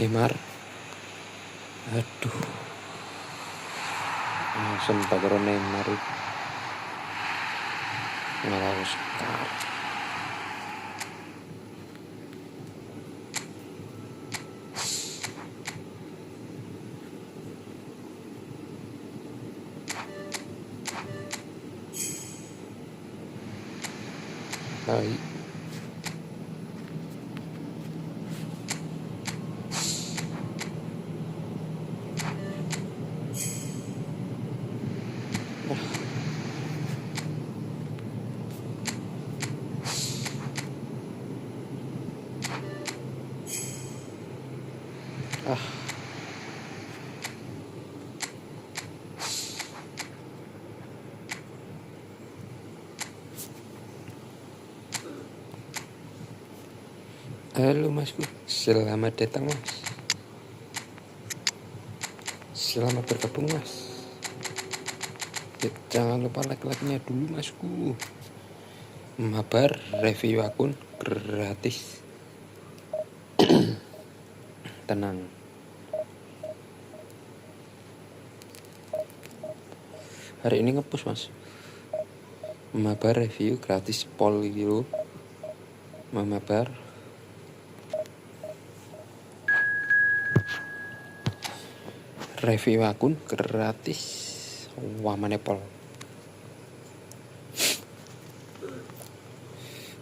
Neymar. Aduh. Sempat karo Neymar. Malah sekar. Hai. Halo masku, selamat datang mas. Selamat bergabung mas. Jangan lupa like-nya dulu masku. Mabar review akun gratis. Tenang. Hari ini ngepush mas. Mabar review gratis pol gitu. Mabar. Review akun gratis. Wah manepol.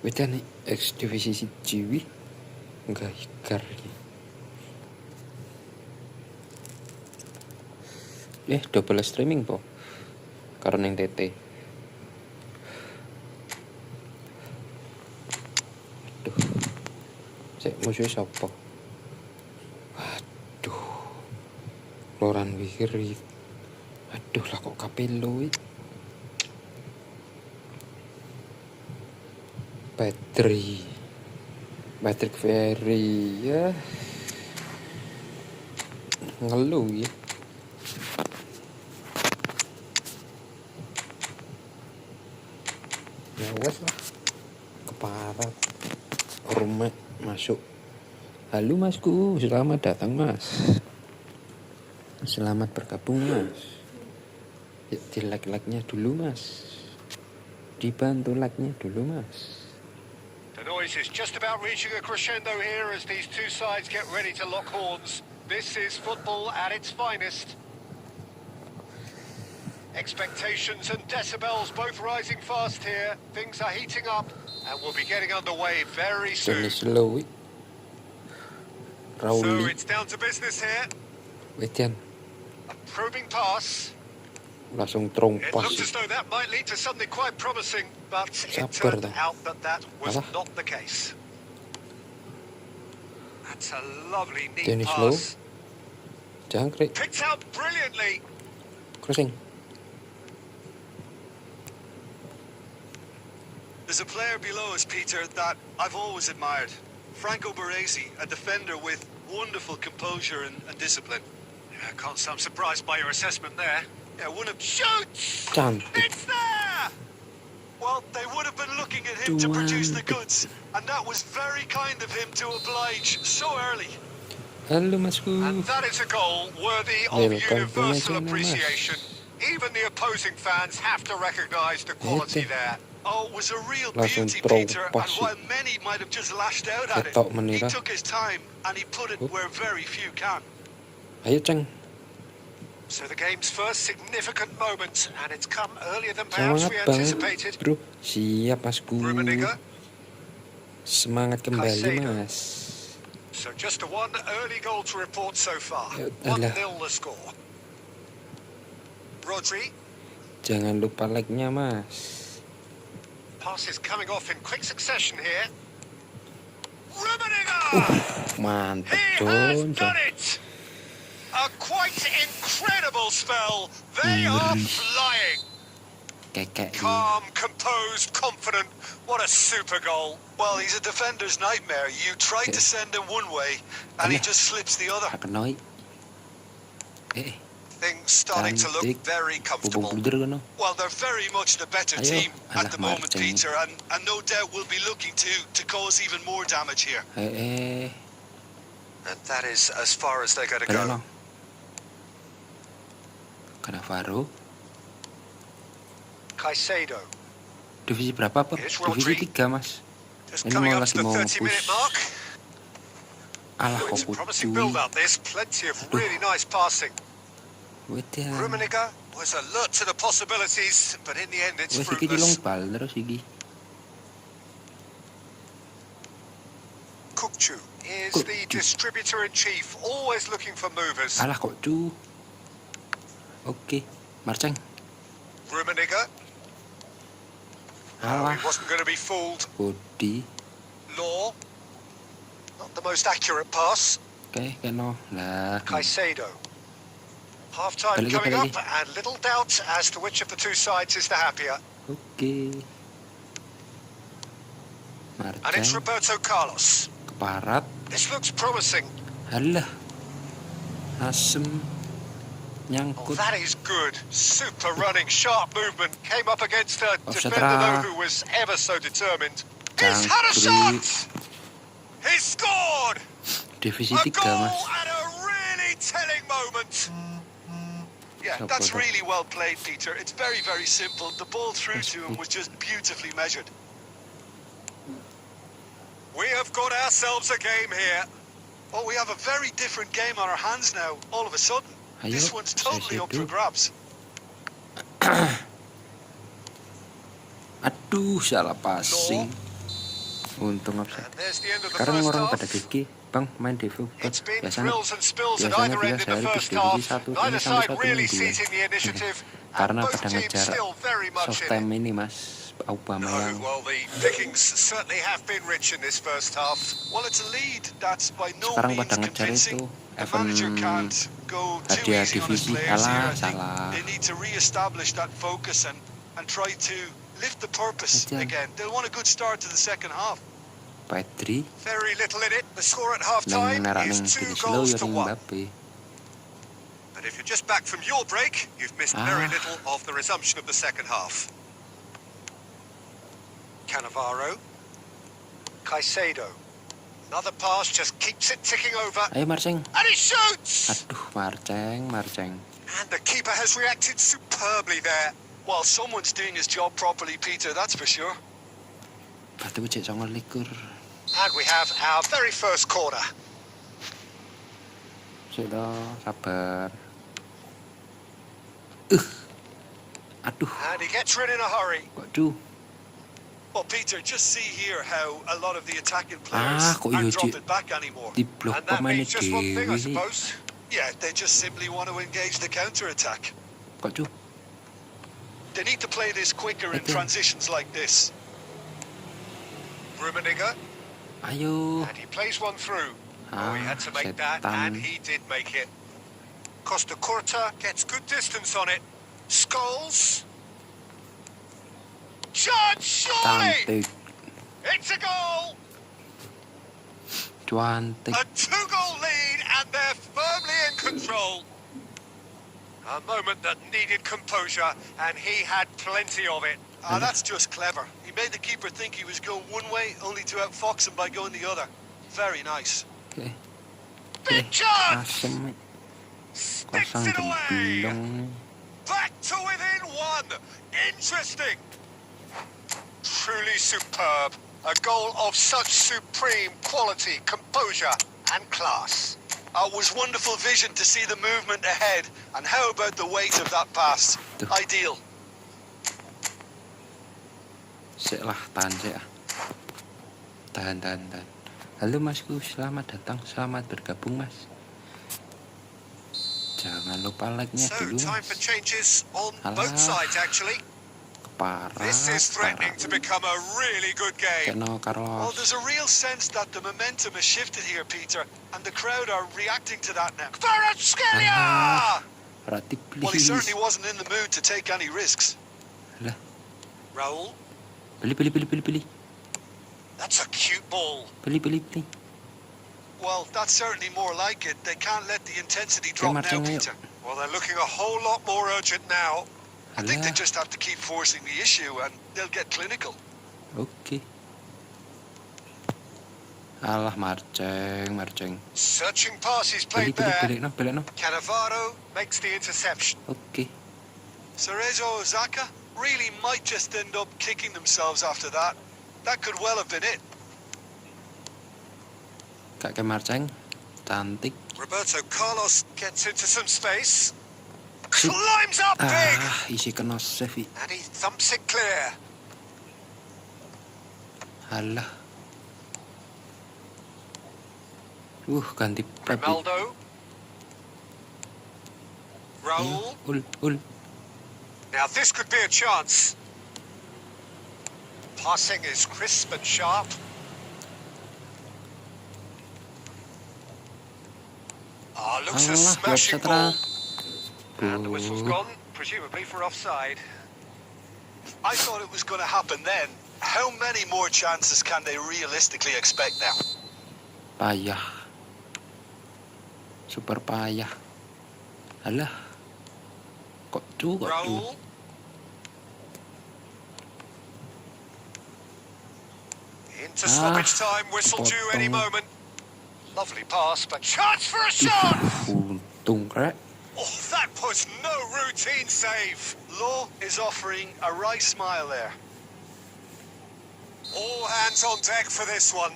Beda nih X divisi si Jiwi enggak hikar. Double streaming po. Karena yang TT. Aduh. Cek musuh siapa? Loran wikir. Aduh lah kok kapelo iki. Patrick Ferry ya. Ngeluh ya. Ya wes lah. Keparat. Rumah masuk. Halo masku, selamat datang mas. Selamat bergabung mas. Di like-nya dulu mas. Dibantu like-nya dulu mas. The noise is just about reaching a crescendo here as these two sides get ready to lock horns. This is football at its finest. Expectations and decibels both rising fast here. Things are heating up and we'll be getting underway very soon. So it's down to business here. Wetian. A probing pass. Langsung It trompas. looked as though that might lead to something quite promising, but it turned out that was not the case. That's a lovely neat pass. Jangkrik. Picked out brilliantly. Crossing. There's a player below us, Peter, that I've always admired. Franco Baresi, a defender with wonderful composure and discipline. Yeah, can't say I'm surprised by your assessment there. Yeah, one of... Shoots! Cantik. It's there! Well, they would have been looking at him to produce the goods, and that was very kind of him to oblige so early. Halo masku. And that is a goal worthy of universal appreciation. Even the opposing fans have to recognise the quality there. Oh, it was a real beauty, Peter, and while many might have just lashed out at it, he took his time and he put it where very few can. Ayo Ceng. So the game's first significant moment, and it's come earlier than perhaps we anticipated. Bro, siap masku. Semangat kembali mas. So just one early goal to report so far. 1-0 the score. Rodri. Jangan lupa like-nya mas. Passes coming off in quick succession here. Rummenigge! Mantap, He has done it! A quite incredible spell. They are flying. Calm, composed, confident. What a super goal. Well, he's a defender's nightmare. You try to send him one way, and he just slips the other. Things starting to look very comfortable. Well, they're very much the better team at the moment, Peter, and no doubt will be looking to cause even more damage here. And that is as far as they're going to Balik go. no. Cannavaro. Caicedo. Divisi berapa, Pak? Here's Divisi Rodri. 3, Mas. Just Ini coming mau up lagi to the mau 30-minute push. mark. Alah, Oh, it's kok a promising kudu. build-up. There's plenty of really nice passing. Wait ya. Rummenigge was alert to the possibilities, but in the end it's Wes iki dilong fruitless. bal terus iki. Kukcu is Kukcu. the distributor-in-chief, always looking for movers. Alah kok cu. Oke, Marceng. Rummenigge. No, Alah, he wasn't going to be fooled. body. Law. Not the most accurate pass. Oke, keno. Lah. Caicedo. Half-time Balik, coming balik. up, and little doubt as to which of the two sides is the happier. Oke. And it's Marceng. Roberto Carlos. Keparat. This looks promising. Alah. Asem. Oh, Nyangkut. that is good. Super running, sharp movement. Came up against a Offside defender, ra. though, who was ever so determined. He's had a Jangkrik. shot! He's scored! Divisi A 3, goal Mas. at a really telling moment. Yeah, So that's good. really well played, Peter. It's very, very simple. The ball through to him was just beautifully measured. We have got ourselves a game here. Oh, we have a very different game on our hands now, all of a sudden. Ayo, This one's totally up for Caicedo. grabs. Aduh, salah passing. Untung And offside. there's the end of the Sekarang first orang half. pada gigi, Bang, main Devo. It's been Biasanya thrills and spills at biasanya either end in the sehari first Divisi half. 1, ini Neither sampai side 1 really minggu. seizing the initiative, Karena and both pada teams ngejar still very much soft in time it. ini, Mas. Obama No, yang well, the pickings certainly have been rich in this first half. Well, it's a lead that's by no sekarang means pada ngejar convincing. itu The manager can't go too hadiah easy on his divisi. players here. Alah, I think salah. they need to re-establish that focus and try to lift the purpose Aja. again. They'll want a good start to the second half. Petri Very little in it. The score at nang half-time nerak is nang 2 gini slow goals ya to nang 1. Mbappe. And if you're just back from your break, you've missed very Ah. little of the resumption of the second half. Cannavaro. Caicedo. Another pass just keeps it ticking over. Ayo Marceng. And he shoots! Aduh, Marceng. And the keeper has reacted superbly there. Well, someone's doing his job properly, Peter, that's for sure. Batu cek 29. And we have our very first corner. Sudah, sabar. Aduh, And he gets rid in a hurry. kok cu. Well, Peter, just see here how a lot of the attacking Ah, players kok aren't iya, dropping back anymore. Di blok And that pemainnya means just one thing, I Dewi. suppose. Yeah, they just simply want to engage the counter-attack. Kok cu? They need to play this quicker in Okay. transitions like this. Rummenigge. Ayo. And he plays one through. Oh, he had to make that, and setan. he did make it. Costa Curta gets good distance on it. Scholes. Judge, surely! Cantik, It's a goal! cuantik. A 2-goal lead, and they're firmly in control. A moment that needed composure, and he had plenty of it. That's just clever. He made the keeper think he was going one way, only to outfox him by going the other. Very nice. Oke, Big chance! asem. Sticks Kosong it away! gemblong. Back to within one. Interesting. Truly superb. A goal of such supreme quality, composure, and class. It was wonderful vision to see the movement ahead. And how about the weight of that pass? Tuh. Ideal. Sik lah, tahan sik ah. Tahan. Halo Masku, selamat datang, selamat bergabung Mas. Jangan lupa like-nya So, dulu time for Mas. changes on Alah. both sides, actually. This is threatening to become a really good game. Keno Well, Carlos. there's a real sense that the momentum has shifted here, Peter, and the crowd are reacting to that now. Kvaratskhelia! Berarti Well, he certainly please. wasn't in the mood to take any risks. Lah, Raul, beli. that's a cute ball. Beli. Well, that's certainly more like it. They can't let the intensity drop now, Marcelo. Peter. Well, they're looking a whole lot more urgent now. I think they Alah, just have to keep forcing the issue, and they'll get clinical. oke. Alah, marceng. Searching passes played Balik there. no. Cannavaro makes the interception. Oke. Cerezo Ozaka really might just end up kicking themselves after that. That could well have been it. Kakek marceng. Cantik. Roberto Carlos gets into some space. Climbs up big. Isi kena save. And he thumps it clear. Alah. Ganti pepi. Ronaldo. Raul. Ul. Now this could be a chance. Passing is crisp and sharp. Looks a smashing ball. And the whistle's gone, presumably for offside. I thought it was going to happen then. How many more chances can they realistically expect now? Payah. Super payah. Alah. Kok tuh. Raul. Into stoppage time, whistle due any moment. Lovely pass, but chance for a shot! Untung, krek. Oh, that was no routine save. Law is offering a right smile there. All hands on deck for this one.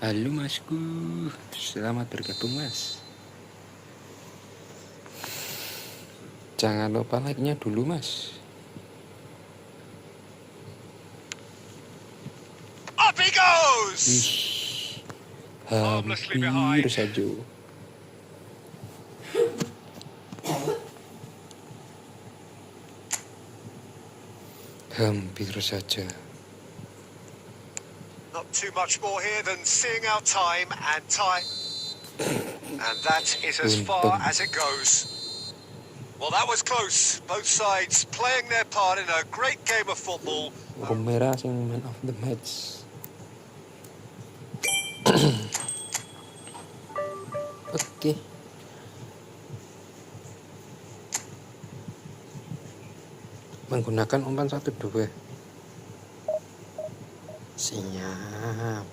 Halo masku, selamat bergabung mas. Jangan lupa like-nya dulu mas. Up he goes! Hampir saja. Hampir saja. Not too much more here than seeing our time. And that is as far as it goes. Well, that was close. Both sides playing their part in a great game of football. Romero sing man of the match. Oke. Menggunakan umpan 1-2. Siap.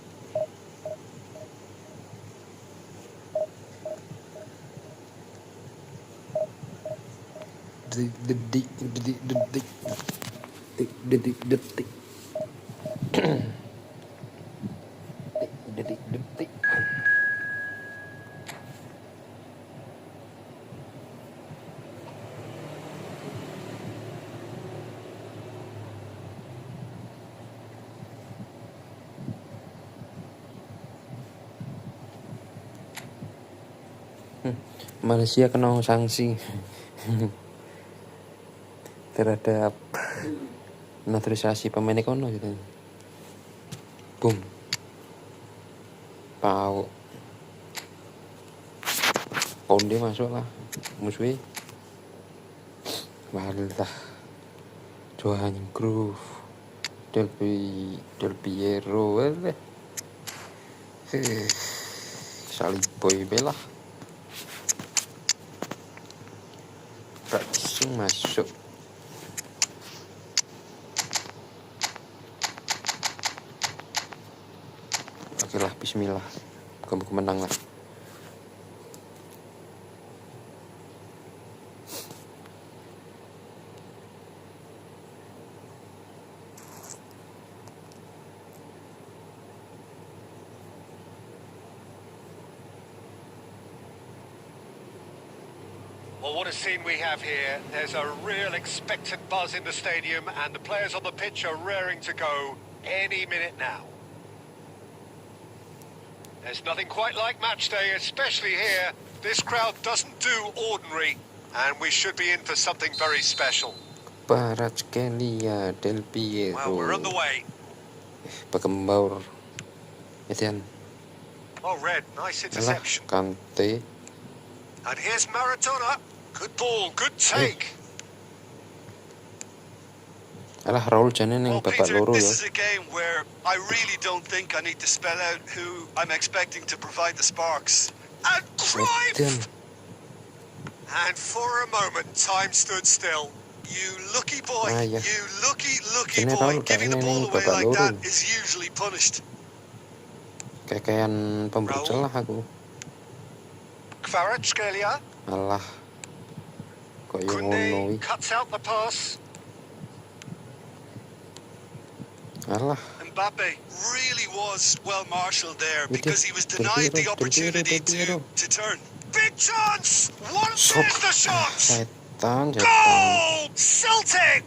Detik. Detik. Malaysia kena sanksi terhadap naturalisasi pemain kono gitu. Boom. Pau. Konde masuk lah. Musuhnya. Walah. Johan Groove. Del Piero. Saliboy belah. Langsung masuk. Oke lah, bismillah. Muka-muka menang lah. Well, what a scene we have here. There's a real expectant buzz in the stadium, and the players on the pitch are raring to go any minute now. There's nothing quite like match day, especially here. This crowd doesn't do ordinary, and we should be in for something very special. Kvaratskhelia Del Piero. Well, we're on the way. Bekembur. Etian. Oh, Red, nice interception. Kante. And here's Maradona. Good ball, good take. Alah, Raul jangan yang Well, bapak Peter, loro this ya. is a game where I really don't think I need to spell out who I'm expecting to provide the sparks. And Cruyff! Etian. And for a moment, time stood still. You lucky boy. Ah, yeah. You lucky General, boy. Giving the kayaknya ball ini away babak like that lurus. is usually punished. Kekean pemberi celah aku. Kvaratskhelia. Alah. Kok yang ngono Kunde wi. cuts out the pass. Alah. Mbappe really was well marshalled there Itu, because he was Del denied the Piero, opportunity Del Piero. to turn. Big chance! What Sob. is the shot? Setan. Goal! Celtic!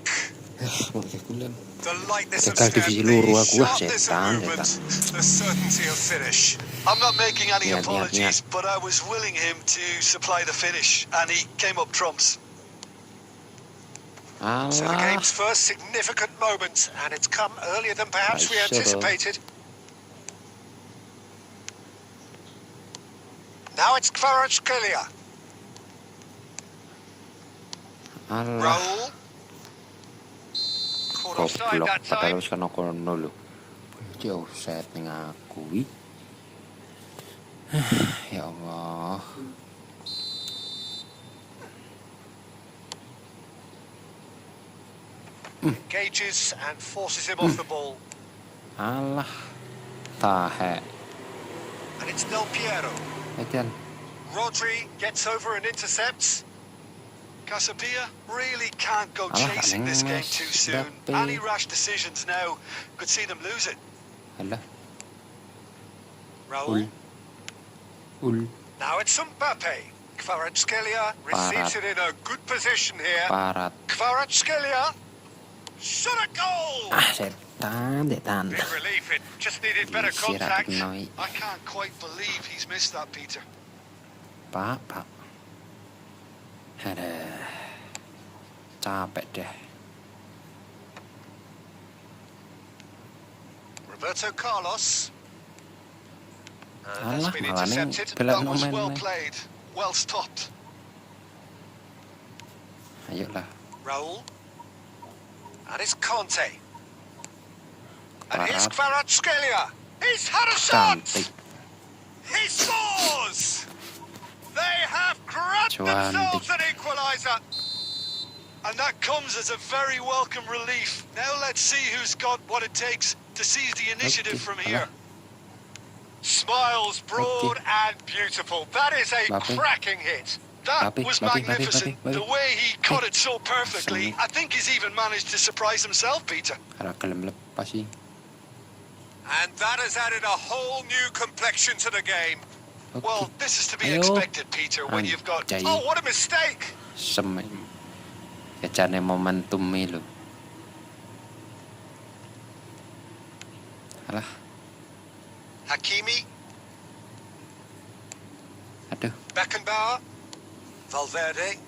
Makanya bulan. The lightness of Gagal step, divisi the luru aku. sharpness of Setan, movement, the certainty of finish. I'm not making any Niat, apologies, niat. but I was willing him to supply the finish, and he came up trumps. So the Alah. game's first significant moment, and it's come earlier than perhaps we Aisyah, anticipated. Now it's Kvaratskhelia. Alah. Raul. Caught offside Goblok. that Padahal time. wis kena kono lho. Jauh set ning aku wi. Ya Allah. Engages and forces him off the ball. Alah. Tahe. And it's Del Piero. Etian. Rodri gets over and intercepts. Casapia really can't go Alah, chasing this game Anges, too soon. Mbappe. Any rash decisions now could see them lose it. Alah. Raul. Ul. Now it's Mbappe. Kvaratskhelia receives it in a good position here. Parat. Kvaratskhelia. Shot a goal! Ah, setan. Big relief, it just needed better Sirat contact. noi. I can't quite believe he's missed that, Peter. Pak. Ada. Capek deh. Roberto Carlos. Alah, That's been malah ning intercepted. belak That was nomen well nih. played. Well stopped. Ayolah. Raul. And it's Conte. And here's Parat. Kvaratskhelia. He's had a shot! Cantik. He scores! They have grabbed Cantik. themselves an equaliser. And that comes as a very welcome relief. Now let's see who's got what it takes to seize the initiative Okay, from alah. here. Smiles broad and beautiful. That is a Mbappe. cracking hit. That Mbappe, was Mbappe, magnificent. Mbappe. The way he caught it so perfectly. Sini. I think he's even managed to surprise himself, Peter. Harap kelem lepas sih. And that has added a whole new complexion to the game. Oke. Well, this is to be Ayo. expected, Peter, when you've got... Anjay. Oh, what a mistake! Semen. Kecane momentum lo. Alah. Hakimi, Aduh. Beckenbauer, Valverde,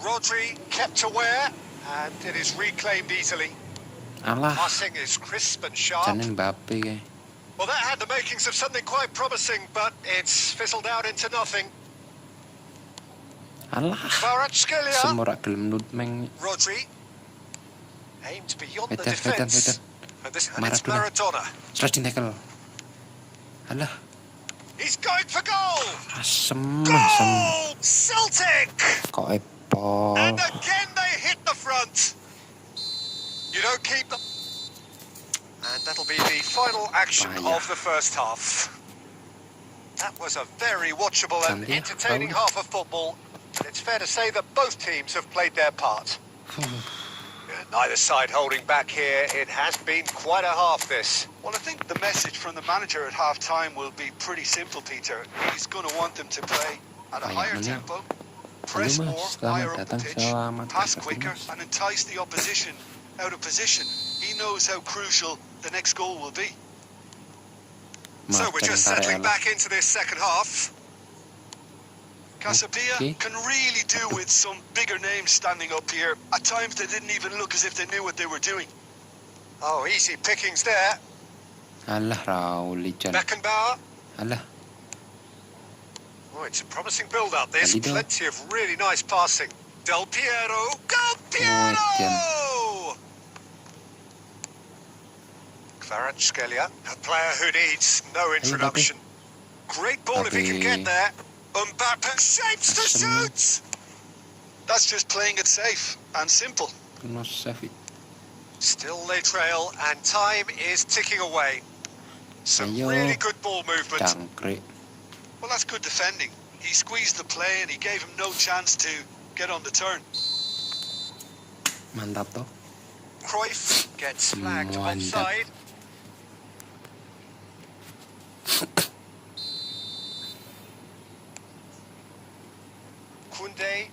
Rodri kept aware, and it is reclaimed easily. Alah. Passing is crisp and sharp. Jane Mbappe kayak. Well, that had the makings of something quite promising, but it's fizzled out into nothing. Alah. Kvaratskhelia, Semua rak gelem nut meng. Rodri, aimed beyond the Vedan. defence. And it's Maradona. Stretching tackle. Alah. He's going for goal! Asem. Goal! Celtic! Kok epol. And again they hit the front. You don't keep them. And that'll be the final action Vaya. of the first half. That was a very watchable and Cantik, entertaining Raul. half of football. And it's fair to say that both teams have played their part. Neither side holding back here. It has been quite a half, this. Well, I think the message from the manager at half-time will be pretty simple, Peter. He's going to want them to play at a Banyak higher menit. tempo, press Halo, more, Mas. higher Selamat up the datang, pitch, selamat pass bergabung, quicker, Mas. and entice the opposition out of position. He knows how crucial the next goal will be. So we're just settling back into this second half. Casapia Okay. can really do with some bigger names standing up here. At times they didn't even look as if they knew what they were doing. Oh, easy pickings there. Alah, Raul Lijan. Beckenbauer. Alah. Oh, it's a promising build-up. There's Alido. plenty of really nice passing. Del Piero. Del Piero! Kvaratskhelia, a player who needs no introduction. Great ball if he can get there. Mbappe shapes to Asem. shoot! That's just playing it safe and simple. No save it. Still they trail, and time is ticking away. Some Ayo. really good ball movement. Jangkrik. Well, that's good defending. He squeezed the play and he gave him no chance to get on the turn. Mantap toh. Cruyff gets flagged Mantap. offside. Koundé,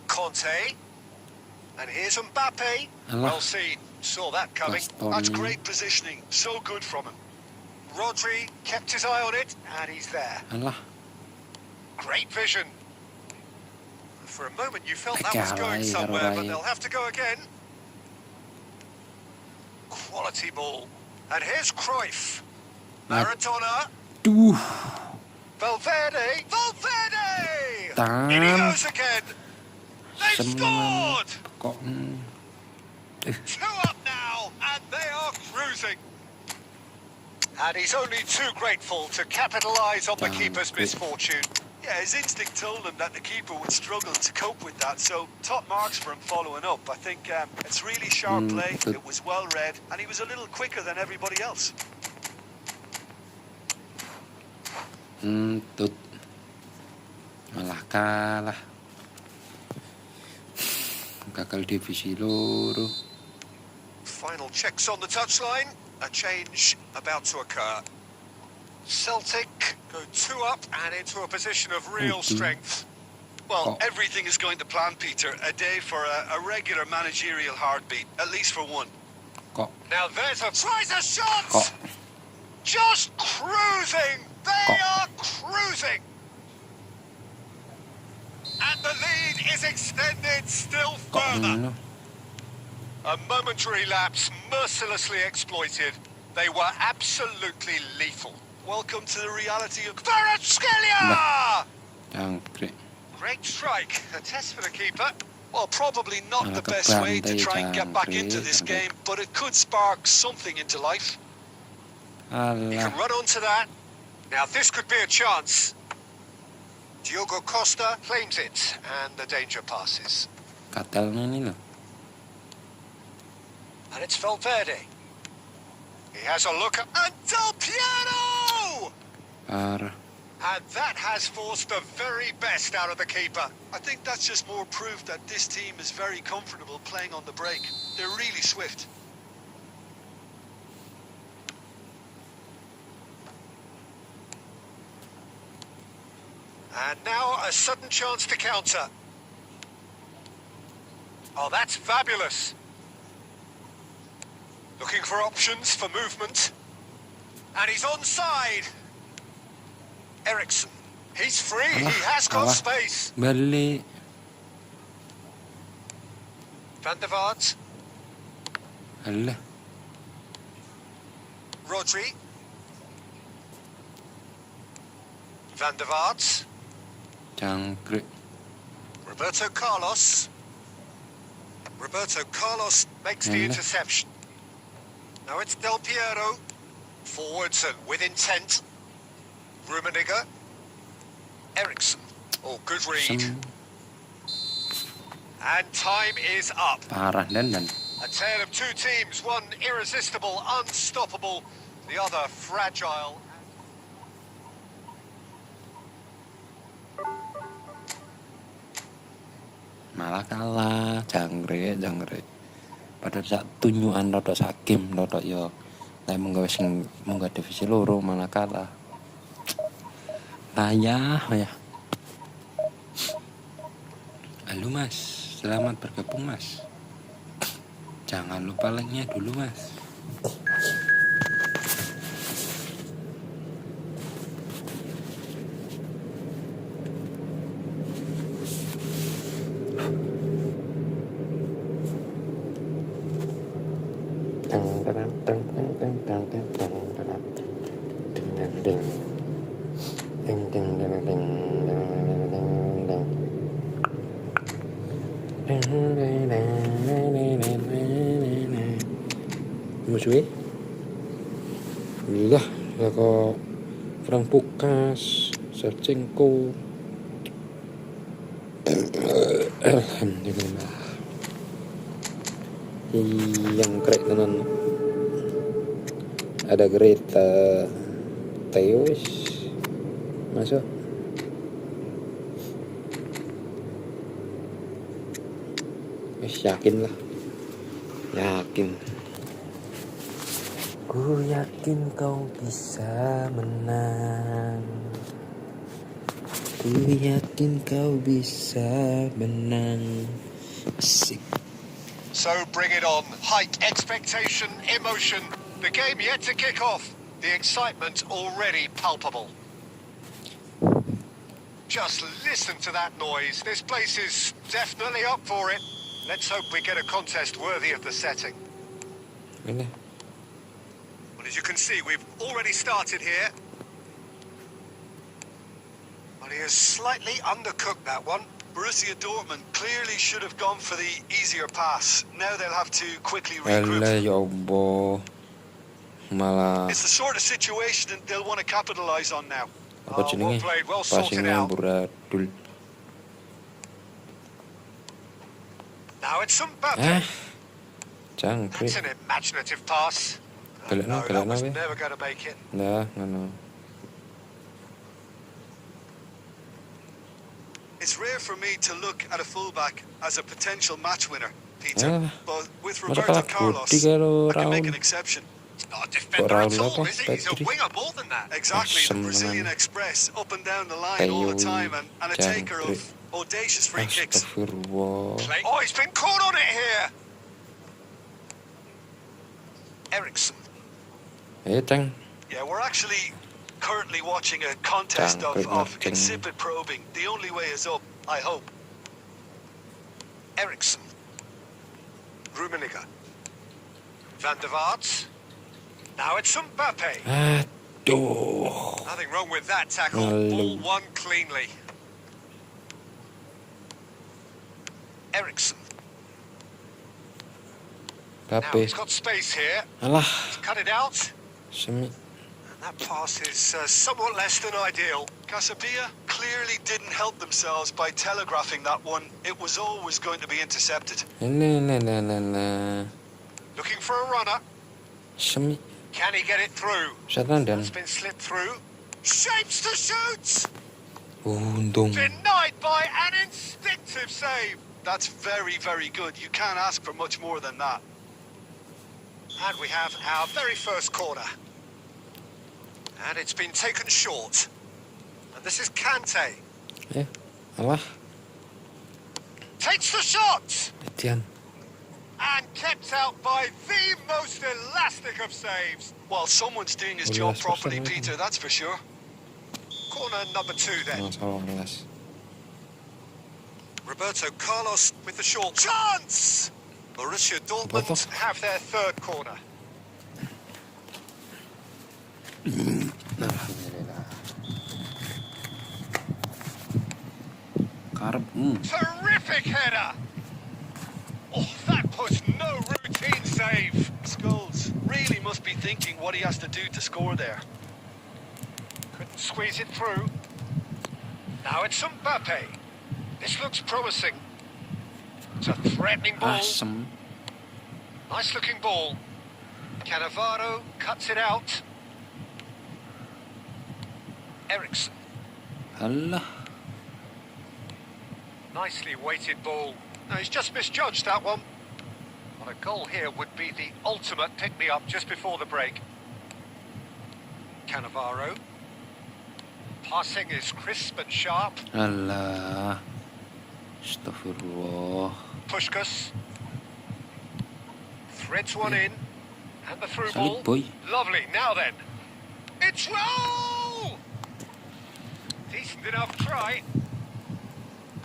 Conte, and here's Mbappe. Alah. Well seen, saw that coming. That's Bastoni. great positioning. So good from him. Rodri kept his eye on it, and he's there. Alah. Great vision. For a moment you felt that was Kalah, going ya, somewhere, but Roy. they'll have to go again. Quality ball. And here's Cruyff. Maradona. Duh. Valverde. Valverde! Tam. In he goes again. They've Semen. scored! Kok. 2 up now, and they are cruising. And he's only too grateful to capitalise on the Damn, keeper's great. misfortune. Yeah, his instinct told him that the keeper would struggle to cope with that, so top marks for him following up. I think it's really sharp play, good. it was well read, and he was a little quicker than everybody else. Tut. Malah kalah. Gagal divisi loro. Final checks on the touchline. A change about to occur. Celtic go 2 up and into a position of real strength. Well, Oh. everything is going to plan, Peter. A day for a regular managerial heartbeat, at least for one. Kok. Now there's a tries a shot! Kok. Just cruising! They are cruising! And the lead is extended still Kok further. ngono. A momentary lapse mercilessly exploited. They were absolutely lethal. Welcome to the reality of... Kvaratskhelia! Jangkrik. Great strike. A test for the keeper. Well, probably not the best way to try and get back into this game, but it could spark something into life. He Alah. can run onto that. Now this could be a chance. Diogo Costa claims it, and the danger passes. Katelnya ini loh. And it's Valverde. He has a look at... And Del Piero! Parah. And that has forced the very best out of the keeper. I think that's just more proof that this team is very comfortable playing on the break. They're really swift. And now a sudden chance to counter. Oh, that's fabulous. Looking for options for movement. And he's onside. Ericsson. He's free. He has got Alah. space. Balik. Van der Vaart. Alah. Rodri. Van der Vaart. Jangkrik. Roberto Carlos. Roberto Carlos makes the Alah. interception. Now it's Del Piero. Forwards and with intent. Rummenigge. Ericsson. Oh, good read. Sem. And time is up. Parah dan. A tale of two teams, one irresistible, unstoppable, the other fragile. Malah kalah. Jangkrik. Pada saat tunjukan rodok sak game rodok yo. Tapi munggah divisi loro malah kalah. Ayah. Halo mas, selamat bergabung mas. Jangan lupa like-nya dulu mas. Musuhnya lah ya kok Frank Pukas Serchenko Alhamdulillah. Yang krek tenan. Ada kereta Teos masuk. Yakin lah, yakin. Ku yakin kau bisa menang. Ku yakin kau bisa menang. Asik. So bring it on. Height, expectation, emotion. The game yet to kick off. The excitement already palpable. Just listen to that noise. This place is definitely up for it. Let's hope we get a contest worthy of the setting. Ini. Well, as you can see, we've already started here. Well, he has slightly undercooked that one. Borussia Dortmund clearly should have gone for the easier pass. Now they'll have to quickly regroup. Alah ya Allah. Malah It's the sort of situation they'll want to capitalize on now. apa jenenge? Well played, well sorted Passingnya out. buradul. Now it's Mbappe. Jangkrik. That's an imaginative pass. Galakno, That galakno was we. never going to make it. Nah, ngono. It's rare for me to look at a fullback as a potential match winner, Peter. Ah, But with masa Roberto kalah Carlos, budi karo I can make Raul. an exception. It's not a Kok defender at Raul all, apa? is he? He's a Pedri. winger more than that. Exactly, the Asem Brazilian tenan. Express, up and down the line all the Ayo, time, and a taker of jangkrik. audacious free kicks. Astagfirullah. Oh, he's been caught on it here. Ericsson. Ceng. Yeah, we're actually currently watching a contest of Jangkrik, insipid probing. The only way is up, I hope. Ericsson. Rummenigge. Van der Vaart. Now it's Mbappe. Aduh. Nothing wrong with that tackle. Hello. Ball won cleanly. Ericsson. Now Bape. he's got space here. Alah, He's cut it out. semi. And that pass is somewhat less than ideal. Casabia clearly didn't help themselves by telegraphing that one. It was always going to be intercepted. Nah. Looking for a runner. Semi. Can he get it through? Syatan dan It's been slipped through. Shapes to shoot! untung. Denied by an instinctive save. That's very, very good. You can't ask for much more than that. And we have our very first corner. And it's been taken short. And this is Kante. Alah, Takes the shot! Etian. And kept out by the most elastic of saves. Well, someone's doing his job properly, Peter, that's for sure. Corner number 2 then. Masalah kelas. Roberto Carlos with the short chance! Borussia Dortmund Roberto. have their third corner. Alhamdulillah. Karep. Terrific header! Oh, that was no routine save. Scholes really must be thinking what he has to do to score there. Couldn't squeeze it through. Now it's Mbappe. This looks promising. It's a threatening ball. Asem. Nice looking ball. Cannavaro cuts it out. Ericsson. Alah. Nicely weighted ball. No, he's just misjudged that one. Well, a goal here would be the ultimate pick-me-up just before the break. Cannavaro. Passing is crisp and sharp. Alah. Astagfirullah. Pushkas. Threads one in. And the through ball. Solid boy. Lovely. Now then. It's roll! Decent enough try.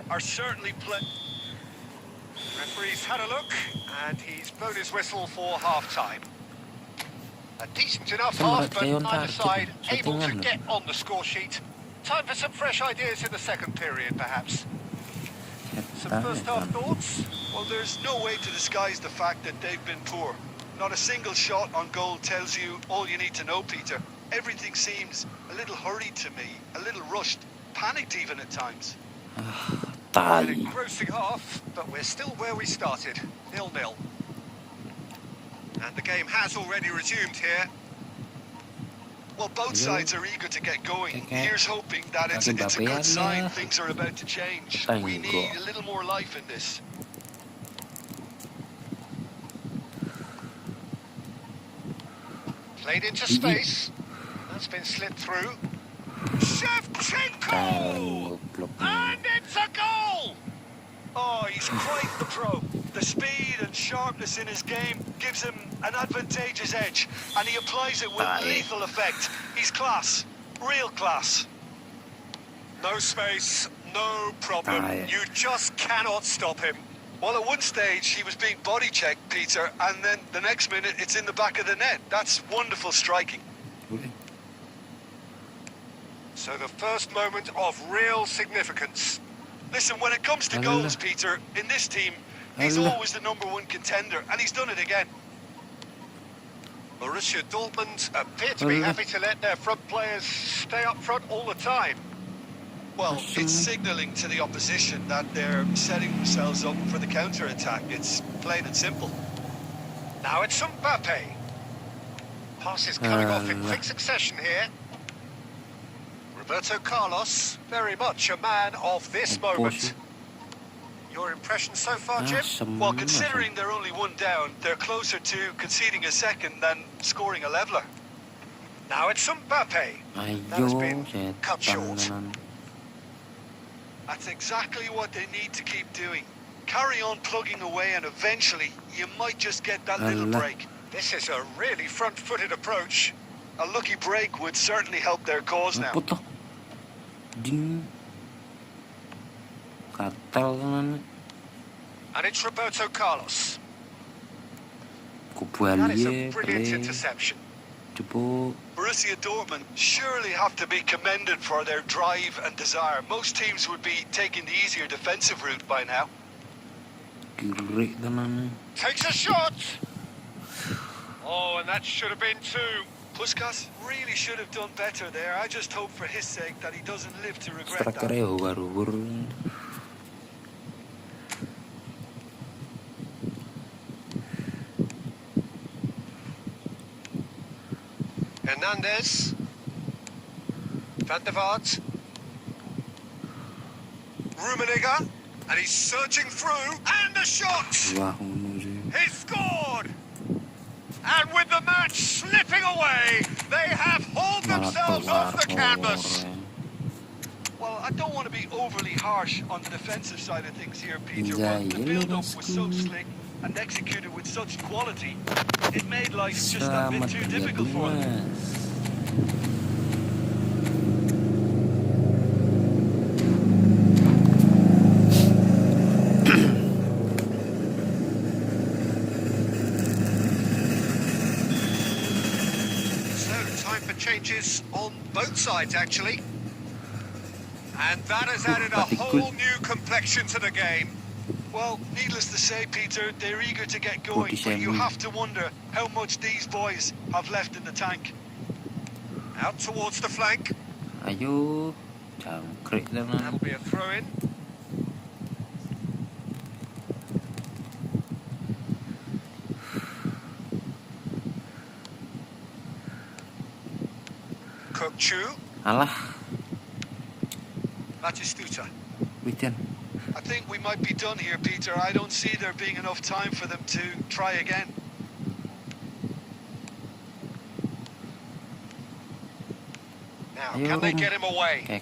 Are certainly play. Referee's had a look, and he's blown his whistle for half-time. A decent enough half, but neither side able to get on the score sheet. Time for some fresh ideas in the second period, perhaps. Some first-half thoughts? Well, there's no way to disguise the fact that they've been poor. Not a single shot on goal tells you all you need to know, Peter. Everything seems a little hurried to me, a little rushed, panicked even at times. Tai. An engrossing half, but we're still where we started, 0-0. And the game has already resumed here. Well, both sides are eager to get going. Here's hoping that it's a good sign. Things are about to change. We need a little more life in this. Played into space. That's been slipped through. Shevchenko! And it's a goal! Oh, he's quite the pro. The speed and sharpness in his game gives him an advantageous edge, and he applies it with lethal effect. He's class. Real class. No space, no problem. You just cannot stop him. Well, at one stage, he was being body-checked, Peter, and then the next minute, it's in the back of the net. That's wonderful striking. So the first moment of real significance. Listen, when it comes to goals, Peter, in this team, he's always the #1 contender, and he's done it again. Borussia Dortmund appear to be happy to let their front players stay up front all the time. Well, it's signalling to the opposition that they're setting themselves up for the counter-attack. It's plain and simple. Now it's Mbappe. Passes coming off in quick succession here. Roberto Carlos, very much a man of this moment. Your impression so far, Jim? Well, considering they're only 1 down, they're closer to conceding a second than scoring a leveller. Now it's Mbappe. That has been cut short. That's exactly what they need to keep doing. Carry on plugging away, and eventually you might just get that little break. This is a really front-footed approach. A lucky break would certainly help their cause now. And it's Roberto Carlos. That is a brilliant interception. Borussia Dortmund surely have to be commended for their drive and desire. Most teams would be taking the easier defensive route by now. Takes a shot. Oh, and that should have been 2. Puskas really should have done better there. I just hope for his sake that he doesn't live to regret that. Hernandez. Van der Vaart. Rummenigge. And he's searching through. And a shot! He scored! And with the match slipping away, they have hauled themselves off the canvas. Well, I don't want to be overly harsh on the defensive side of things here, Peter, but the build-up was so slick and executed with such quality, it made life just a bit too difficult for them. Changes on both sides, actually. And that has added a whole new complexion to the game. Well, needless to say, Peter, they're eager to get going, but you have to wonder how much these boys have left in the tank. Out towards the flank. That'll be a throw-in. Kokchu. Alah. Batistuta. Witan. I think we might be done here, Peter. I don't see there being enough time for them to try again. Now, can they get him away?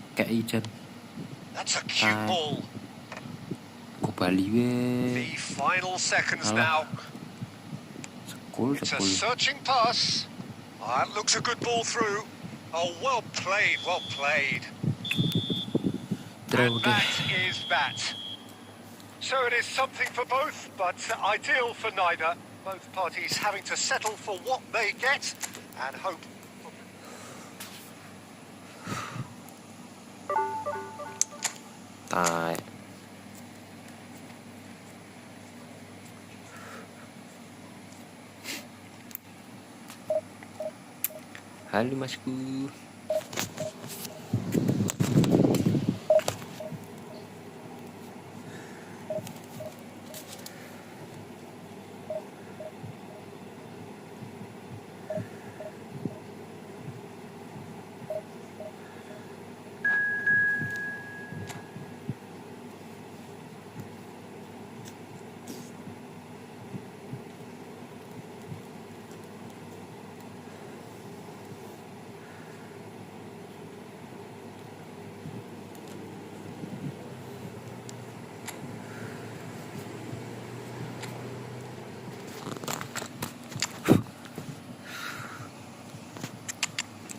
That's a cute ball. The final seconds now. It's a searching pass. That looks a good ball through. Oh, well played, well played. And that is that. So it is something for both, but ideal for neither. Both parties having to settle for what they get and hope. Halo masku.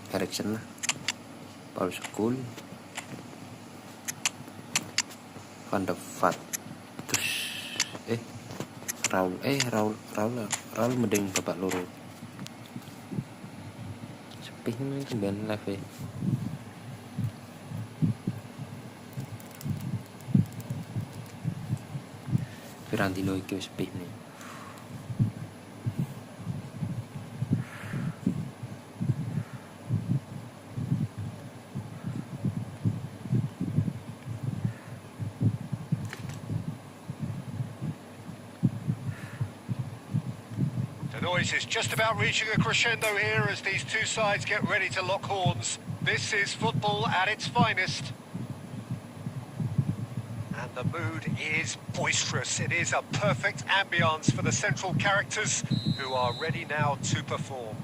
Direction lah, Paul School, Van der Vaart, terus Raul mending babak loro. Sepi nih 9 live ya. Pirantino iki wis sepi nih. The noise is just about reaching a crescendo here as these two sides get ready to lock horns. This is football at its finest. And the mood is boisterous. It is a perfect ambience for the central characters who are ready now to perform.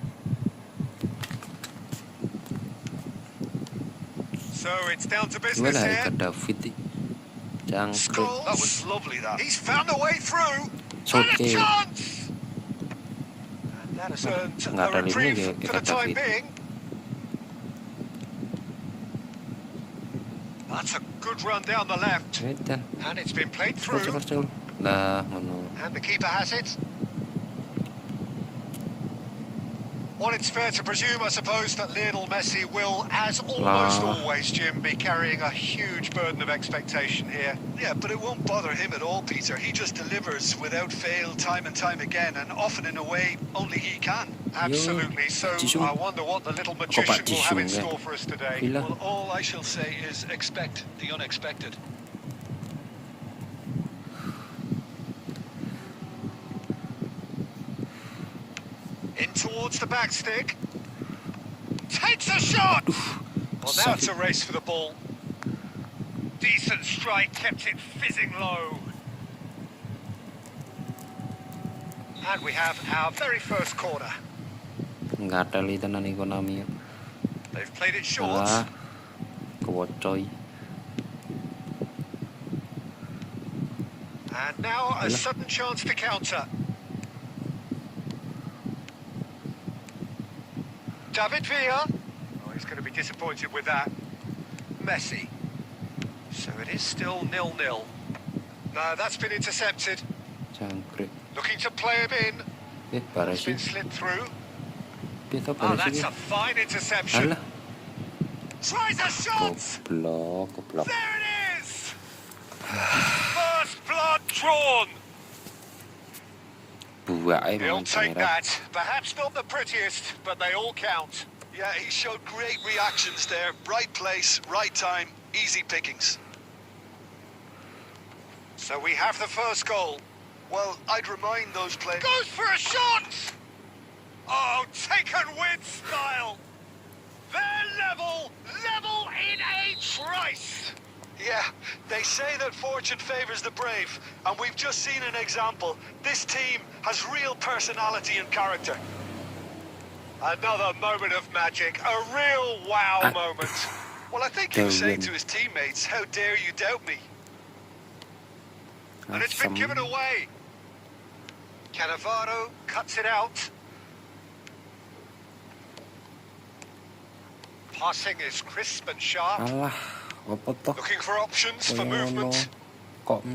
So it's down to business here. Divisi. Scholes. That was lovely, that. He's found a way through. So And a chance! And that has earned a reprieve for the time being. That's a good run down the left. And it's been played through. And the keeper has it. Well, it's fair to presume, I suppose, that Lionel Messi will, as almost always, Jim, be carrying a huge burden of expectation here. Yeah, but it won't bother him at all, Peter. He just delivers without fail time and time again, and often in a way only he can. Absolutely. So I wonder what the little magician will have in store for us today. Well, all I shall say is expect the unexpected. In towards the back stick. Takes a shot! Well, now it's a race for the ball. Decent strike, kept it fizzing low. And we have our very first corner. They've played it short. And now a sudden chance to counter. David Villa. Oh, he's going to be disappointed with that. Messi. So it is still 0-0. No, that's been intercepted. Looking to play him in. It's been slid through. Oh, that's a fine interception. Tries a shot! There it is! First blood drawn! He'll take that. Perhaps not the prettiest, but they all count. Yeah, he showed great reactions there. Right place, right time, easy pickings. So we have the first goal. Well, I'd remind those players... Goes for a shot! Oh, taken with style. They're level in a trice. Yeah, they say that fortune favours the brave, and we've just seen an example. This team has real personality and character. Another moment of magic, a real wow moment. Well, I think he was saying to his teammates, how dare you doubt me? And it's been given away. Cannavaro cuts it out. Passing is crisp and sharp. Looking for options for movement.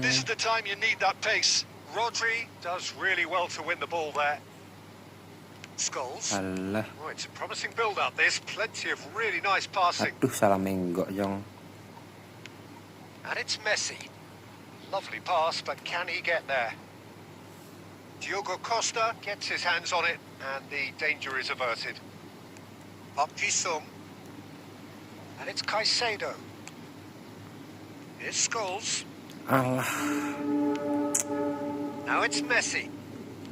This is the time you need that pace. Rodri does really well to win the ball there. Scholes. Oh, it's a promising build-up. There's plenty of really nice passing. And it's Messi. Lovely pass, but can he get there? Diogo Costa gets his hands on it, and the danger is averted. Up Jisung. And it's Caicedo. Here's Scholes. Alah. Now it's Messi.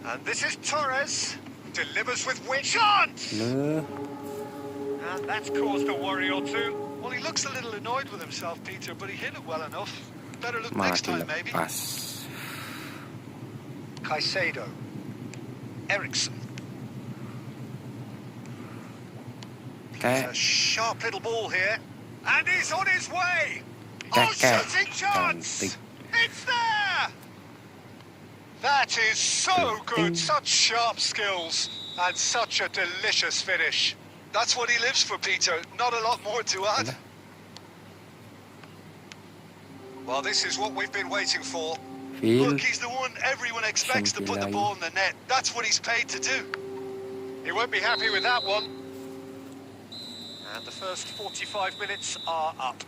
And this is Torres. Delivers with wit. Chance! Loh. And that's caused a worry or two. Well, he looks a little annoyed with himself, Peter, but he hit it well enough. Better look Malah next time, maybe. dilepas. Caicedo. Ericsson. Kayak A sharp little ball here. And he's on his way. Kayak Shooting chance. cantik. It's there. That is so good. Such sharp skills. And such a delicious finish. That's what he lives for, Peter. Not a lot more to add. Well, this is what we've been waiting for. Phil. Look, he's the one everyone expects to put the ball in the net. That's what he's paid to do. He won't be happy with that one. And the first 45 minutes are up.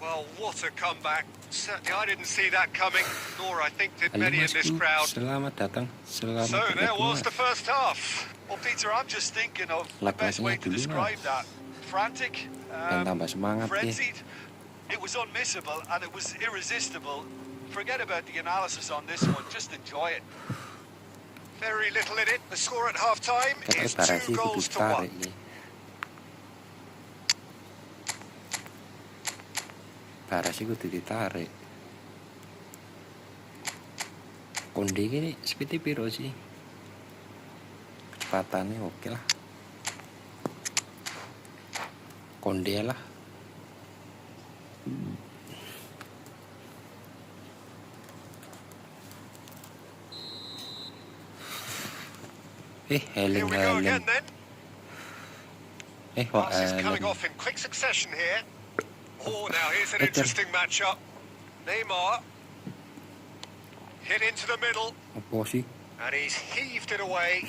Well, what a comeback. Certainly I didn't see that coming, nor I think did Halo many in this Masku, crowd. selamat datang. Selamat So there was the datang. first half. Well, Peter, I'm just thinking of the Like best way rasanya to dulu, describe that. Frantic, Dan tambah semangat ya. frenzied. It was unmissable and it was irresistible. Forget about the analysis on this one. Just enjoy it. Very little in it. The score at half-time Kata is Barasi 2 kudu goals to tarik 1. nih. Barasi kudu ditarik. Konde ini seperti piro sih? Kecepatannya oke lah. Konde lah. Here we go again Helen. then. Wah Passes coming Helen. off in quick succession here. Oh, now here's an Betul. interesting matchup. Neymar. Hit into the middle. Apa sih? And he's heaved it away.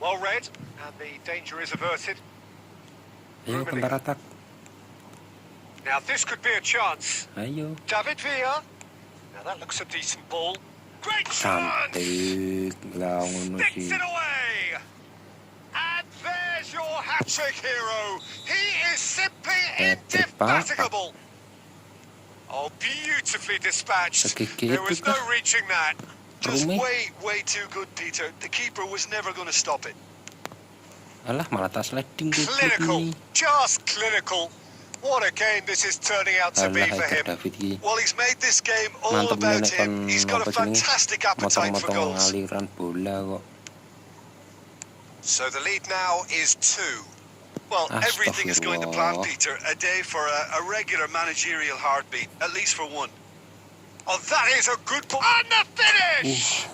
Well read. And the danger is averted. Ayo bentar atak. Now this could be a chance. Ayo. David Villa. Now that looks a decent ball. Great chance! Cantik. Lah ngono Sticks sih. it away! And there's your hat-trick hero. He is simply indefatigable. Oh, beautifully dispatched. Segigit There was itu no kah? reaching that. Just Rumi? way too good, Peter. The keeper was never going to stop it. Alah malah tas sliding Clinical. nih. Just clinical. What a game this is turning out to be Alah for itu him. David ki. Well, he's made this game all Mantap about nenek him. He's got a apa jenenge? fantastic appetite for Motong-motong goals. aliran bola kok. So the lead now is 2. Well, everything is going to plan, Astagfirullah. Peter. A day for a regular managerial heartbeat, at least for one. Oh, that is a good ball. And the finish!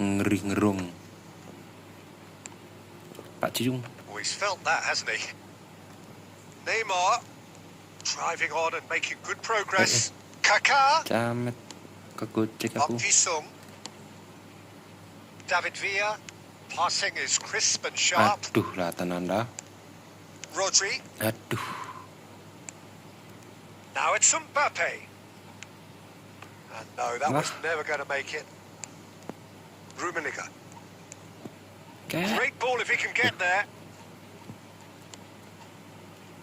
Ngeri ngerung. Pak Ciyung. Oh, he's felt that, hasn't he? Neymar driving on and making good progress. Kaká. Camet. Kegocek aku. Sung. David Villa. Passing is crisp and sharp. Aduh lah tenan dah. Rodri. Aduh. Now it's Mbappe. And no, that was never going to make it. Rummenigge. Kayak Great ball if he can get there.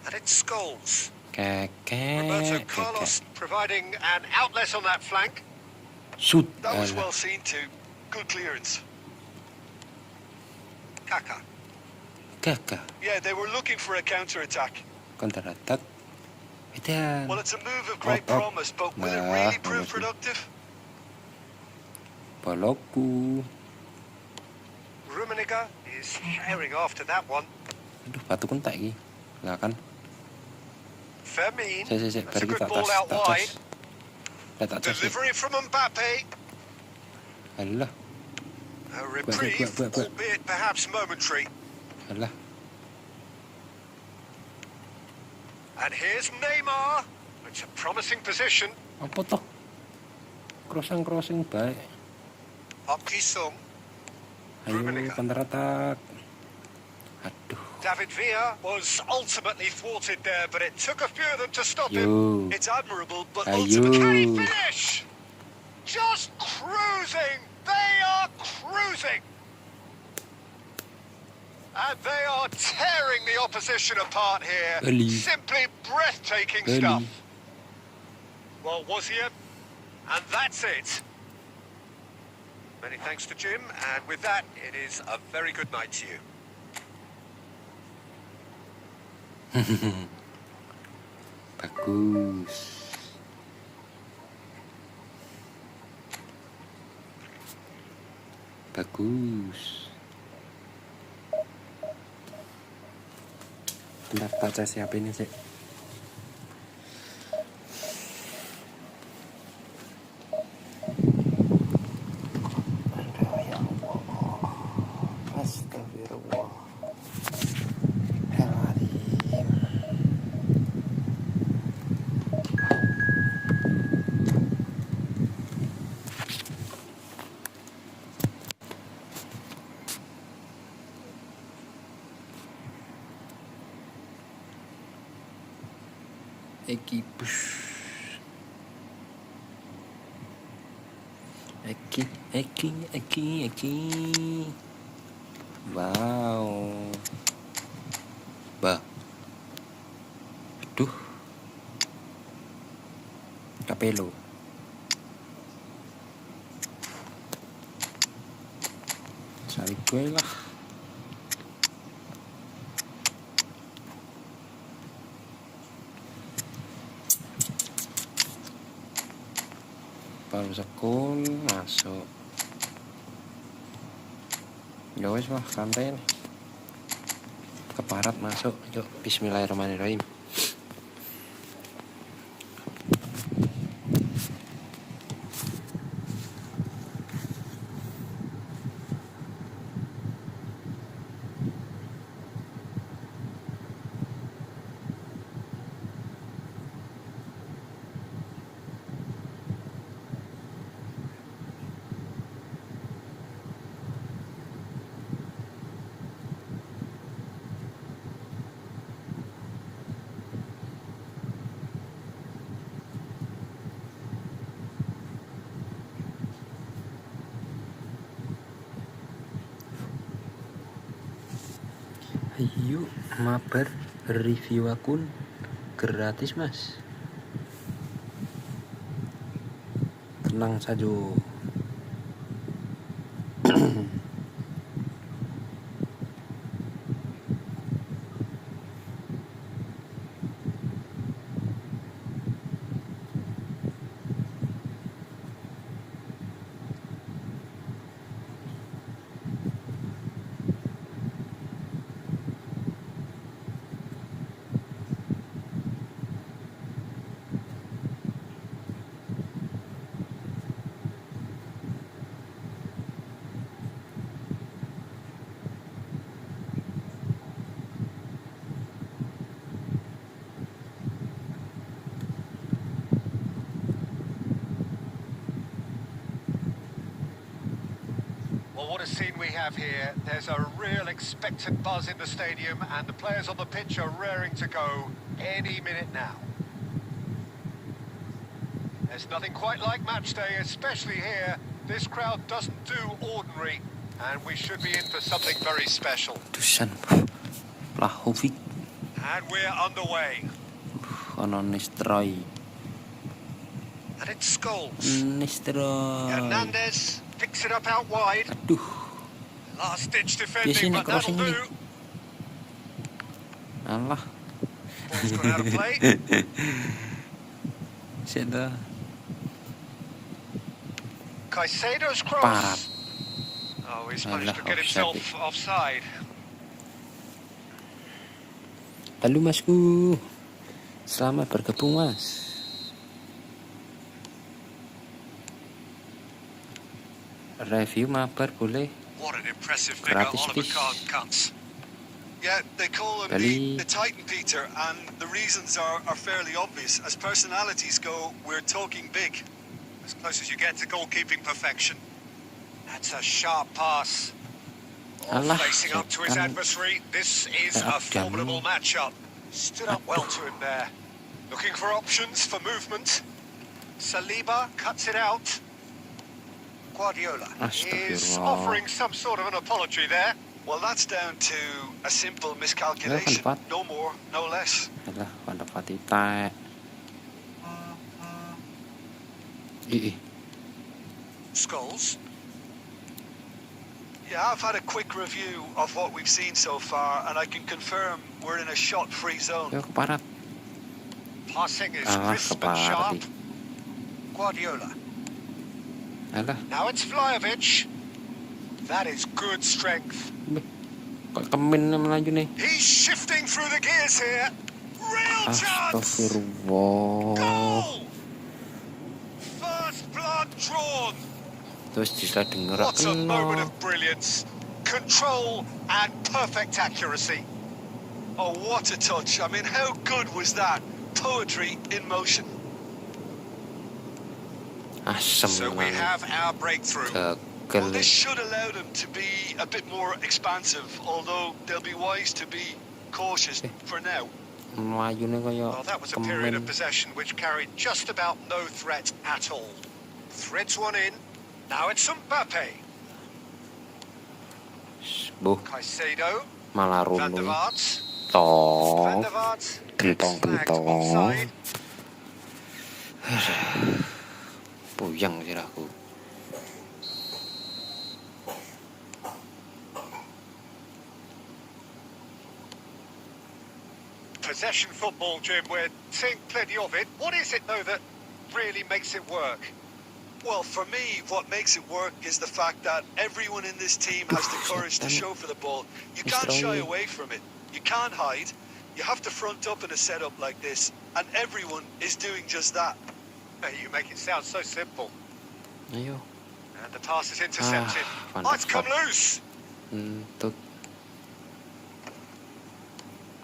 And it's Scholes. Roberto Carlos providing an outlet on that flank. Shoot. That was Alah. well seen too. Good clearance. Kaká. Kakak. Yeah, they were looking for a counter-attack. Counter attack. Edan. Well, it's a move of great Oh, oh. promise, but will it Nah, really prove promise. productive? Bolokku. Rummenigge is herring after that one. Aduh, batu kentak iki. Lah kan. Fermin. Saya That's a beri good tak ball tas, out tak wide. tas. Tak tas. Delivery from Mbappe. Alah, A reprieve, buat. albeit perhaps momentary. alah. And here's Neymar. It's a promising position. Apa toh? Crossing baik. Sung. Ayo Rummenigge. counter attack. Aduh. David Villa was ultimately thwarted there, but it took a few of them to stop him. Yo. It's admirable, but Ayo. ultimately... Can he finish? Just cruising. They are cruising. And they are tearing the opposition apart here. Early. Simply breathtaking Early. stuff. Well, was he a... And that's it. Many thanks to Jim, and with that, it is a very good night to you. Bagus. Bagus. Bentar, baca siapa ini sih? Aduh, ya Allah. Astagfirullah. Eki wow, bah, aduh, kapelo, cari gue lah. Baru sekul masuk. Ya wes lah, santai nih. Ke barat masuk. Yuk, bismillahirrahmanirrahim. Ayo mabar review akun gratis mas, tenang saja. Well, what a scene we have here. There's a real expectant buzz in the stadium, and the players on the pitch are raring to go any minute now. There's nothing quite like match day, especially here. This crowd doesn't do ordinary, and we should be in for something very special. Tusan Lahovic. And we're underway. Ono Nistroy. And it's Scholes. Nistroy. Hernandez picks it up out wide. Aduh. Last-ditch Di defending, sini but that'll crossing ini. do. Alah. Ball's gone out of play. Sudah. Caicedo's Parah. cross. Oh, he's managed to Alah, get himself offside. offside. Lalu masku. Selamat bergabung mas. Review mabar boleh. What an impressive figure Gratis Oliver fish. Kahn cuts. Yeah, they call him Belly. the Titan, Peter, and the reasons are fairly obvious. As personalities go, we're talking big. As close as you get to goalkeeping perfection. That's a sharp pass. Alah, Facing up to his setan. adversary, this is Tak a ada. formidable matchup. Stood up well to him there. Looking for options for movement. Saliba cuts it out. Guardiola is Astagfirullah. offering some sort of an apology there. Well, that's down to a simple miscalculation. No more, no less. Alah, pada pati tak. Skulls. Yeah, I've had a quick review of what we've seen so far, and I can confirm we're in a shot-free zone. Yo keparat. Passing is Alah, crisp and sharp. keparat. Guardiola. Alah, Now it's Vlahovic. That is good strength. kok kemin melaju nih. He's shifting through the gears here. Real chance. Astagfirullah. Goal. First blood drawn. Terus bisa denger What a moment kena. of brilliance. Control and perfect accuracy. Oh, what a touch. I mean, how good was that? Poetry in motion. Asem So we memang. have our breakthrough. Well, this Kegel. should allow them to be a bit more expansive, although they'll be wise to be cautious for now. Melaju nih kaya Well, that was a period of kemin. possession which carried just about no threat at all. Threads one in. Now it's Mbappe. Buh, Caicedo. malah Van der runung. Vaart. Van Tong. der Vaart. Gentong-gentong. Offside. Puyeng sirahku. Possession football, Jim. We're seeing plenty of it. What is it, though, that really makes it work? Well, for me, what makes it work is the fact that everyone in this team has the courage to show for the ball. You can't shy away from it. You can't hide. You have to front up in a setup like this, and everyone is doing just that. You make it sound so simple. Ayo. And the pass is intercepted. Van Oh, der it's come Vaart. loose. Untuk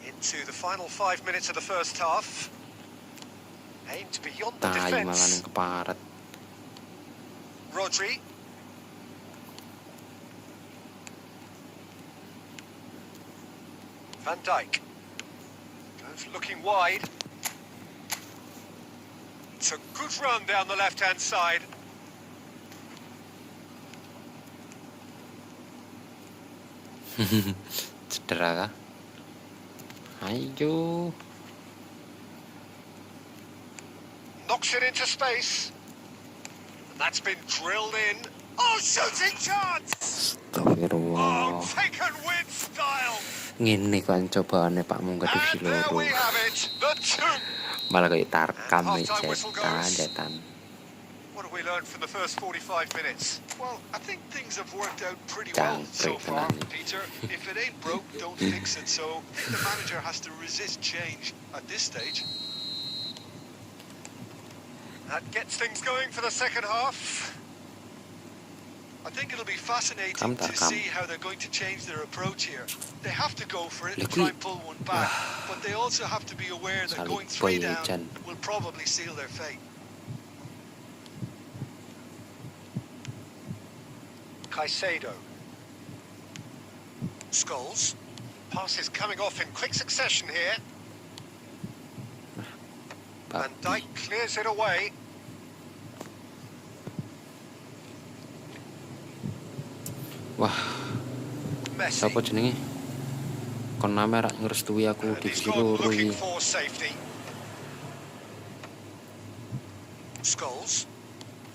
Into the final 5 minutes of the first half. Aimed beyond the tai malah defence. ning keparat. Rodri. Van Dijk. Goes looking wide. It's a good run down the left-hand side. Cedera kah? Ayo. Knocks it into space. And that's been drilled in. Oh, shooting chance! Astagfirullah. Oh, taken with style. Ngene kan cobaane Pak Mungga Divisi And there loro. we have it. The two. Malah kayak tarkam And nih half-time whistle goes. jetan. What have we learned from the first 45 minutes? Well, I think things have worked out pretty well so far, Peter. If it ain't broke, don't fix it. So the manager has to resist change at this stage. That gets things going for the second half. I think it'll be fascinating Come, to come. see how they're going to change their approach here. They have to go for it and Lagi. try and pull one back, but they also have to be aware that Saling going 3 boy, down Jan. will probably seal their fate. Caicedo. Skulls. Pass is coming off in quick succession here. Van Dijk clears it away. Wah, Messi. siapa jenenge? Kon name rak ngrestui aku And he's Divisi gone loro looking iki. for safety. Skulls.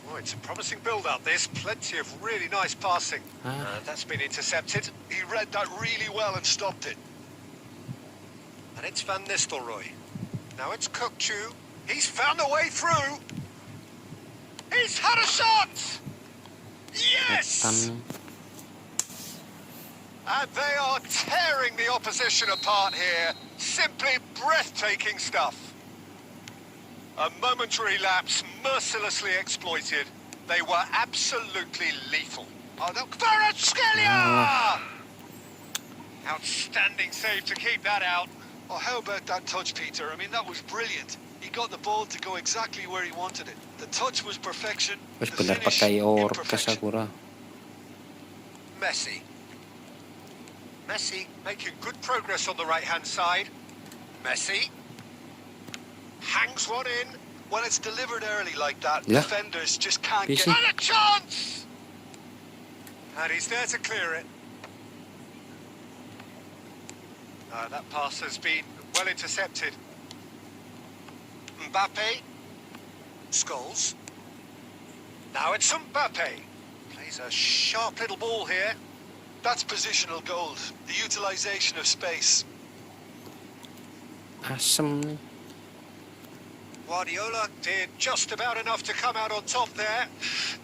Oh, it's a promising build-up. There's plenty of really nice passing. Ah. That's been intercepted. He read that really well and stopped it. And it's Van Nistelrooy. Now it's Kukçu. He's found a way through. He's had a shot! Yes! Jetan. And they are tearing the opposition apart here. Simply breathtaking stuff. A momentary lapse mercilessly exploited. They were absolutely lethal. Oh, no. Kvaratskhelia! Outstanding save to keep that out. Oh, how about that touch, Peter? I mean, that was brilliant. He got the ball to go exactly where he wanted it. The touch was perfection. Wis The bener finish, pakai orkes imperfection. aku ra. Messi. Messi making good progress on the right-hand side. Messi. Hangs one in. When it's delivered early like that, Yeah. defenders just can't Busy. get... And a chance! And he's there to clear it. That pass has been well intercepted. Mbappe. Scholes. Now it's Mbappe. Plays a sharp little ball here. That's positional gold. The utilization of space. Asem nih. Guardiola did just about enough to come out on top there.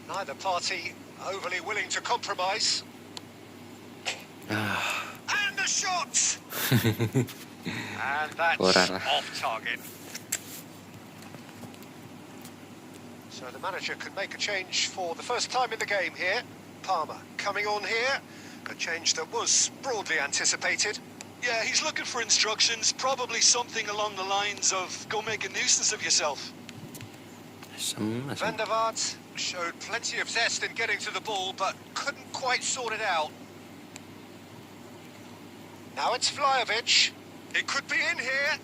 Neither party overly willing to compromise. And the shot! And that's off target. So the manager could make a change for the first time in the game here. Palmer coming on here. A change that was broadly anticipated. Yeah, he's looking for instructions, probably something along the lines of go make a nuisance of yourself. Asem. Van der Vaart showed plenty of zest in getting to the ball, but couldn't quite sort it out. Now it's Vlahovic. It could be in here.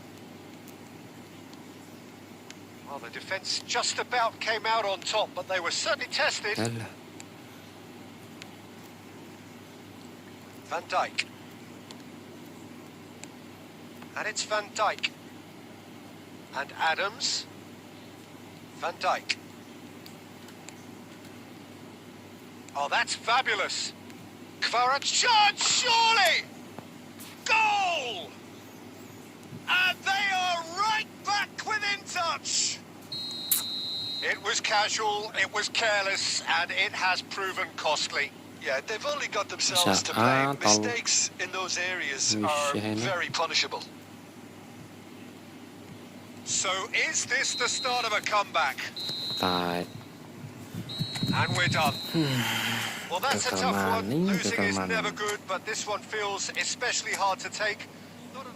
Well, the defence just about came out on top, but they were certainly tested. Alah. Van Dijk. And it's Van Dijk. And Adams. Van Dijk. Oh, that's fabulous. Kvaratskhelia, surely! Goal! And they are right back within touch. It was casual, it was careless, and it has proven costly. Yeah, they've only got themselves to blame. Mistakes in those areas are very punishable. So is this the start of a comeback? ตาย And we're done. Well, that's a tough one. Kekelmaning, Losing is kekelmaning. never good, but this one feels especially hard to take. Not a-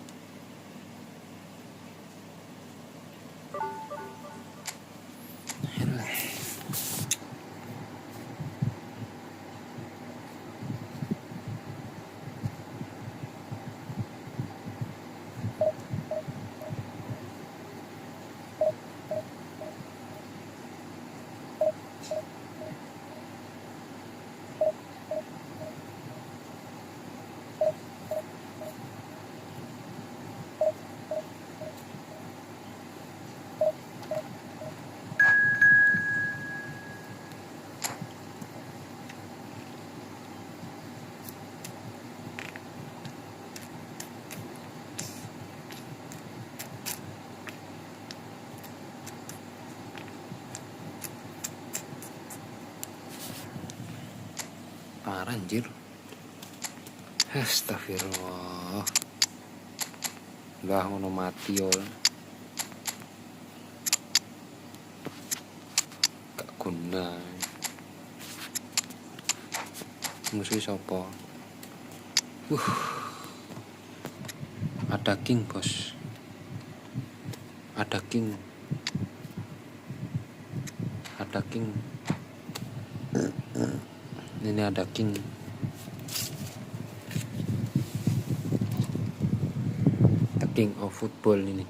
parah anjir. Astagfirullah. Lah ngono mati yo. Gak guna. Musuh sapa? Ada king, bos. Ada king. Ada king. Ini ada king. The king of football ini.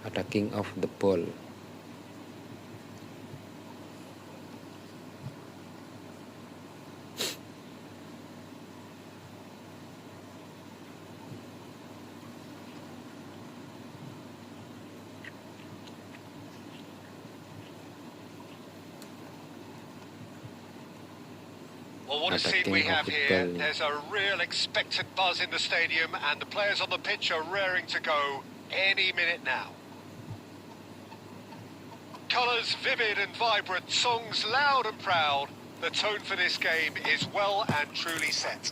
Ada king of the ball. Well, what a scene we have here. There's a real expectant buzz in the stadium, and the players on the pitch are raring to go any minute now. Colours vivid and vibrant, songs loud and proud. The tone for this game is well and truly set.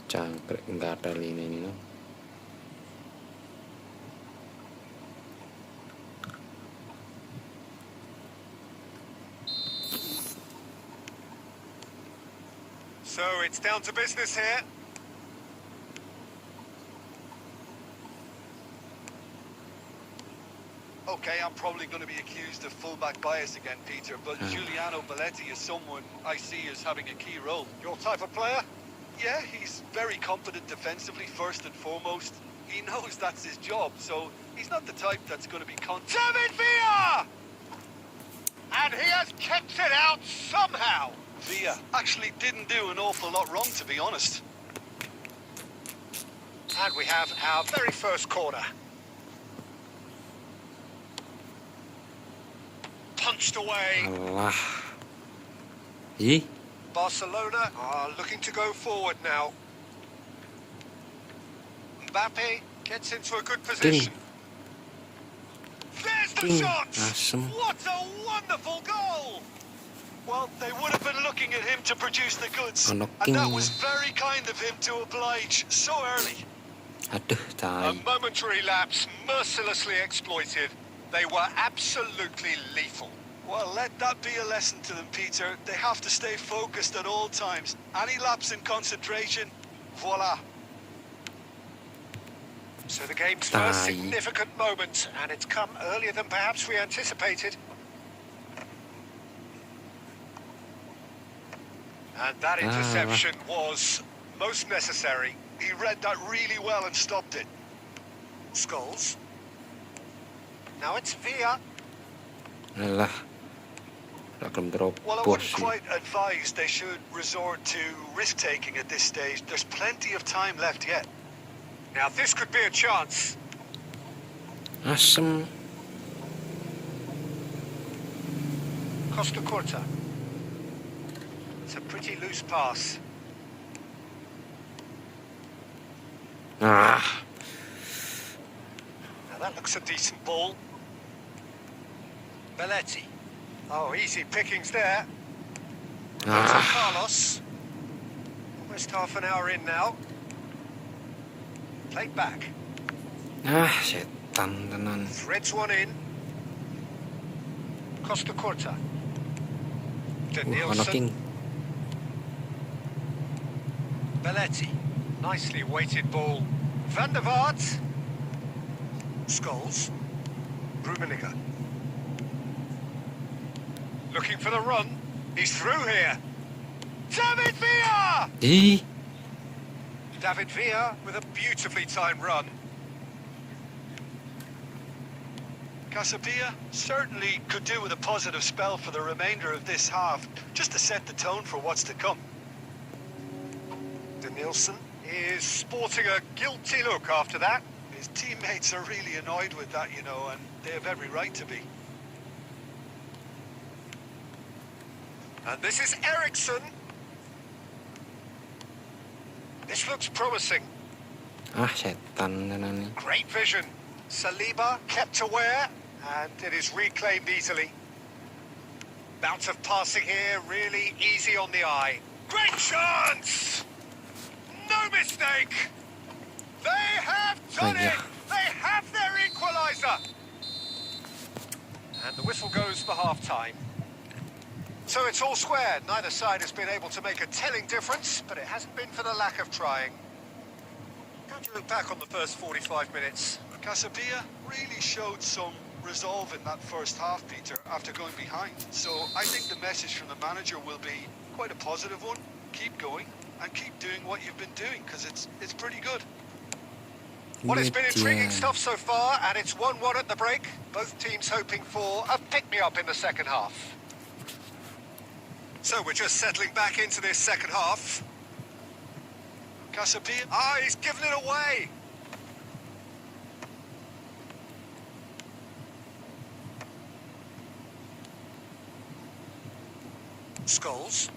Cangkrek, nggak ada lini ini no. So it's down to business here. Okay, I'm probably going to be accused of fullback bias again, Peter, but Giuliano Belletti is someone I see as having a key role. Your type of player? Yeah, he's very competent defensively, first and foremost. He knows that's his job, so he's not the type that's going to be David Villa! And he has kept it out somehow. Villa actually didn't do an awful lot wrong, to be honest. And we have our very first corner. Punched away. Alah. Ih, Barcelona are looking to go forward now. Mbappe gets into a good position. There's the shot! asem. What a wonderful goal! Well, they would have been looking at him to produce the goods. Ono And that king. was very kind of him to oblige so early. Aduh, A tai. momentary lapse mercilessly exploited. They were absolutely lethal. Well, let that be a lesson to them, Peter. They have to stay focused at all times. Any lapse in concentration, voila. So the game's first Aye. significant moment, and it's come earlier than perhaps we anticipated. And that interception was most necessary. He read that really well and stopped it. Scholes. Now it's Villa. Alah. Tak akan Well, I terobos wouldn't sih. quite advise they should resort to risk-taking at this stage. There's plenty of time left yet. Now this could be a chance. Asem. Costa Curta. It's a pretty loose pass. Ah. Now that looks a decent ball. Belletti. Oh, easy pickings there. Ah. Carlos. Almost half an hour in now. Played back. Ah, setan tenan. Threads one in. Costa Curta. Ono king. Belletti. Nicely weighted ball. Van der Vaart. Scholes. Rummenigge. Looking for the run. He's through here. David Villa! Ih, David Villa with a beautifully timed run. Casabia certainly could do with a positive spell for the remainder of this half, just to set the tone for what's to come. Denilson is sporting a guilty look after that. His teammates are really annoyed with that, you know, and they have every right to be. And this is Eriksson. This looks promising. ah setan tenan nih. Great vision. Saliba kept aware, and it is reclaimed easily. Bout of passing here, really easy on the eye. Great chance! No mistake! They have done Oh, yeah. it! They have their equaliser! And the whistle goes for half-time. So it's all square. Neither side has been able to make a telling difference, but it hasn't been for the lack of trying. How do you look back on the first 45 minutes? Casabia really showed some resolve in that first half, Peter, after going behind. So I think the message from the manager will be quite a positive one. Keep going and keep doing what you've been doing, because it's pretty good. Well, it's been intriguing Iya. stuff so far, and it's 1-1 at the break. Both teams hoping for a pick-me-up in the second half. So we're just settling back into this second half. Casabia, Ah, he's given it away. Scholes.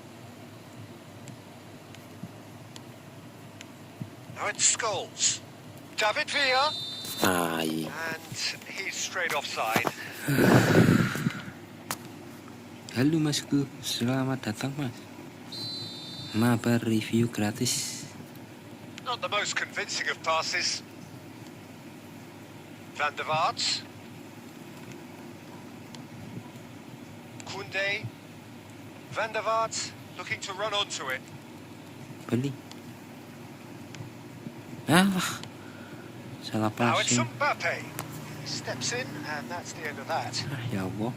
Now it's Scholes. David Villa. Tai. And he's straight offside. Halo masku, selamat datang mas. Mabar review gratis. Not the most convincing of passes. Van der Vaart. Koundé. Van der Vaart looking to run onto it. Beli. Ah, salah Now it's passing. Mbappe. He steps in, and that's the end of that. Ah, ya Allah.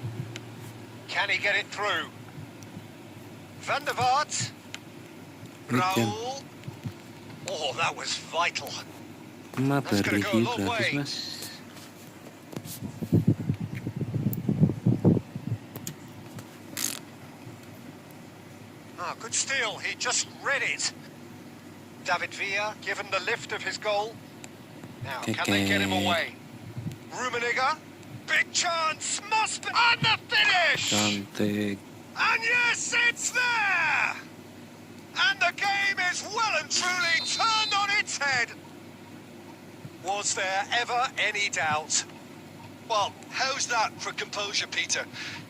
Can he get it through? Van der Vaart. Good game. Raul. Oh, that was vital. Mabar gonna go a review long gratis way. mas. Good steal, he just read it. David Villa given the lift of his goal. Now, can they get him away? Rummenigge, big chance, must be... And the finish! Cantik. And yes, it's there! And the game is well and truly turned on its head. Was there ever any doubt? Well, how's that for composure, Peter?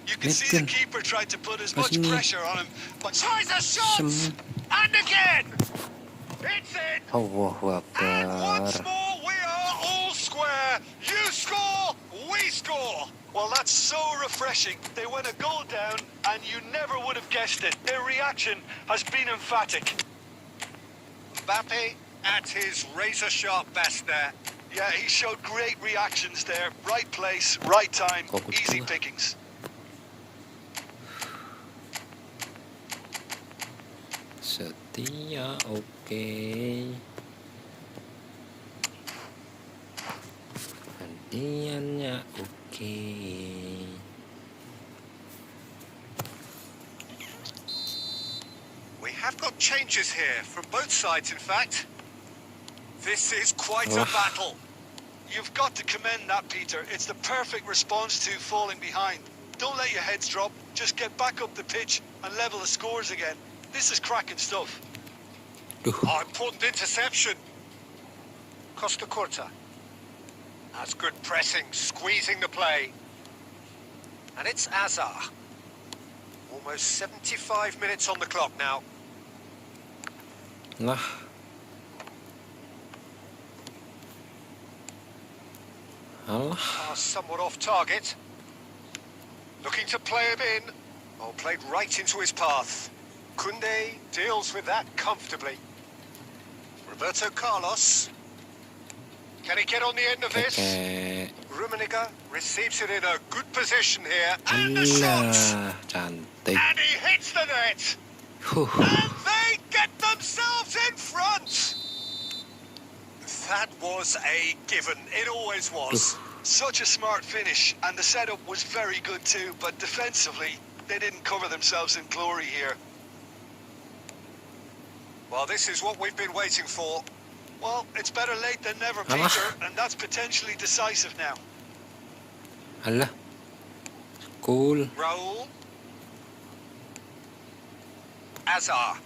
You can see the keeper tried to put as much pressure on him, but tries a shot! And again! It's in! Allahu And Akbar. once more, we are all square. You score, we score. well, that's so refreshing. They went a goal down, and you never would have guessed it. Their reaction has been emphatic. Mbappe at his razor-sharp best there. Yeah, he showed great reactions there. Right place, right time, easy pickings. Setia, oke. Gantiannya oke. We have got changes here from both sides, in fact. This is quite a battle. You've got to commend that, Peter. It's the perfect response to falling behind. Don't let your heads drop. Just get back up the pitch and level the scores again. This is cracking stuff. Oh, important interception. Costa Curta. That's good pressing, squeezing the play. And it's Azar. Almost 75 minutes on the clock now. Lah, alah. Pass somewhat off target. Looking to play him in. Oh, played right into his path. Koundé deals with that comfortably. Roberto Carlos. Can he get on the end of this? Oke. Rummenigge receives it in a good position here. And the shot! Lah, cantik. And he hits the net! And they get themselves in front! That was a given. It always was. Such a smart finish, and the setup was very good too, but defensively, they didn't cover themselves in glory here. Well, this is what we've been waiting for. Well, it's better late than never, Peter, and that's potentially decisive now. Alah. Cool. Raul. Azar.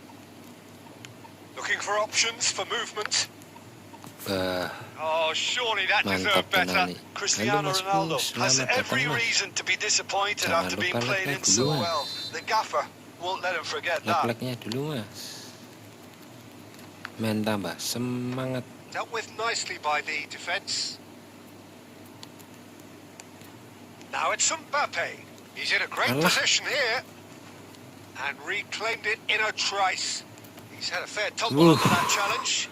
Looking for options for movement. Oh, surely that deserved better. Nani. Cristiano Halo, Ronaldo Masku. has Selamat every datang, Mas. reason to be disappointed Jangan after being lupa played like-nya in so dulu, Mas. well. The gaffer won't let him forget that. Like-nya dulu, Mas. Main tambah semangat. Dealt with nicely by the defence. Now it's Mbappe. He's in a great Alah. position here. And reclaimed it in a trice. He's had a fair tumble under that challenge.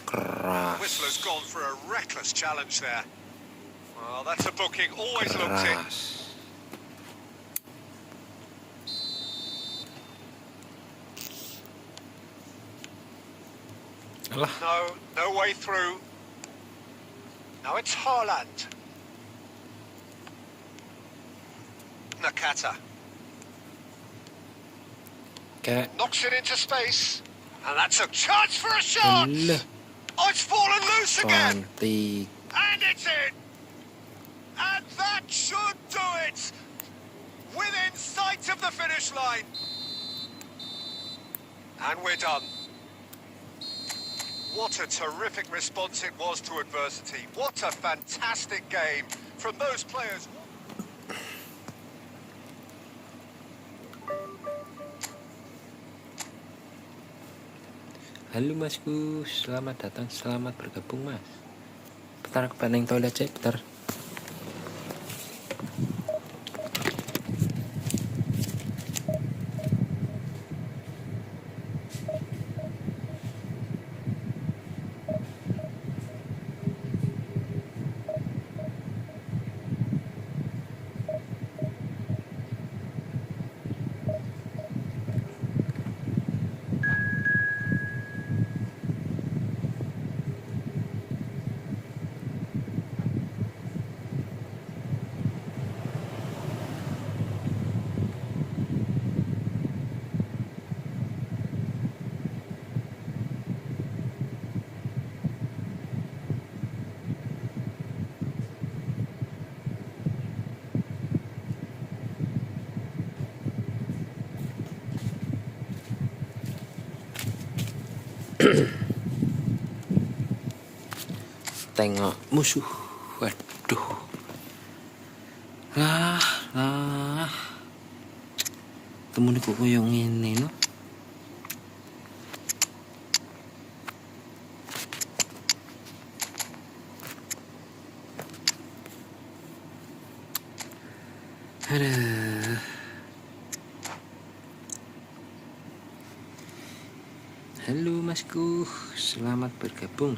Keras. Whistler's gone for a reckless challenge there. Well, that's a booking. Always looked in. Keras. Alah. No way through. Now it's Haaland. Nakata. Kayak Knocks it into space. And that's a chance for a shot! Alah. Oh, it's fallen loose again! Cantik. And it's in! And that should do it! Within sight of the finish line. And we're done. What a terrific response it was to adversity. What a fantastic game from those players. Halo Masku, selamat datang, selamat bergabung Mas. Bentar ke peneng toilet cek, bentar. tengok musuh. Waduh. Lah. Temen kok koyo ngene no. Aduh. Halo masku, selamat bergabung.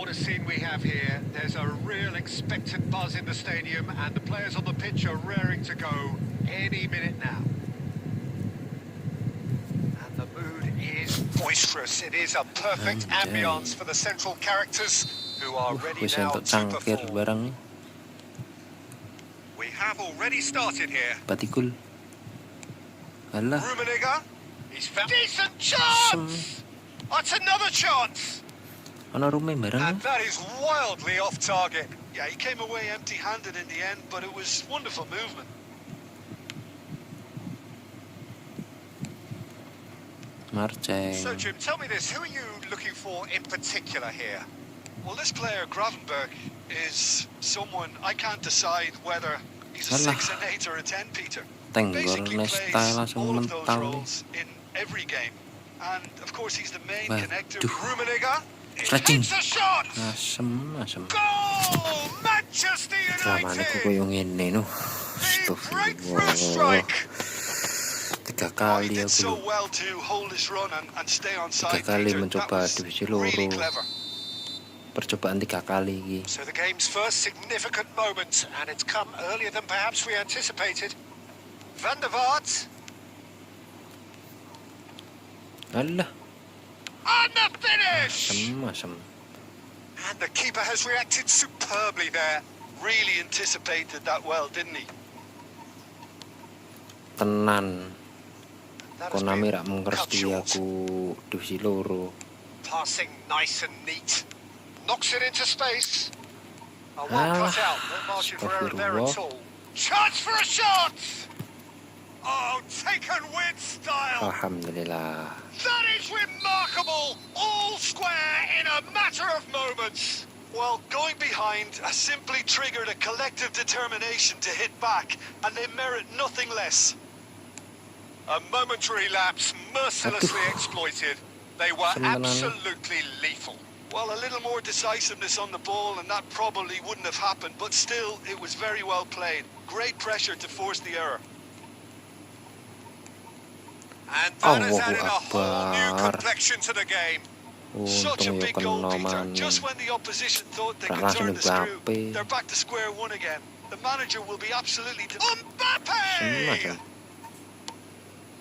A scene we have here. There's a real expectant buzz in the stadium, and the players on the pitch are raring to go any minute now. And the mood is boisterous. It is a perfect ambience for the central characters who are ready now to perform. We have already started here. Batikul. Alah. Rummenigge. He's found decent chance. That's another chance. Ana rumah bareng. And that is wildly off target. Yeah, he came away empty-handed in the end, but it was wonderful movement. Marcel. So, Jim, tell me this. Who are you looking for in particular here? Well, this player, Gravenberg, is someone I can't decide whether he's a 6, an 8 or a 10, Peter. Basically plays all of those roles in every game. And, of course, he's the main connector. Rummenigge. Stretching. Takes a shot. Asem. Goal! Manchester Ramane United. kok koyo ngene no. The breakthrough strike. 3 He kali did so aku. well to hold his run and stay on 3 side. kali Peter. mencoba That was divisi really loro. clever. Percobaan 3 kali iki. So the game's first significant moment, and it's come earlier than perhaps we anticipated. Van der Vaart. Alah. And the finish! Asem. And the keeper has reacted superbly there. Really anticipated that well, didn't he? Tenan. That has Konami been rak cut mengerti short. aku divisi loro. Passing nice and neat. Knocks it into space. A well cut out. No margin for error there at all. Chance for a shot! Oh, taken with style. Alhamdulillah. That is remarkable. All square in a matter of moments. Well, going behind has simply triggered a collective determination to hit back, and they merit nothing less. A momentary lapse mercilessly exploited. They were absolutely lethal. Well, a little more decisiveness on the ball, and that probably wouldn't have happened, but still, it was very well played. Great pressure to force the error. And that has added a whole new complexion to the game. Such a big goal, Peter. Just when the opposition thought they could turn the screw, they're back to square one again. The manager will be absolutely... Mbappe!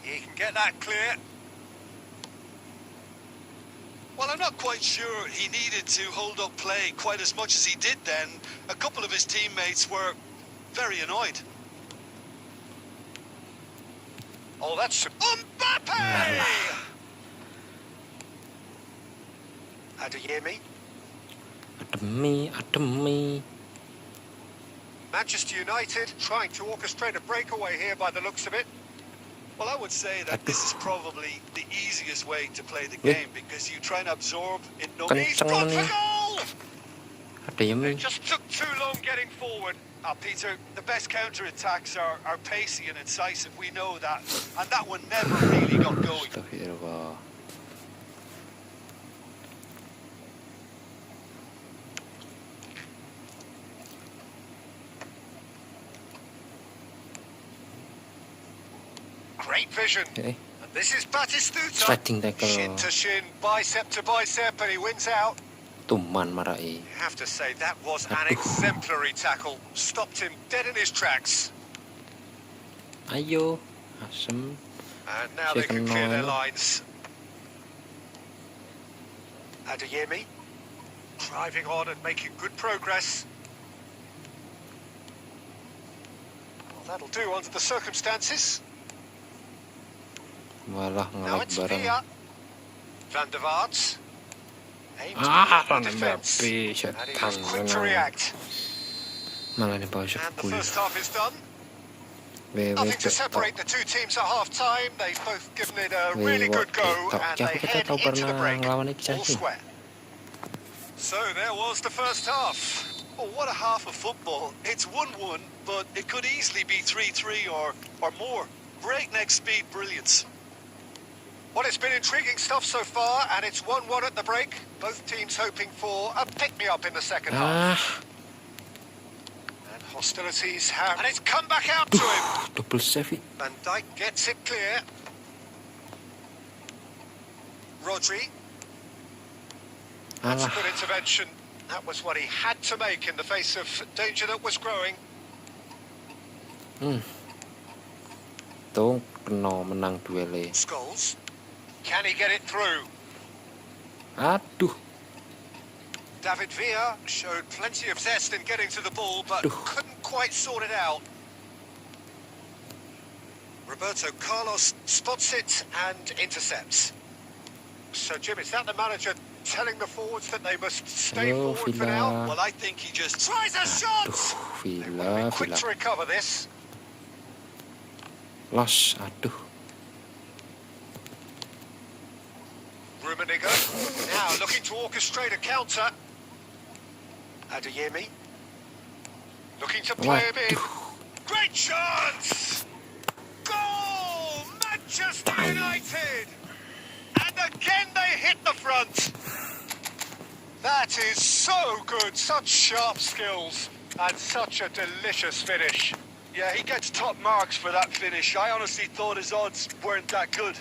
He can get that clear. Well, I'm not quite sure he needed to hold up play quite as much as he did then. A couple of his teammates were very annoyed. Oh, that's... Mbappe! Do you hear me? Ademi. Manchester United trying to orchestrate a breakaway here by the looks of it. Well, I would say that this is probably the easiest way to play the game because you try and absorb it. He's gone for goal! It just took too long getting forward. Peter, the best counter-attacks are pacey and incisive. We know that. And that one never really got going. Great vision. Okay. And this is Batistuta. Sliding tackle. Shin to shin, bicep to bicep, and he wins out. Tuman marai. You have to say that was an exemplary tackle. Stopped him dead in his tracks. Ayo, asem. And now they can clear their lines. Adeyemi driving on and making good progress. Well, that'll do under the circumstances. Malah Now ngelag it's bareng. Via. Van der Vaart. Aimed Ah, at Van the der defence. Vaart, And he was quick to react. Malah ini bawah And the 10. first half is done. Nothing to separate the two teams at half-time. They've both given it a really good go, and they head into the break. All square. So there was the first half. Oh, what a half of football. It's 1-1, but it could easily be 3-3 or more. Breakneck speed brilliance. Well, it's been intriguing stuff so far, and it's 1-1 at the break. Both teams hoping for a pick-me-up in the second half. And hostilities have... And it's come back out to him. Double save. Van Dijk gets it clear. Rodri. That's a good intervention. That was what he had to make in the face of danger that was growing. Tuh kena menang duele. Scholes. Can he get it through? Aduh. David Villa showed plenty of zest in getting to the ball, but couldn't quite sort it out. Roberto Carlos spots it and intercepts. So, Jim, is that the manager telling the forwards that they must stay Hello, forward for Villa. now? Well, I think he just... Tries a shot! Aduh, They will Villa, be quick Villa. to recover this. Los, aduh. Rummenigge now looking to orchestrate a counter. Adeyemi looking to play him in. Great chance! Goal! Manchester United! And again they hit the front. That is so good, such sharp skills and such a delicious finish. Yeah, he gets top marks for that finish. I honestly thought his odds weren't that good.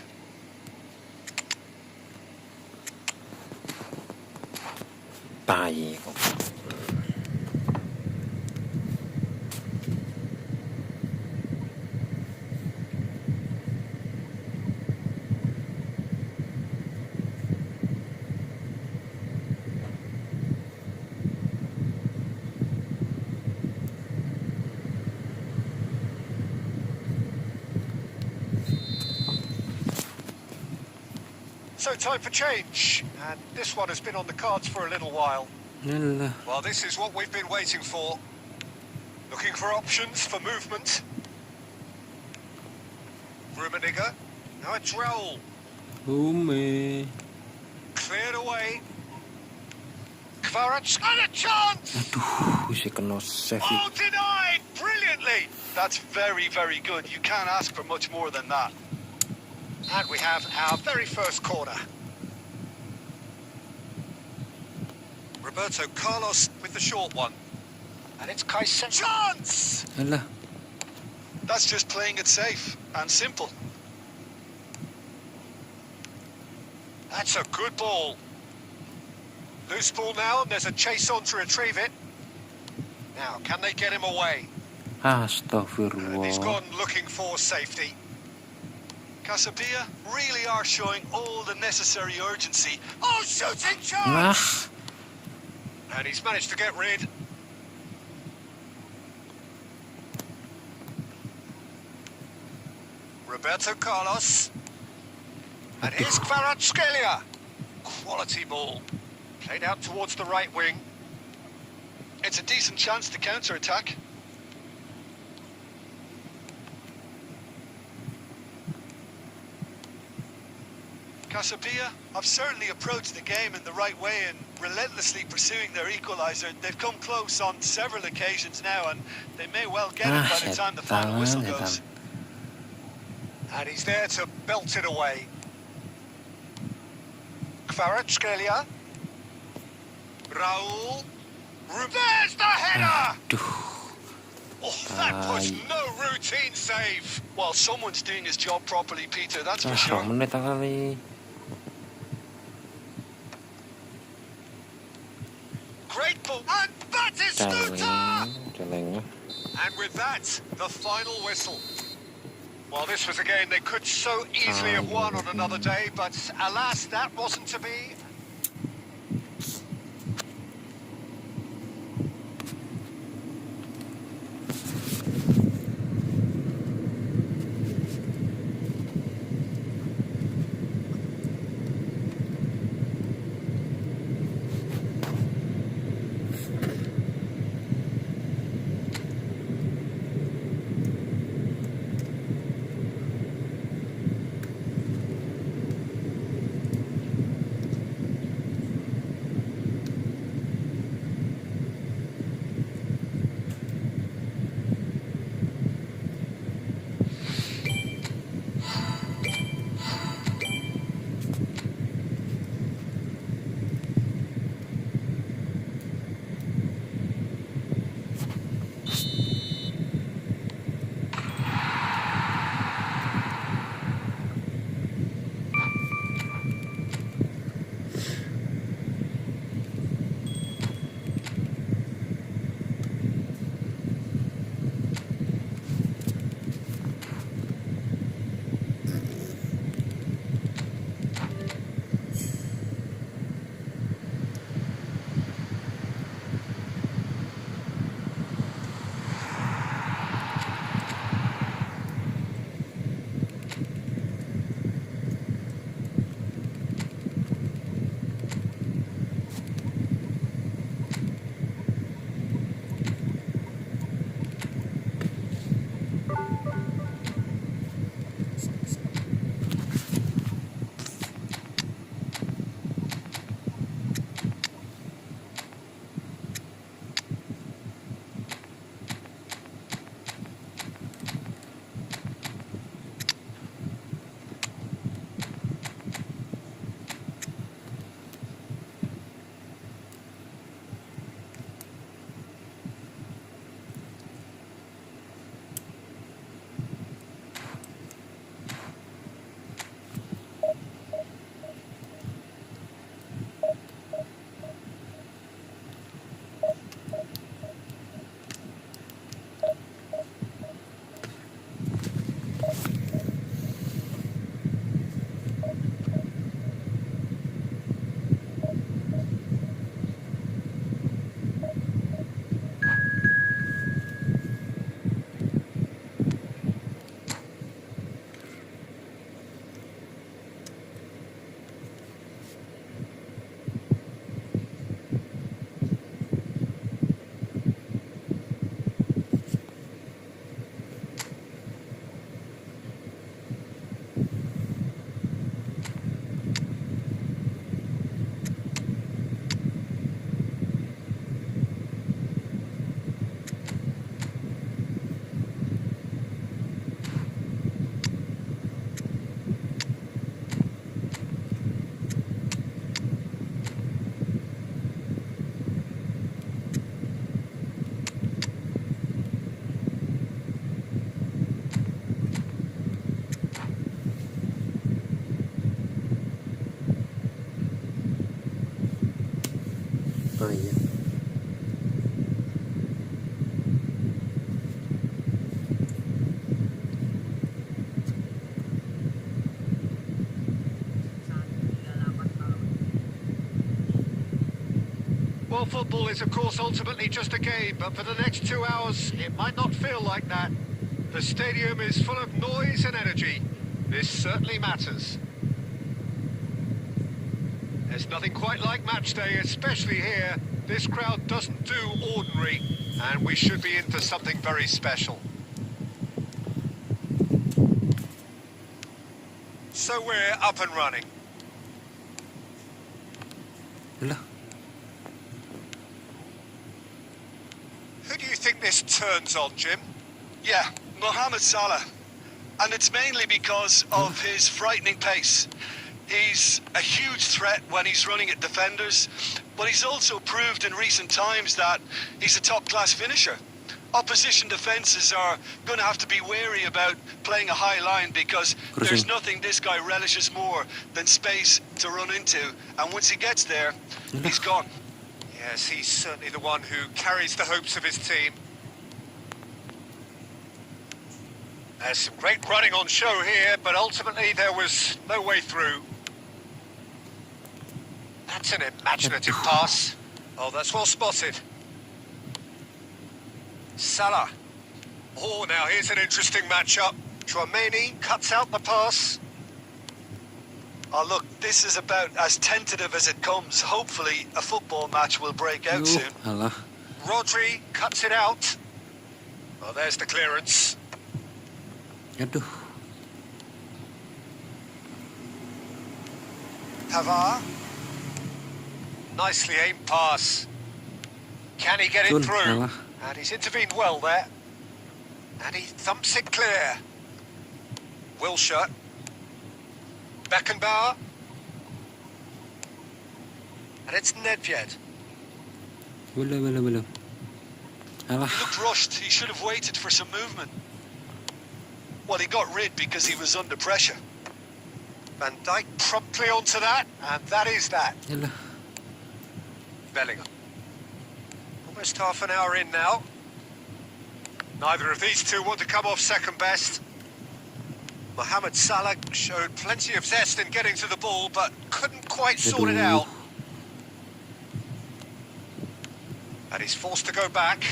Tai. So time for change, and this one has been on the cards for a little while. Yalah. Well, this is what we've been waiting for. Looking for options for movement. Rummenigge. Now it's Raul. Ume. Cleared away. Kvaratskhelia and a chance! Aduh, si kena save. Oh, denied! Brilliantly! That's very, very good. You can't ask for much more than that. And we have our very first corner. Roberto Carlos with the short one. And it's Caicedo. Chance! Yalah. That's just playing it safe and simple. That's a good ball. Loose ball now, and there's a chase on to retrieve it. Now, can they get him away? And he's Astagfirullah. gone looking for safety. Casabia really are showing all the necessary urgency. Oh, shooting Nah. chance! And he's managed to get rid. Roberto Carlos. And here's Kvaratskhelia. Quality ball. Played out towards the right wing. It's a decent chance to counter-attack. Casabia have certainly approached the game in the right way and relentlessly pursuing their equaliser. They've come close on several occasions now, and they may well get it by the time the final whistle goes. And he's there to belt it away. Kvaratskhelia. Raul. There's the header! Aduh. Oh, that was no routine save. Well, someone's doing his job properly, Peter, that's for 2 sure. menit kali. Great ball. And Batistuta! Celeng. And with that, the final whistle. Well, this was a game they could so easily have won on another day, but alas, that wasn't to be. Oh iya. Well, football is, of course, ultimately just a game, but for the next 2 hours, it might not feel like that. The stadium is full of noise and energy. This certainly matters. There's nothing quite like match day, especially here. This crowd doesn't do ordinary, and we should be in for something very special. So we're up and running. Lah, Who do you think this turns on, Jim? Yeah, Mohamed Salah. And it's mainly because of his frightening pace. He's a huge threat when he's running at defenders, but he's also proved in recent times that he's a top-class finisher. Opposition defences are going to have to be wary about playing a high line because there's nothing this guy relishes more than space to run into. And once he gets there, he's gone. Yes, he's certainly the one who carries the hopes of his team. There's some great running on show here, but ultimately there was no way through. That's an imaginative pass. Oh, that's well spotted. Salah. Oh, now here's an interesting matchup. Chouameni cuts out the pass. Oh, look, this is about as tentative as it comes. Hopefully, a football match will break out soon. Alah. Rodri cuts it out. Oh, there's the clearance. Aduh. Pavard. Nicely aimed pass. Can he get it Sun, through? alah. And he's intervened well there. And he thumps it clear. Wilshere. Beckenbauer. And it's Nedved. Belum. Alah. He looked rushed. He should have waited for some movement. Well, he got rid because he was under pressure. Van Dijk promptly onto that, and that is that. Yalah. Bellingham. Almost half an hour in now. Neither of these two want to come off second best. Mohamed Salah showed plenty of zest in getting to the ball, but couldn't quite sort it Aduh. out. And he's forced to go back.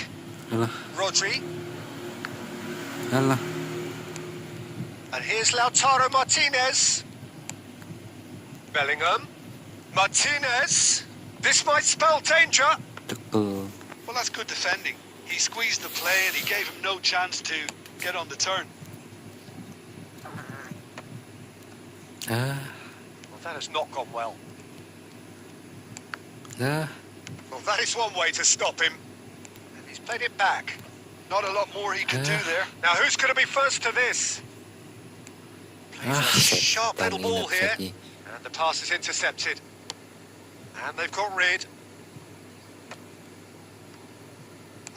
Alah. Rodri. Alah. And here's Lautaro Martinez. Bellingham. Martinez. This might spell danger. Tekel. Well, that's good defending. He squeezed the play and he gave him no chance to get on the turn. Ah. Well, that has not gone well. Ah. Well, that is one way to stop him. And he's played it back. Not a lot more he could do there. Now, who's going to be first to this? Plays a sharp little ball here. And the pass is intercepted. And they've got rid.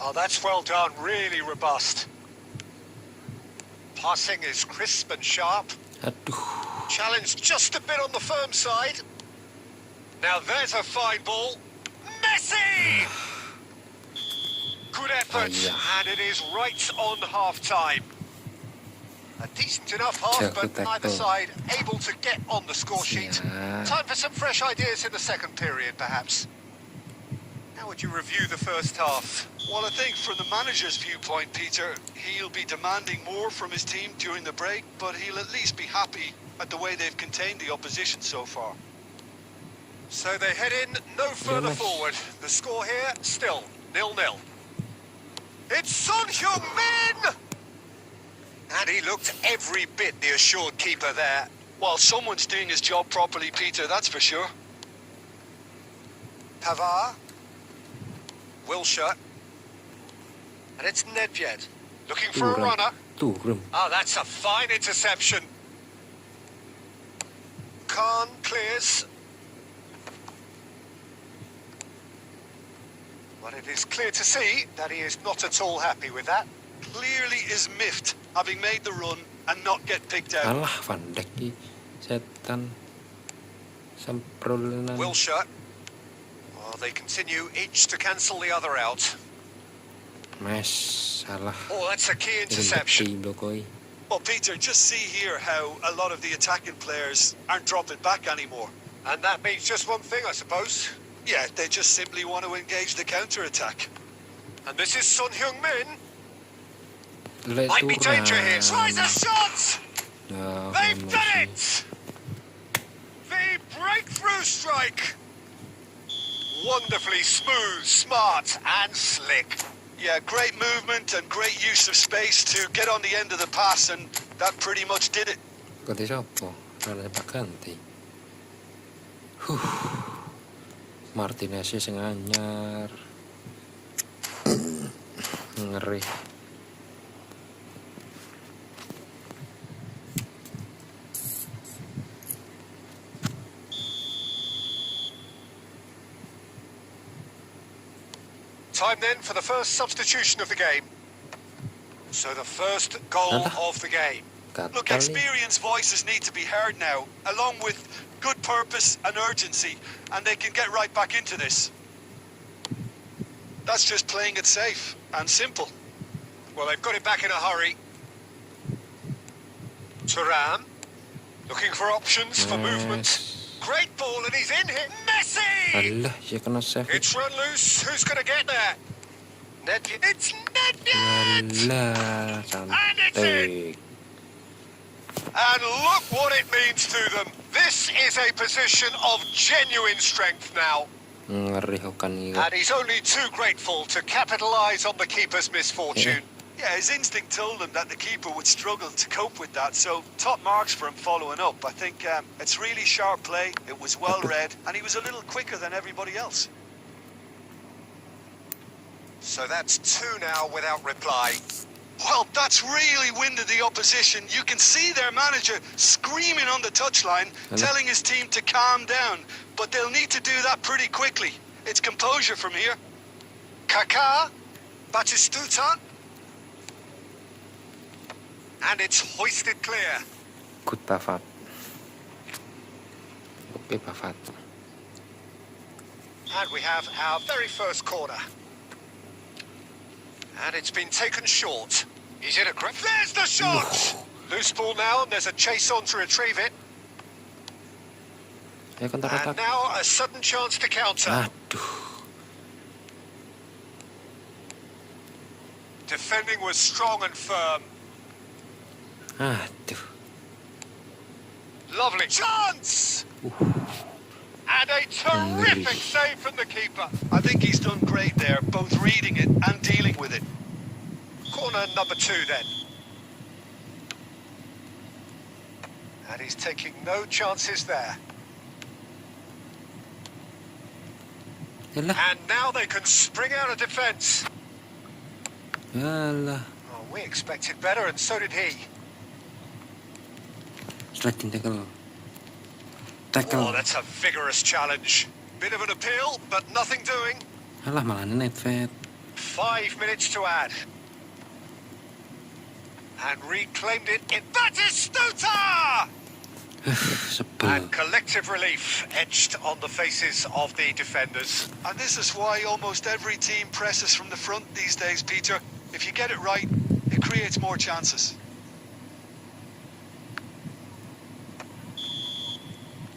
Oh, that's well done. Really robust. Passing is crisp and sharp. Aduh. Challenged just a bit on the firm side. Now there's a fine ball. Messi! Good effort, and it is right on half-time. A decent enough half, but neither side able to get on the score sheet. Time for some fresh ideas in the second period, perhaps. How would you review the first half? Well, I think from the manager's viewpoint, Peter, he'll be demanding more from his team during the break, but he'll at least be happy at the way they've contained the opposition so far. So they head in no further forward. The score here, still 0-0. It's Son Heung-min! And he looked every bit the assured keeper there. Well, someone's doing his job properly, Peter, that's for sure. Pavard. Wilshere. And it's Nedved. Looking for a runner. Turun. Oh, that's a fine interception. Khan clears. But it is clear to see that he is not at all happy with that. Clearly is miffed, having made the run and not get picked out. Alah, Van Dijk ki setan. Semprolan. Wilshere. Well, they continue each to cancel the other out. Mes, salah. Oh, that's a key interception. Well, Peter, just see here how a lot of the attacking players aren't dropping back anymore. And that means just one thing, I suppose. Yeah, they just simply want to engage the counter-attack. And this is Son Heung-min. Might be danger here. Tries a shot! They've done it! The breakthrough strike! Wonderfully smooth, smart and slick. Yeah, great movement and great use of space to get on the end of the pass, and that pretty much did it. Ganti siapa? Ada Pak ganti. Martinez sing anyar. Ngeri. Time then for the first substitution of the game. So the first goal of the game. Look, Gatal nih. experienced voices need to be heard now, along with good purpose and urgency, and they can get right back into this. That's just playing it safe and simple. Well, they've got it back in a hurry. Thuram, looking for options for movement. Great ball, and he's in here. Messi! Alah, dia kena save. It's run loose. Who's going to get there? It's Nedved! Alah, cantik. And look what it means to them. This is a position of genuine strength now. Ngerihukan gitu. And he's only too grateful to capitalise on the keeper's misfortune. Yeah, his instinct told him that the keeper would struggle to cope with that, so top marks for him following up. I think it's really sharp play, it was well read, and he was a little quicker than everybody else. So that's 2 now without reply. Well, that's really winded the opposition. You can see their manager screaming on the touchline, telling his team to calm down, but they'll need to do that pretty quickly. It's composure from here. Kaká, Batistuta, and it's hoisted clear. Good Pafat. Okay, Pafat. And we have our very first corner. And it's been taken short. He's in a grip. There's the shot! Loose ball now, and there's a chase on to retrieve it. Ayo counter-attack. And now a sudden chance to counter. Aduh. Defending was strong and firm. Aduh. Lovely chance! And a terrific save from the keeper. I think he's done great there, both reading it and dealing with it. Corner number 2 then. And he's taking no chances there. Yalah. And now they can spring out of defence. Yalah. Oh, we expected better, and so did he. Sliding tackle. Oh, Tackle. that's a vigorous challenge. Bit of an appeal, but nothing doing. Alah, malah Nedved. 5 minutes to add. And reclaimed it in Batistuta! Sebel. And collective relief etched on the faces of the defenders. And this is why almost every team presses from the front these days, Peter. If you get it right, it creates more chances.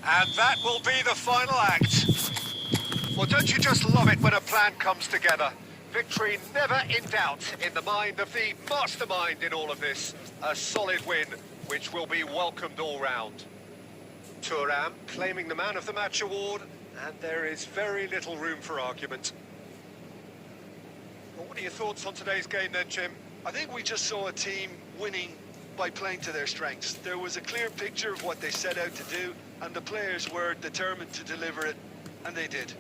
And that will be the final act. Well, don't you just love it when a plan comes together? Victory never in doubt in the mind of the mastermind in all of this. A solid win, which will be welcomed all round. Thuram claiming the Man of the Match award, and there is very little room for argument. Well, what are your thoughts on today's game then, Jim? I think we just saw a team winning by playing to their strengths. There was a clear picture of what they set out to do, and the players were determined to deliver it, and they did.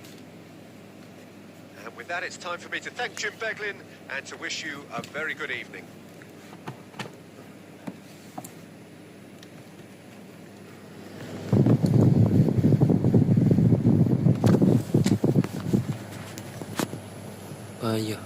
And with that, it's time for me to thank Jim Beglin and to wish you a very good evening. Ayo.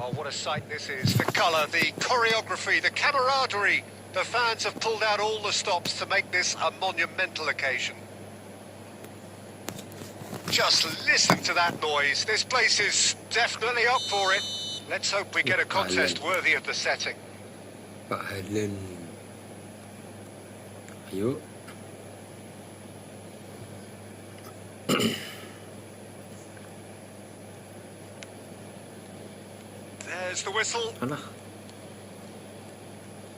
Oh, what a sight this is. The colour, the choreography, the camaraderie. The fans have pulled out all the stops to make this a monumental occasion. Just listen to that noise. This place is definitely up for it. Let's hope we get a contest worthy of the setting. Pak Helen. Ayo. There's the whistle. Alah.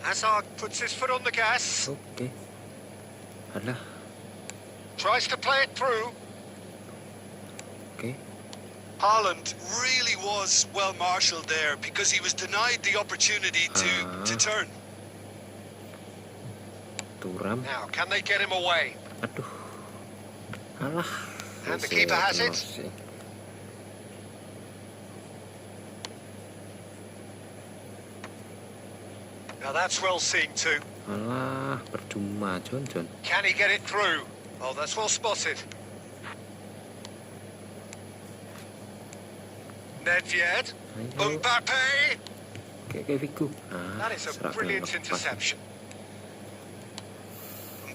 Hazard puts his foot on the gas. Oke. Alah. Tries to play it through. Oke. Haaland really was well marshalled there because he was denied the opportunity to turn. Turam. Now, can they get him away? Aduh. Alah. And the keeper has it. Now that's well seen too. Alah, percuma, John. Can he get it through? Oh, that's well spotted. Nedved. Ayo. Mbappe. Kayak Viku. That is a serap brilliant lepas. interception.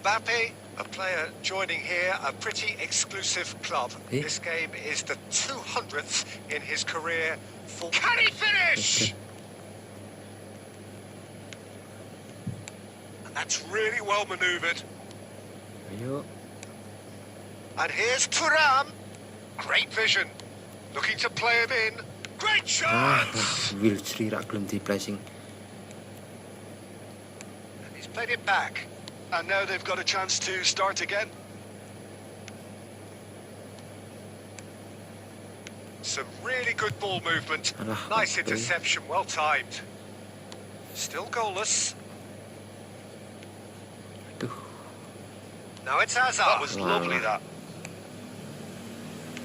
Mbappe, a player joining here, a pretty exclusive club. Eh? This game is the 200th in his career. Can he finish? And that's really well manoeuvred. Ayo. And here's Thuram. Great vision. Looking to play him in. Great chance! Will Sri rak gelem di-placing. And he's played it back. And now they've got a chance to start again. Some really good ball movement. Alah, Nice betul. interception, well timed. Still goalless. Aduh. Now it's Hazard. That was lovely, that.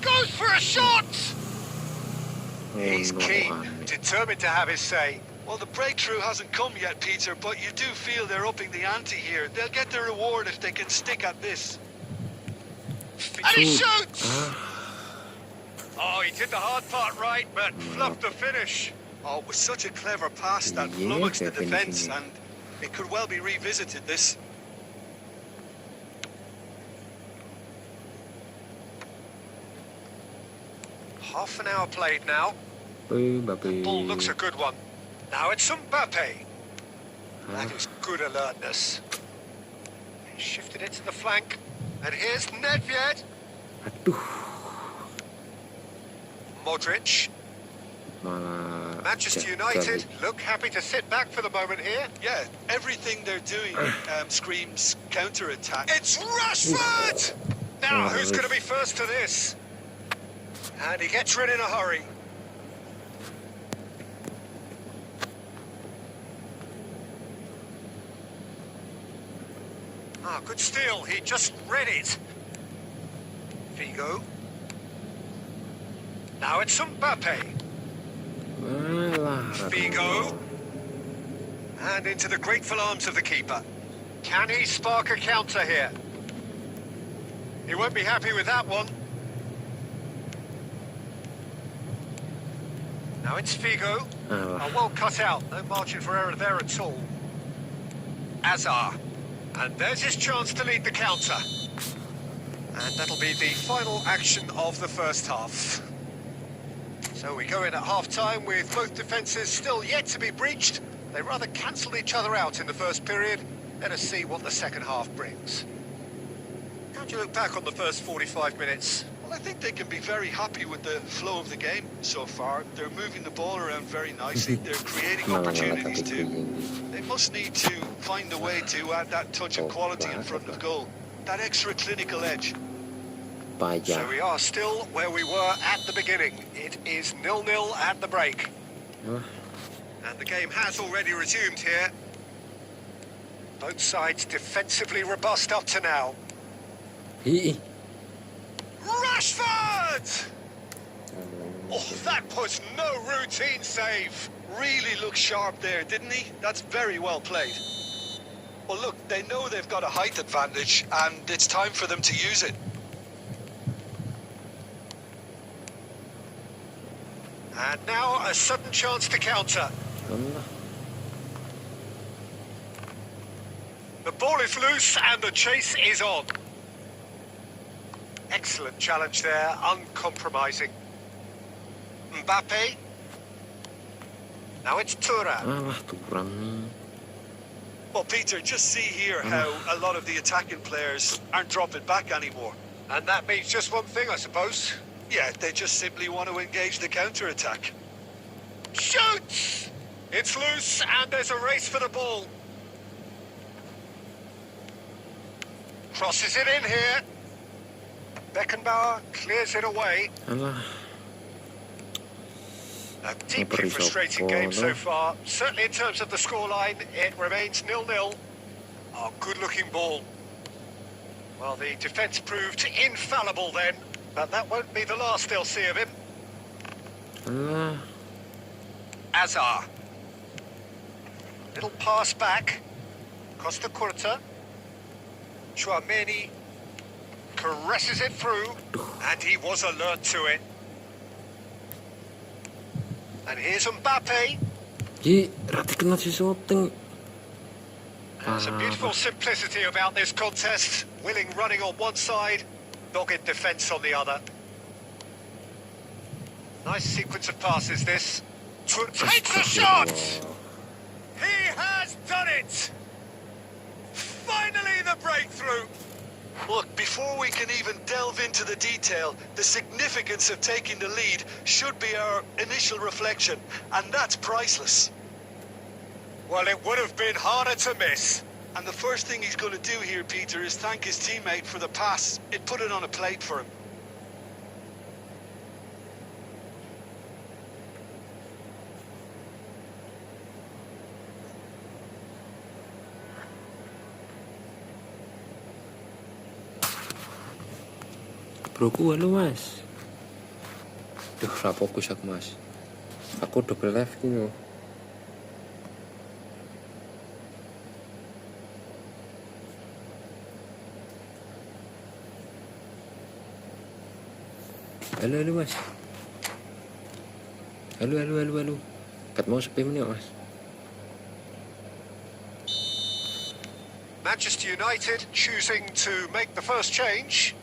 Goes for a shot! He's no, keen, aneh. determined to have his say. Well, the breakthrough hasn't come yet, Peter, but you do feel they're upping the ante here. They'll get their reward if they can stick at this. And he shoots! Ah, Oh, he did the hard part right, but fluffed the finish. Oh, it was such a clever pass that Yeah, flummoxed the they're defence, finishing and it could well be revisited, this. Half an hour played now. Mbappe. Ball looks a good one. Now it's Mbappe. That is good alertness. He shifted it to the flank. And here's Nedved. Aduh. Modric. Malah Manchester jagal. United look happy to sit back for the moment here. Yeah, everything they're doing screams counter-attack. It's Rashford! Now, who's going to be first to this? And he gets rid in a hurry. Ah, good steal. He just read it. Figo. Now it's Mbappe. Malah. Figo. And into the grateful arms of the keeper. Can he spark a counter here? He won't be happy with that one. Now it's Figo. Alah. Well cut out. No margin for error there at all. Azar. And there's his chance to lead the counter. And that'll be the final action of the first half. So we go in at half-time with both defences still yet to be breached. They rather cancelled each other out in the first period. Let us see what the second half brings. How do you look back on the first 45 minutes? Well, I think they can be very happy with the flow of the game so far. They're moving the ball around very nicely. They're creating opportunities too. They must need to find a way to add that touch of quality in front of goal. That extra clinical edge. So Payah. we are still where we were at the beginning. It is 0-0 at the break. Wah, And the game has already resumed here. Both sides defensively robust up to now. Ih. Rashford! Oh, that was no routine save. Really looked sharp there, didn't he? That's very well played. Well, look, they know they've got a height advantage, and it's time for them to use it. And now a sudden chance to counter. Allah. The ball is loose and the chase is on. Excellent challenge there, uncompromising. Mbappe. Now it's Thuram. Alah, Thuram nih. Well, Peter, just see here how a lot of the attacking players aren't dropping back anymore. And that means just one thing, I suppose. Yeah, they just simply want to engage the counter-attack. Shoots! It's loose and there's a race for the ball. Crosses it in here. Beckenbauer clears it away. Alah. A deeply frustrating game so far. Certainly in terms of the scoreline, it remains 0-0. Oh, good-looking ball. Well, the defence proved infallible then, but that won't be the last they'll see of him. Alah. Azar. Little pass back. Costa Curta. Chouameni caresses it through, and he was alert to it. And here's Mbappe. Ji, rati kena si shooting. There's a beautiful simplicity about this contest. Willing running on one side, dogged defence on the other. Nice sequence of passes this. Takes a shot! He has done it! Finally the breakthrough! Look, before we can even delve into the detail, the significance of taking the lead should be our initial reflection, and that's priceless. Well, it would have been harder to miss. And the first thing he's going to do here, Peter, is thank his teammate for the pass. It put it on a plate for him. Broku, halo mas. Duh, ra fokus aku mas. Aku double left ini. Halo mas. Halo. Kat mau sepi menit mas. Manchester United choosing to make the first change.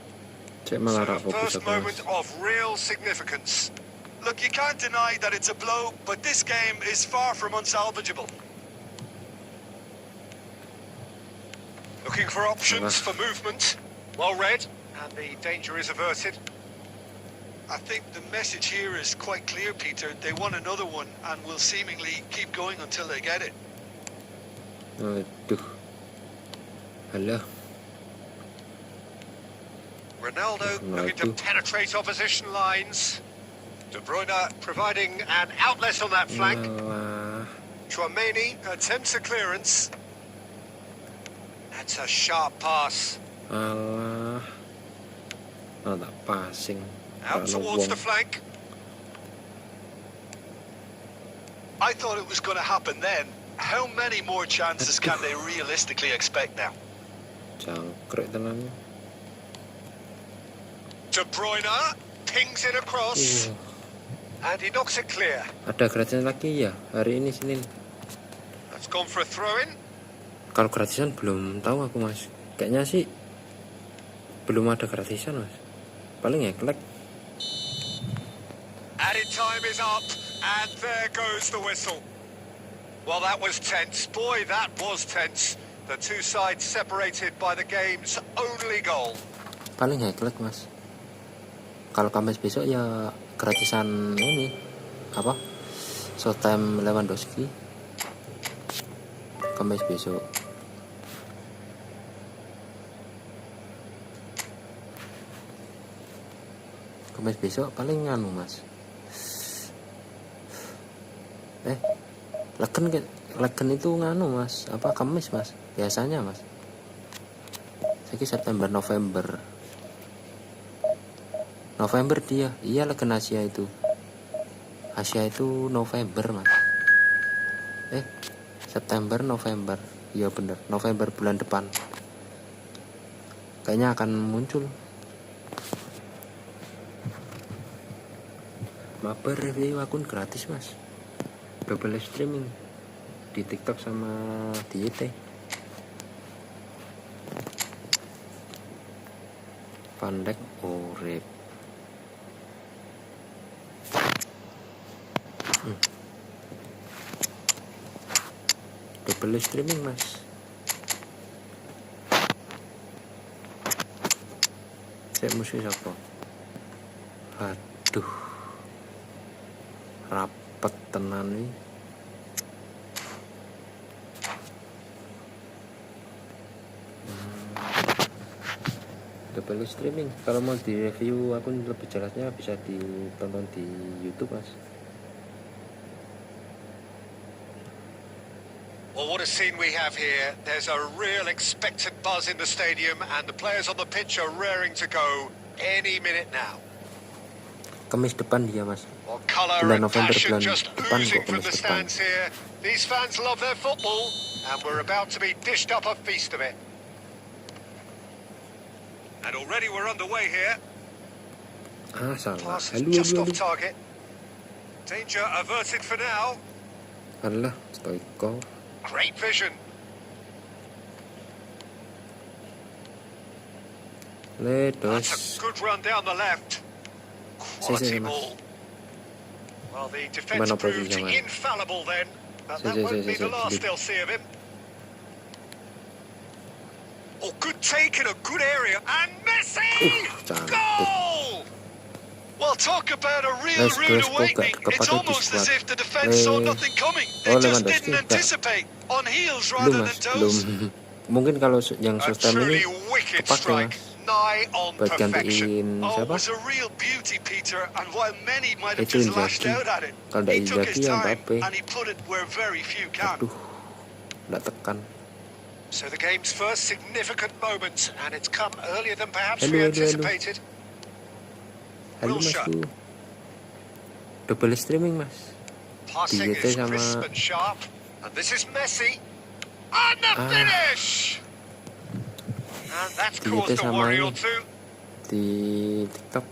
Cek malah ra So, fokus first aku moment mas. of real significance. Look, you can't deny that it's a blow, but this game is far from unsalvageable. Looking for options for movement. Well read, and the danger is averted. I think the message here is quite clear, Peter. They want another one and will seemingly keep going until they get it. Aduh. Halo. Ronaldo looking to penetrate opposition lines. De Bruyne providing an outlet on that flank. Alah. Chouameni attempts a clearance. That's a sharp pass. Alah. Oh, tak passing. Out towards the flank. I thought it was going to happen then. How many more chances can they realistically expect now? Jangkrik tenan. De Bruyne pings it across. And he knocks it clear. Ada gratisan lagi ya hari ini Senin. That's gone for a throw-in. Kalau gratisan belum tahu aku mas. Kayaknya sih belum ada gratisan mas. Paling ya kelek. Added time is up, and there goes the whistle. Well, that was tense. Boy, that was tense. The two sides separated by the game's only goal. Paling ya kelek mas. Kalau Kamis besok ya gratisan ini apa? Showtime Lewandowski. Kamis besok. Kamis besok paling anu mas. Legen itu nganu mas, apa Kamis mas? Biasanya mas. Ini September November dia. Iya Legen Asia itu. Asia itu November mas. September November. Iya bener, November bulan depan. Kayaknya akan muncul. mabar review akun gratis mas, double streaming di TikTok sama di YT. Pandek urip. Double streaming mas. Saya musuh siapa? Aduh, rapet tenan nih. Double streaming. Kalau mau di review akun lebih jelasnya bisa ditonton di YouTube mas. Well, what a scene we have here. There's a real expectant buzz in the stadium and the players on the pitch are raring to go any minute now. Kamis depan dia mas. Well, colour Bulan and November passion bulan just depan oozing kok, from Kamis the depan. stands here. These fans love their football and we're about to be dished up a feast of it. And already we're underway here. Salah. Pass is Halo, just halo, off halo. target. Danger averted for now. Alah, Stoikov. Great vision. Ledos. That's a good run down the left. Quality ball. Well, the defence Mana proved posisinya, Mas? infallible then. But that Si, won't be the last delete. they'll see of him. Oh, good take in a good area. And Messi! Cantik. Goal! Well, talk about a real Let's rude go, awakening. Spoka. It's Kepakai almost di as squad. if the defence saw nothing coming. They Oh, just Lewandowski, didn't enggak. anticipate. On heels Belum rather mas, than toes. belum. Mungkin kalau yang A first time ini truly wicked kepake strike. mas. Nigh on Buat perfection. gantiin Oh, it siapa? was a real beauty, Peter. And while many might have Itu just lashed Inzaghi. out at it, Kalau nggak he took his Inzaghi ya time Mbappe. and he put it where very few can. Aduh, nggak tekan. So the game's first significant moment, and it's come earlier than perhaps Hello, we hello, hello. anticipated. Halo mas Wilshere. Bu. Double streaming mas. Passing Divisi is sama- crisp and sharp, and this is Messi. And the finish! And that's Divisi caused a sama worry ini. or two. Di TikTok.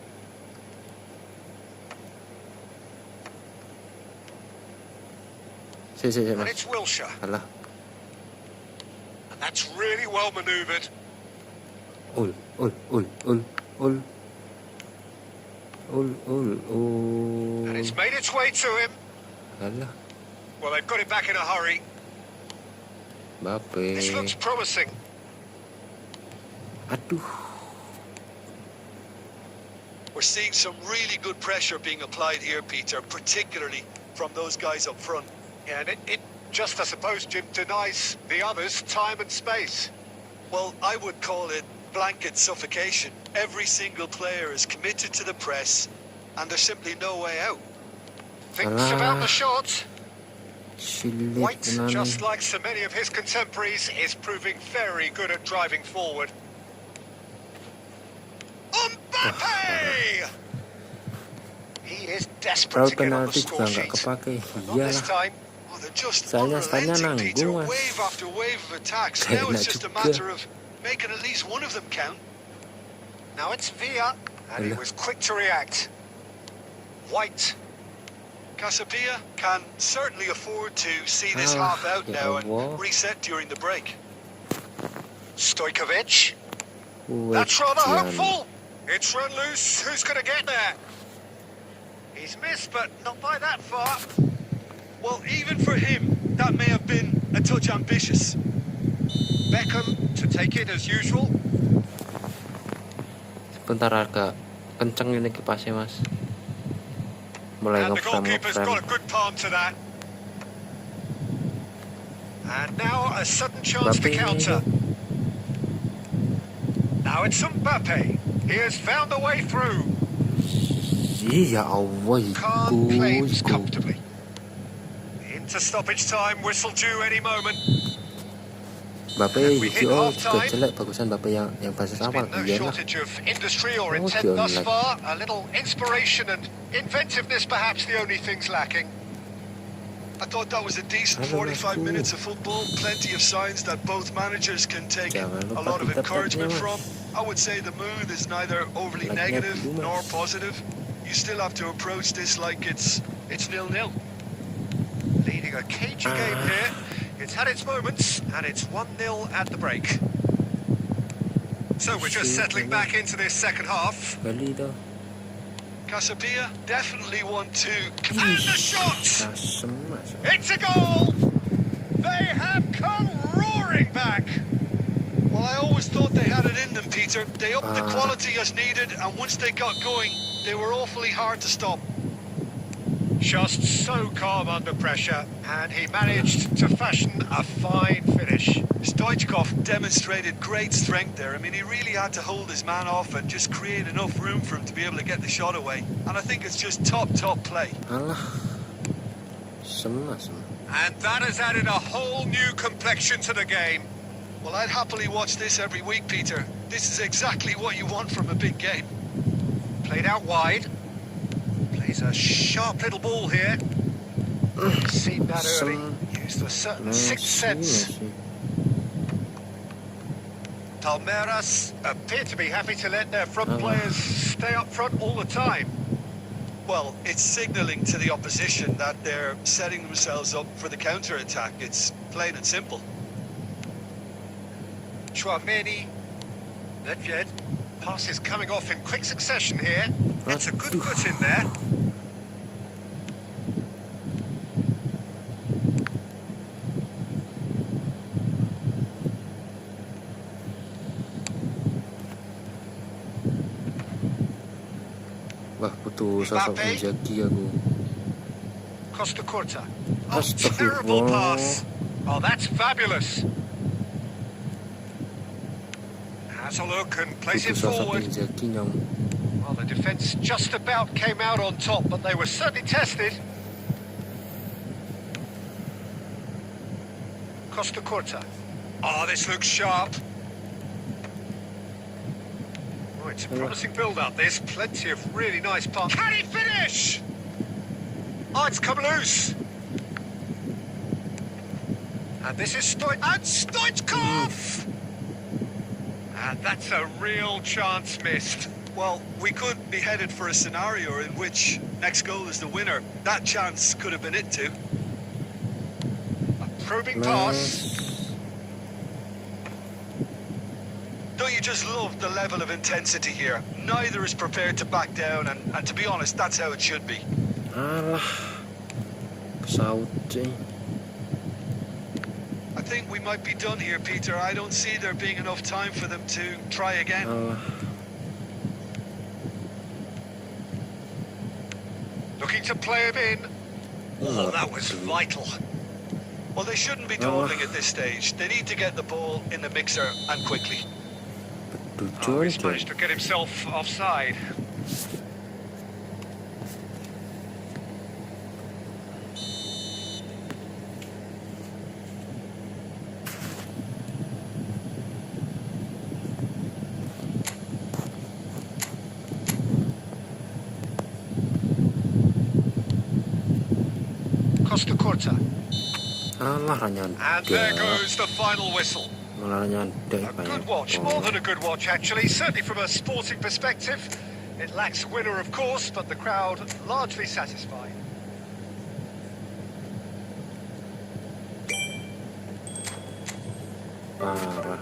Si And mas. it's Wilshere. Alah. And that's really well manoeuvred. Ul. And it's made its way to him. Alah. Well, they've got it back in a hurry. Mbappe. This looks promising. Aduh. We're seeing some really good pressure being applied here, Peter, particularly from those guys up front. And it just, I suppose, Jim, denies the others time and space. Well, I would call it blanket suffocation. Every single player is committed to the press, and there's simply no way out. Thinks about the shot. Sulit White, tenan. just like so many of his contemporaries, is proving very good at driving forward. Mbappe! He is desperate Kalau to get on the penalti score juga nggak sheet. kepake. Not this Iyalah. time. Oh, they're just Saya stanya unrelenting, Peter. nanggung, Mas. Wave after wave of attacks. Kayak Now it's enak just a juga. matter of making at least one of them count. Now it's Villa, and he Alah. was quick to react. White. Casapia can certainly afford to see this Ah, half out ya now and Allah. reset during the break. Stojkovic. That's rather Wejian. hopeful. It's run loose. Who's going to get there? He's missed, but not by that far. Well, even for him, that may have been a touch ambitious. Beckham to take it as usual. Sebentar agak kenceng ini kipasnya mas. Mulai And the ngeframe goalkeeper's got a ngeframe. good palm to that. And now a sudden chance to Mbappe. counter. Now it's Mbappe. He has found a way through. Iya Allah Khan claims iku. comfortably. Into stoppage time, whistle due any moment. Mbappe We hit juga half-time. jelek, bagusan Mbappe yang bahasa There's awal. been no Iyalah. shortage of industry or Oh, intent thus John, like- far. A little inspiration and inventiveness, perhaps the only things lacking. I thought that was a decent Hello, 45 Mas. minutes of football. Plenty of signs that both managers can take Jangan a lupa lot of kita encouragement tag-nya, from. Mas. I would say the mood is neither overly Like-nya negative dulu, Mas. nor positive. you still have to approach this like it's 0-0. Leading a cagey game here. It's had its moments, and it's 1-0 at the break. So we're just settling back into this second half. Kali dah. Casabia definitely want to. And the shot! Asem mas. It's a goal! They have come roaring back. Well, I always thought they had it in them, Peter. They upped the quality as needed, and once they got going, they were awfully hard to stop. Just so calm under pressure, and he managed to fashion a fine finish. Stoichkov demonstrated great strength there. I mean, he really had to hold his man off and just create enough room for him to be able to get the shot away. And I think it's just top play. Alah. Semas. And that has added a whole new complexion to the game. Well, I'd happily watch this every week, Peter. This is exactly what you want from a big game. Played out wide. Plays a sharp little ball here. Seen that early. Used a certain sixth sense. Palmeiras appear to be happy to let their front players stay up front all the time. Well, it's signalling to the opposition that they're setting themselves up for the counter-attack. It's plain and simple. Chouameni, Nedved, passes coming off in quick succession here. It's a good foot in there. Wah, butuh sosok menjagi aku. Costa Curta. Oh, terrible pass. Oh, that's fabulous. Has a look and plays it Butuh sosok forward. menjagi nyong. Well, the defence just about came out on top, but they were certainly tested. Costa Curta. Oh, this looks sharp. Oh, it's a promising build-up. There's plenty of really nice passes. Can he finish? Oh, it's come loose. And this is Stoichkov! And that's a real chance missed. Well, we could be headed for a scenario in which next goal is the winner. That chance could have been it too. A probing pass. Don't you just love the level of intensity here? Neither is prepared to back down, and to be honest, that's how it should be. Alah. Kesaut sih. I think we might be done here, Peter. I don't see there being enough time for them to try again. Alah. Looking to play him in. Oh, that was vital. Well, they shouldn't be dawdling at this stage. They need to get the ball in the mixer and quickly. Oh, he's managed to get himself offside. Costa Curta. Alah, ranyan. And there goes the final whistle. Malah nyantai A good watch, more than a good watch actually, certainly from a sporting perspective. It lacks a winner of course, but the crowd largely satisfied. Parah.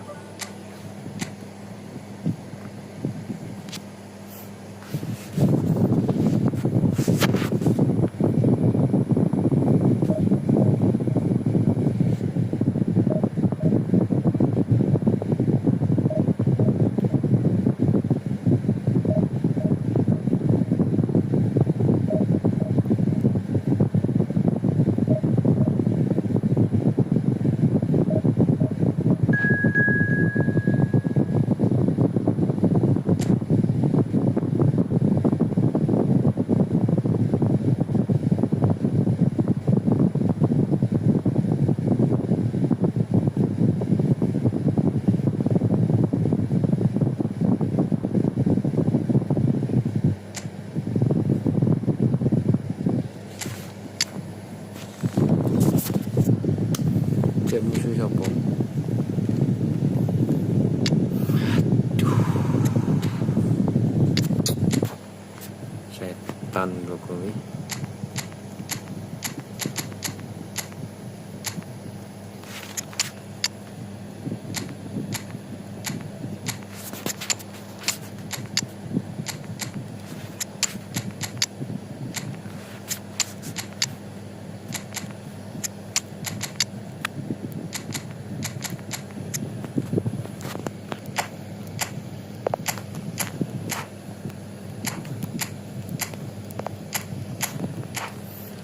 San Jokowi.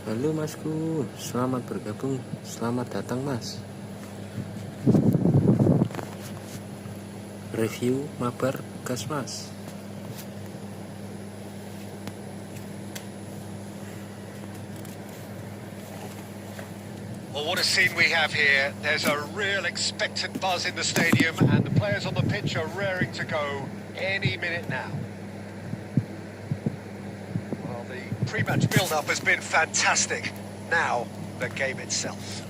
Halo Masku, selamat bergabung, selamat datang Mas. Review mabar gas Mas. Well, what a scene we have here. There's a real expectant buzz in the stadium and the players on the pitch are raring to go any minute now. Well, the pre-match build-up has been fantastic. Now, the game itself.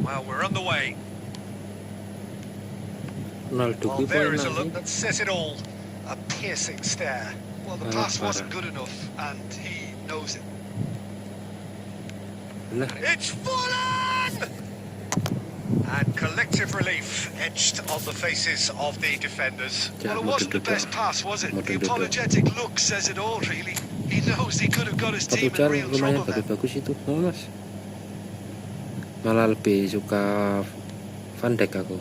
Well, we're on the way. Well, there is a look that says it all. A piercing stare. Well, the pass wasn't good enough, and he knows it. It's fallen! And collective relief etched on the faces of the defenders. Well, it wasn't the best pass, was it? The apologetic look says it all, really. He knows he could have got his team in real trouble there. Bagus itu, Mas. Malah lebih suka Van Dijk aku.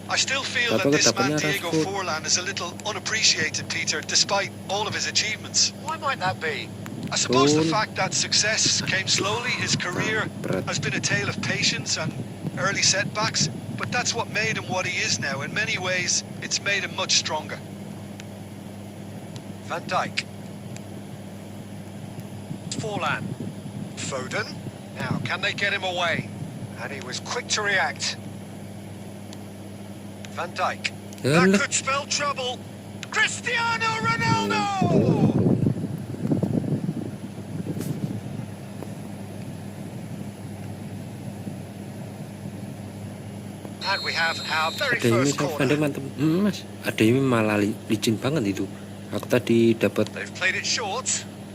I still feel that this man Diego Forlan is a little unappreciated, Peter, despite all of his achievements. Why might that be? I suppose the fact that success came slowly, his career has been a tale of patience and early setbacks, but that's what made him what he is now. In many ways, it's made him much stronger. Van Dijk. Forlan. Foden. Now, can they get him away? And he was quick to react. Van Dijk. That could spell trouble. Cristiano Ronaldo! And we have our very first corner. Mantep, Mas. Ada yang malah licin banget itu. Aku tadi dapat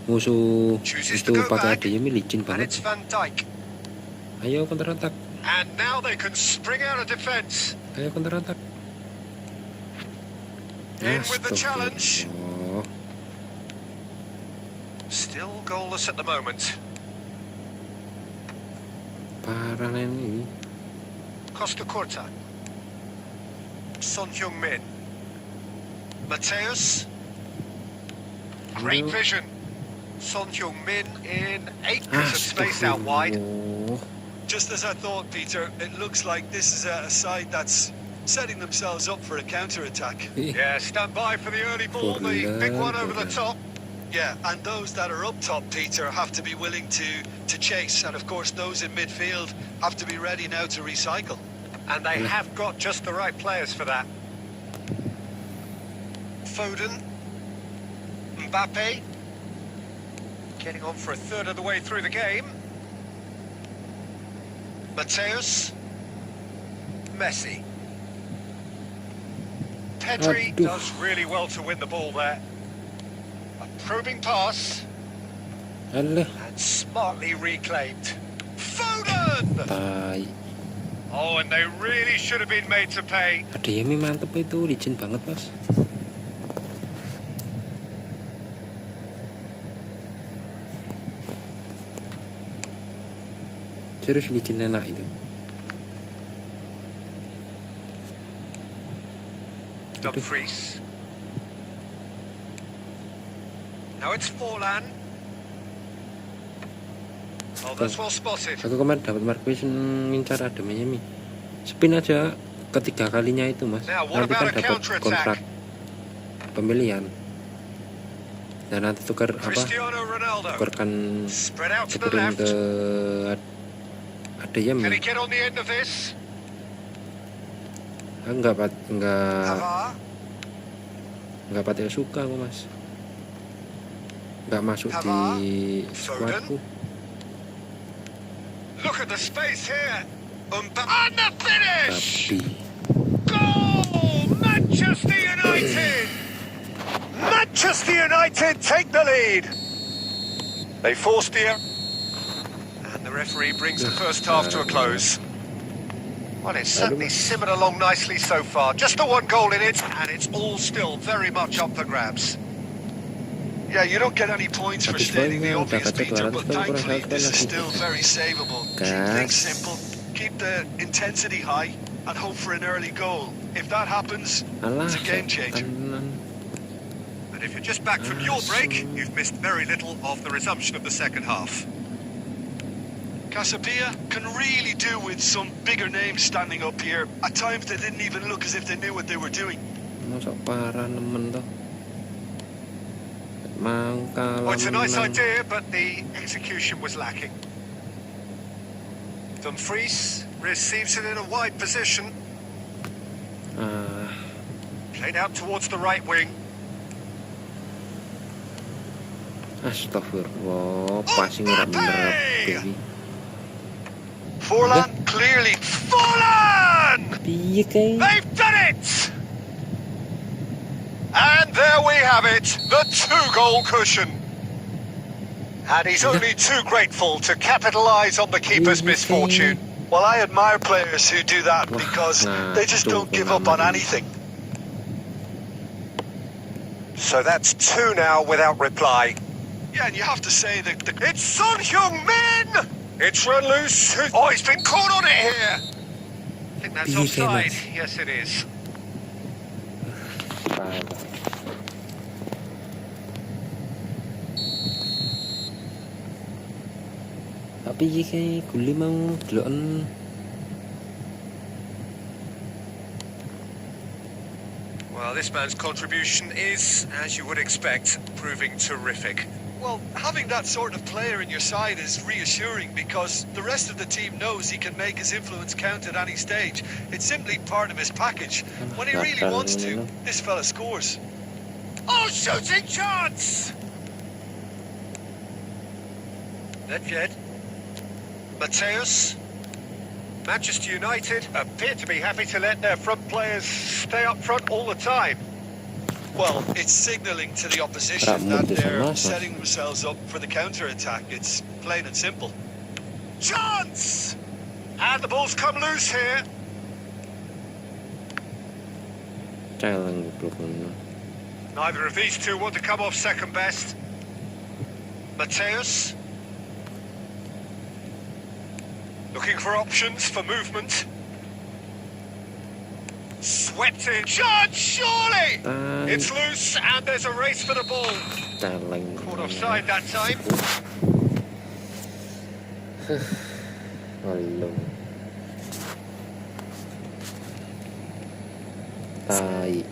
musuh itu pakai ADM licin banget. Ayo counter attack. And now they can spring out of defense. Ayo counter attack. In with the challenge. Still goalless at the moment. Parah ini. Costa Curta. Son Heung-min. Mateus. Great vision. Son Heung-min in acres of space out wide. Just as I thought, Peter, it looks like this is a side that's setting themselves up for a counter-attack. Yeah, stand by for the early ball, the big one over the top. Yeah, and those that are up top, Peter, have to be willing to chase. And of course, those in midfield have to be ready now to recycle. And they have got just the right players for that. Foden. Mbappe. Getting on for a third of the way through the game. Mateus. Messi. Pedri does really well to win the ball there. A probing pass. And smartly reclaimed. Foden! Oh, and they really should have been made to pay. ADM mantep itu, licin banget, Mas. Serius licin enak itu. Dumfries. Now it's Forlan. Oh, that's well spotted. Aku kemarin dapat markation ngincar ada Miami. Spin aja ketiga kalinya itu, Mas. Nanti kan dapat kontrak pembelian. Dan nanti tukarkan tukerin ke ADM. Enggak patut suka aku, Mas. Enggak masuk di squadku. Look at the space here. And the finish. Tapi Goal! Manchester United. Manchester United take the lead. They forced the... And the referee brings the first half to a close. Well, it's certainly simmered along nicely so far. Just the one goal in it, and it's all still very much up for grabs. Yeah, you don't get any points for stating the obvious, Peter, but thankfully this is still very savable. Keep things simple, keep the intensity high, and hope for an early goal. If that happens, it's a game changer. And if you're just back from your break, you've missed very little of the resumption of the second half. Casabia can really do with some bigger names standing up here. At times they didn't even look as if they knew what they were doing. Well, it's a nice idea, but the execution was lacking. Dumfries receives it in a wide position. Played out towards the right wing. Astagfirullah, passing bener. Forlan, clearly. Forlan! They've done it! And there we have it, the 2-goal cushion. And he's only too grateful to capitalise on the keeper's misfortune. Well, I admire players who do that because they just don't give up on anything. So that's 2 now without reply. Yeah, and you have to say that It's Son Heung-min! It's run loose. Oh, he's been caught on it here. I think that's offside. Yes, it is. Tapi jika guli mau deloken Well, this man's contribution is, as you would expect, proving terrific. well, having that sort of player in your side is reassuring because the rest of the team knows he can make his influence count at any stage. It's simply part of his package. When he really wants to, this fella scores. Oh, shooting chance! Nedved. Mateus. Manchester United appear to be happy to let their front players stay up front all the time. Well, it's signalling to the opposition that they're setting themselves up for the counter-attack. It's plain and simple. Chance! And the ball's come loose here. Neither of these two want to come off second best. Mateus. Looking for options for movement. Swept in. Chance, surely! It's loose and there's a race for the ball. Caught offside that time. Tai.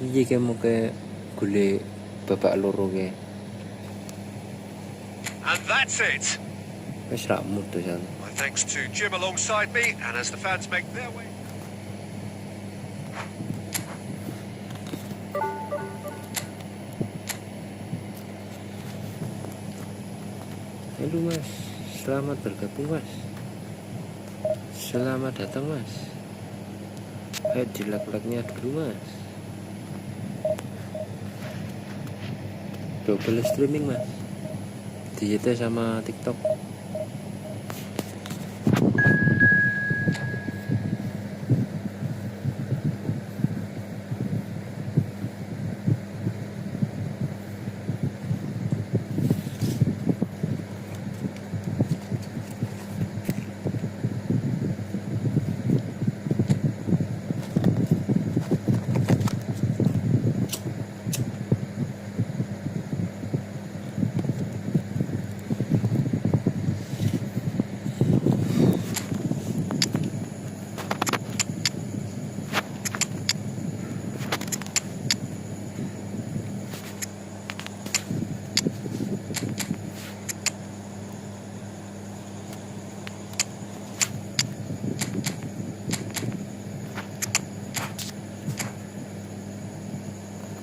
Jika mau ke gule babak loro ke. And that's it. Wis ra mutu jan. My thanks to Jim alongside me, and as the fans make their way. Halo Mas, selamat bergabung Mas. Selamat datang Mas. Ayo dilak-laknya dulu Mas. Double streaming Mas. Di YT sama TikTok.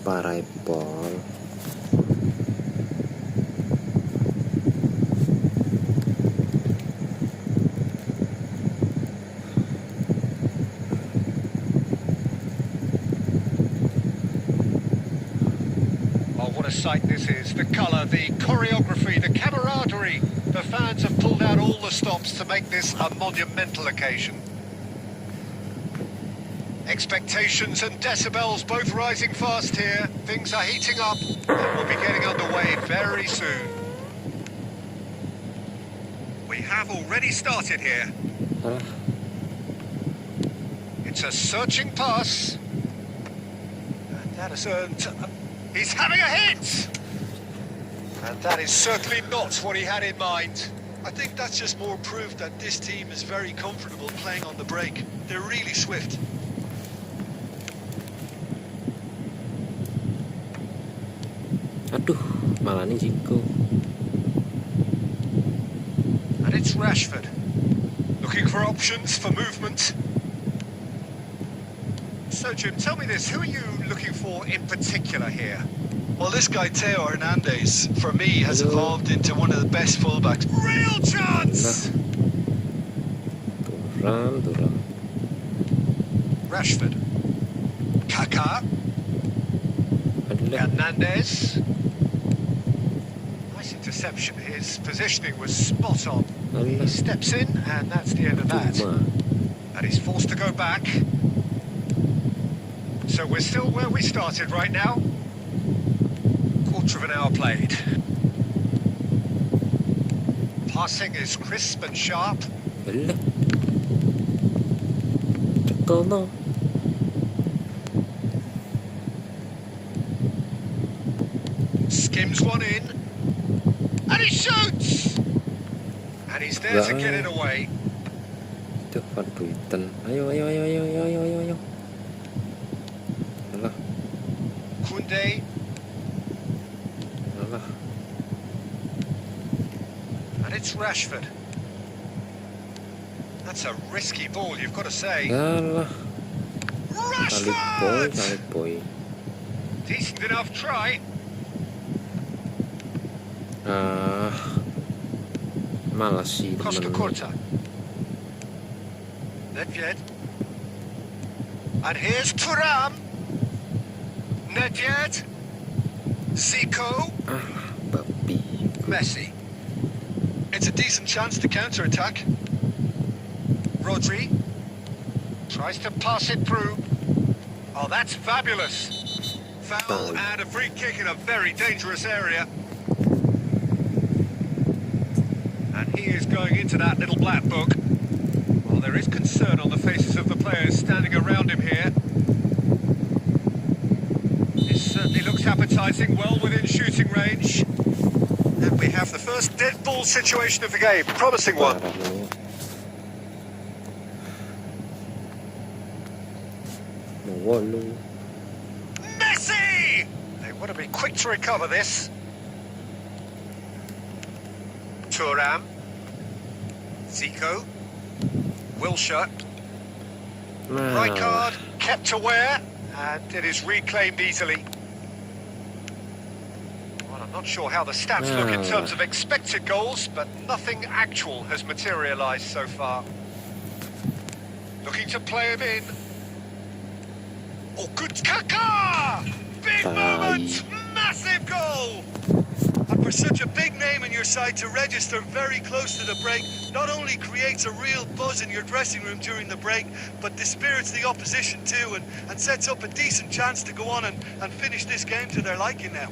Paraipol. a sight this is. The colour, the choreography, the camaraderie. The fans have pulled out all the stops to make this a monumental occasion. Expectations and decibels both rising fast here. Things are heating up and we'll be getting underway very soon. We have already started here. It's a searching pass. And that is he's having a hit! And that is certainly not what he had in mind. I think that's just more proof that this team is very comfortable playing on the break. They're really swift. Aduh, malah nih Zico. And it's Rashford. Looking for options for movement. So Jim, tell me this, who are you looking for in particular here? Well, this guy Teo Hernandez, for me, has evolved into one of the best fullbacks. Real chance! Turam. Rashford. Kaká. Hernandez. Nice interception. His positioning was spot on. He steps in, and that's the end of that. And he's forced to go back. So we're still where we started right now. Quarter of an hour played. Passing is crisp and sharp. Skims one in. And he shoots! And he's there to get it away. Itu Van Buiten. Ayo. Alah. Koundé. Alah. And it's Rashford. That's a risky ball, you've got to say. Alah. Rashford! Kali boy. Decent enough try. Malas sih Costa temen. Curta. Nedved. And here's Thuram. Nedved. Zico. Babi. Messi. It's a decent chance to counter-attack. Rodri. Tries to pass it through. Oh, that's fabulous. Foul and a free kick in a very dangerous area. And he is going into that little black book. Well, there is concern on the faces of the players standing around him here. This certainly looks appetising, well within shooting range. And we have the first dead ball situation of the game. Promising one. Messi! They want to be quick to recover this. Thuram. Zico. Wilshere. Right card, kept aware, and it is reclaimed easily. Well, I'm not sure how the stats look in terms of expected goals, but nothing actual has materialised so far. Looking to play him in. Oh, good Kaká! Big moment! Massive goal! And for such a big name in your side to register very close to the break, not only creates a real buzz in your dressing room during the break, but dispirits the opposition too, and sets up a decent chance to go on and finish this game to their liking now.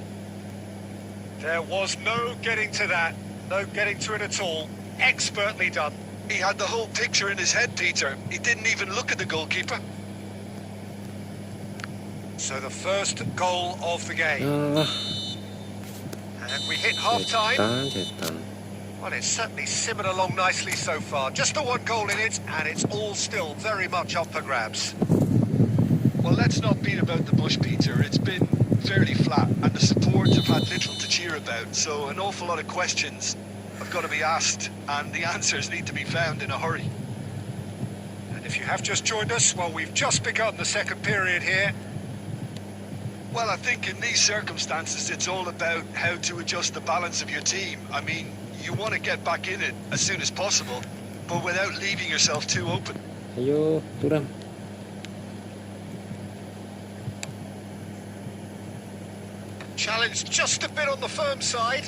There was no getting to that, no getting to it at all. Expertly done. He had the whole picture in his head, Peter. He didn't even look at the goalkeeper. So the first goal of the game. And we hit half-time. Well, it's certainly simmered along nicely so far. Just the one goal in it, and it's all still very much up for grabs. Well, let's not beat about the bush, Peter. It's been fairly flat, and the support have had little to cheer about, so an awful lot of questions have got to be asked, and the answers need to be found in a hurry. And if you have just joined us, well, we've just begun the second period here. Well, I think in these circumstances, it's all about how to adjust the balance of your team. I mean, you want to get back in it as soon as possible, but without leaving yourself too open. Ayo, Thuram. Challenge just a bit on the firm side.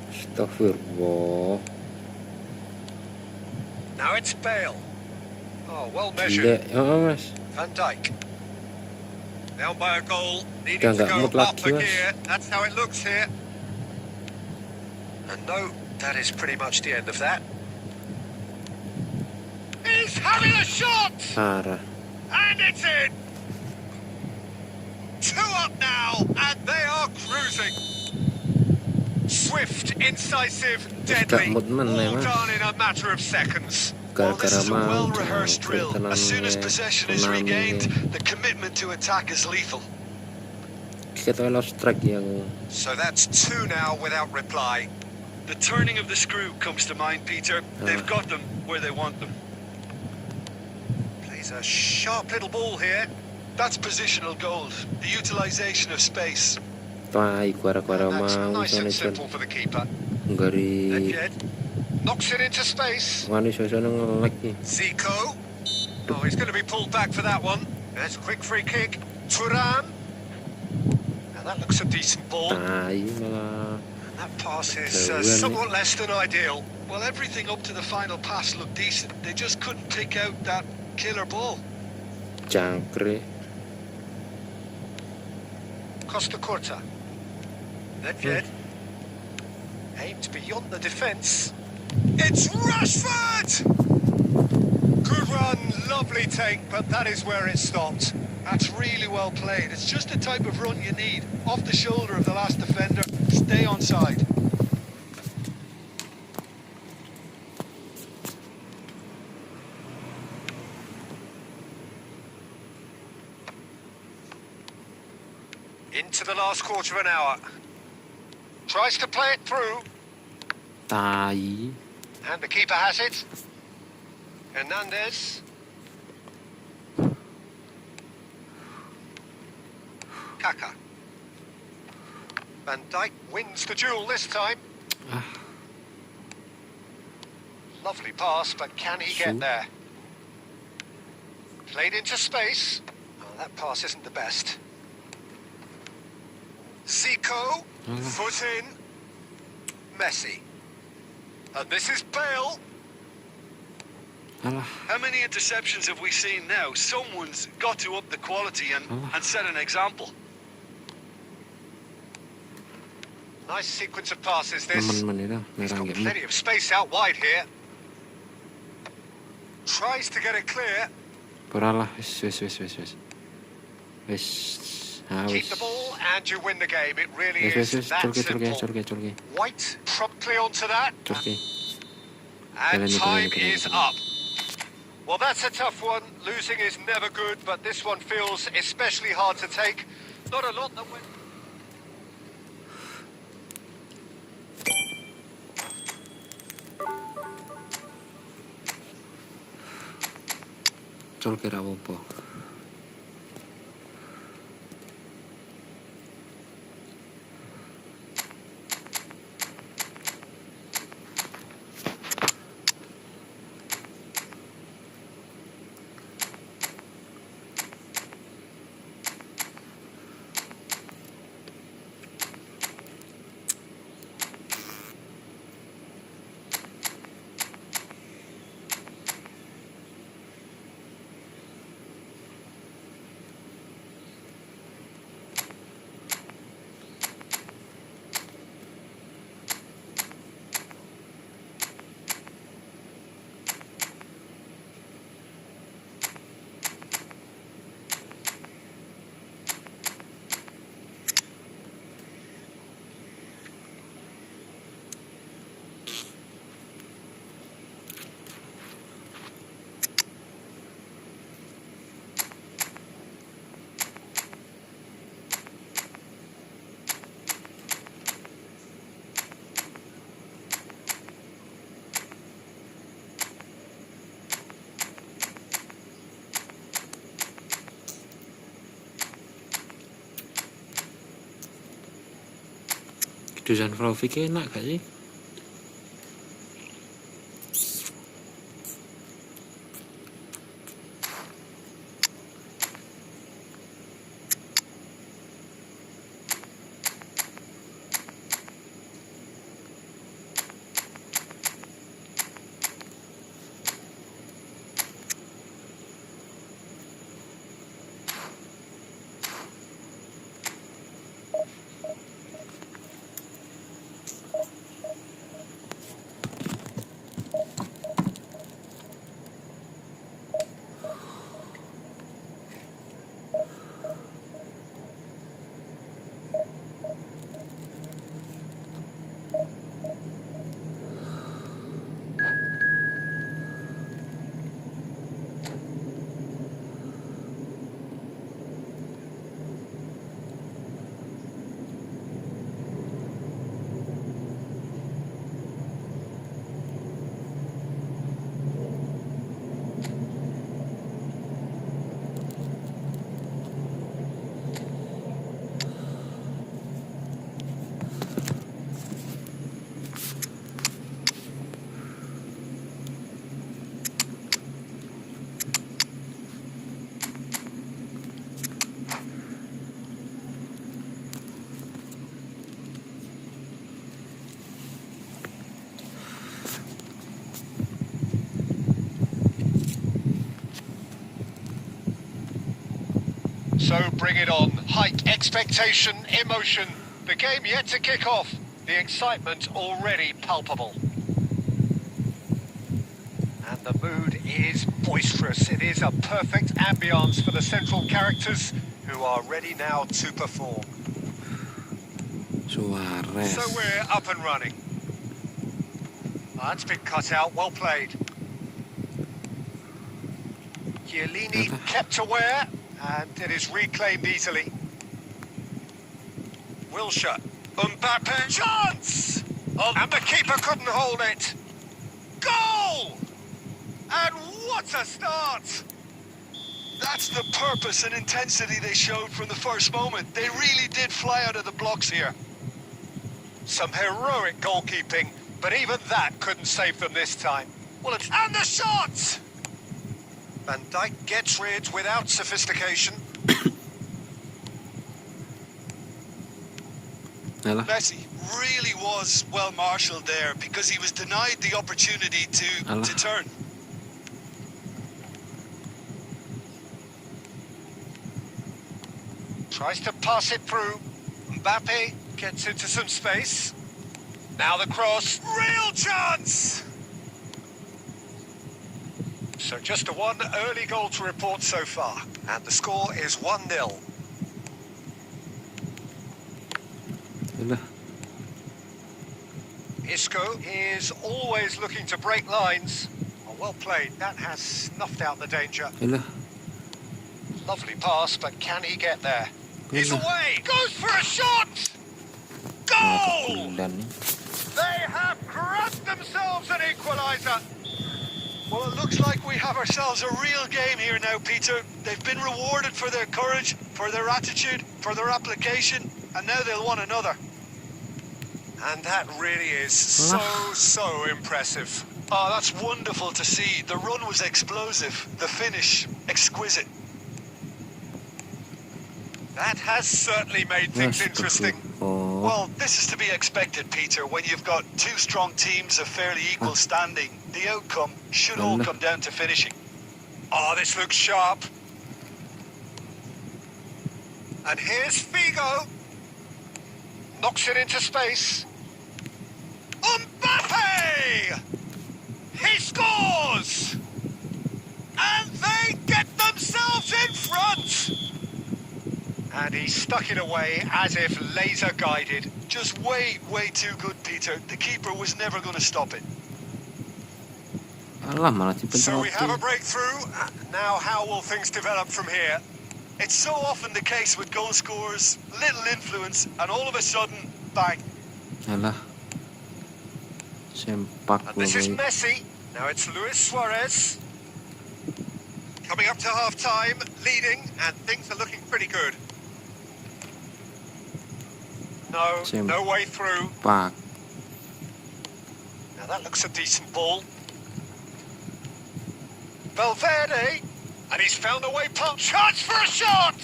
Astagfirullah. Now it's Bale. Oh, well Gila, measured. Mas. Van Dijk. Down by a goal. Udah Needing to nggak go mood up lagi, a Mas. gear. That's how it looks here. And no, that is pretty much the end of that. He's having a shot! Parah. And it's in! 2 up now, and they are cruising. Swift, incisive, deadly, mood man, all Mas. done in a matter of seconds. Well, this Gara-gara is a mau well-rehearsed drill. As soon as tenangnya, possession is regained, the commitment to attack is lethal. kita lost track yang So that's 2 now without reply. The turning of the screw comes to mind, Peter. They've got them where they want them. Plays a sharp little ball here. That's positional gold, the utilization of space. tai gara-gara That's mau nice and sana simple for the keeper. gari Nedved knocks it into space. wani sana nge-lag nih. Zico. Oh, he's going to be pulled back for that one. There's a quick free kick. Turan. Now that looks a decent ball. Tai malah That pass is Turan. somewhat less than ideal. Well, everything up to the final pass looked decent. They just couldn't pick out that killer ball. jangkrik. Costa Corta. Nedved. Aimed beyond the defence. It's Rashford! Good run, lovely take, but that is where it stopped. That's really well played. It's just the type of run you need. Off the shoulder of the last defender. Stay on side. Into the last quarter of an hour. Tries to play it through, Tai. and the keeper has it. Hernandez. Kaka. Van Dijk wins the duel this time. Ah. Lovely pass, but can he get there? Played into space. Oh, that pass isn't the best. Zico, foot in. Messi. And this is Bale. Alah, How many interceptions have we seen now? Someone's got to up the quality and set an example. Nice sequence of passes this. teman-teman itu He's merah got nggak plenty of space out wide here. Tries to get it clear. Peralah, wis. Ah, Keep wis. the ball and you win the game. It really Wis, is that simple. Curki. White promptly onto that. Curki. And Kalian time itu. is up. Well, that's a tough one. Losing is never good, but this one feels especially hard to take. Not a lot that went... Curki apa-apa. Dusan Vlahovic enak gak sih? So bring it on. Hike expectation, emotion. The game yet to kick off. The excitement already palpable. And the mood is boisterous. It is a perfect ambience for the central characters who are ready now to perform. Suarez. So we're up and running. That's been cut out. Well played. Chiellini kept aware, and it is reclaimed easily. Wilshire. Mbappe. Chance! And the keeper couldn't hold it. Goal! And what a start! That's the purpose and intensity they showed from the first moment. They really did fly out of the blocks here. Some heroic goalkeeping, but even that couldn't save them this time. Well, and the shot! Van Dijk gets rid without sophistication. Messi really was well marshalled there because he was denied the opportunity to turn. Tries to pass it through. Mbappe gets into some space. Now the cross. Real chance! So just a one early goal to report so far. And the score is 1-0. Isco is always looking to break lines. Oh, well played. That has snuffed out the danger. Lovely pass, but can he get there? He's away! Goes for a shot! Goal! They have grabbed themselves an equaliser. Well, it looks like we have ourselves a real game here now, Peter. They've been rewarded for their courage, for their attitude, for their application, and now they'll want another. And that really is so impressive. Oh, that's wonderful to see. The run was explosive, the finish exquisite. That has certainly made things interesting. Well, this is to be expected, Peter, when you've got two strong teams of fairly equal standing. The outcome should all come down to finishing. Oh, this looks sharp. And here's Figo. Knocks it into space. Mbappe! He scores! And they get themselves in front! And he stuck it away as if laser guided. Just way too good, Peter. The keeper was never going to stop it. So we have a breakthrough. Now how will things develop from here? It's so often the case with goal scorers, little influence, and all of a sudden, bang. And this is Messi. Now it's Luis Suarez. Coming up to half-time, leading, and things are looking pretty good. No way through. Now that looks a decent ball. Valverde, and he's found a way past. Chance for a shot!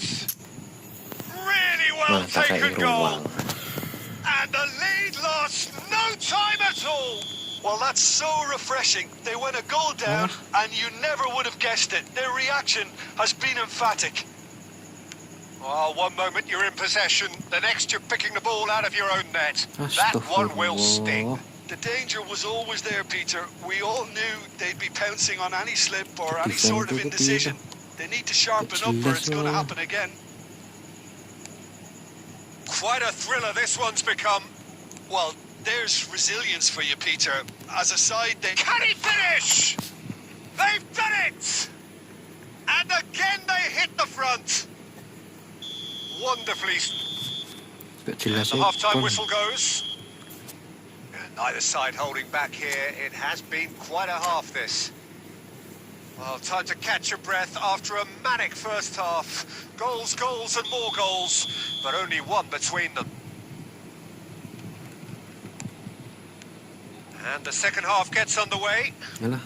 Really well taken goal. And the lead lost no time at all. Well, that's so refreshing. They went a goal down, and you never would have guessed it. Their reaction has been emphatic. Well, one moment you're in possession, the next you're picking the ball out of your own net. That one will sting. The danger was always there, Peter. We all knew they'd be pouncing on any slip or any sort of indecision. They need to sharpen up or it's going to happen again. Quite a thriller this one's become. Well, there's resilience for you, Peter. As a side, they... Can he finish? They've done it! And again they hit the front. Wonderfully. And the half-time whistle goes. Neither side holding back here. It has been quite a half, this. Well, time to catch your breath after a manic first half. Goals, goals and more goals, but only one between them. And the second half gets underway. And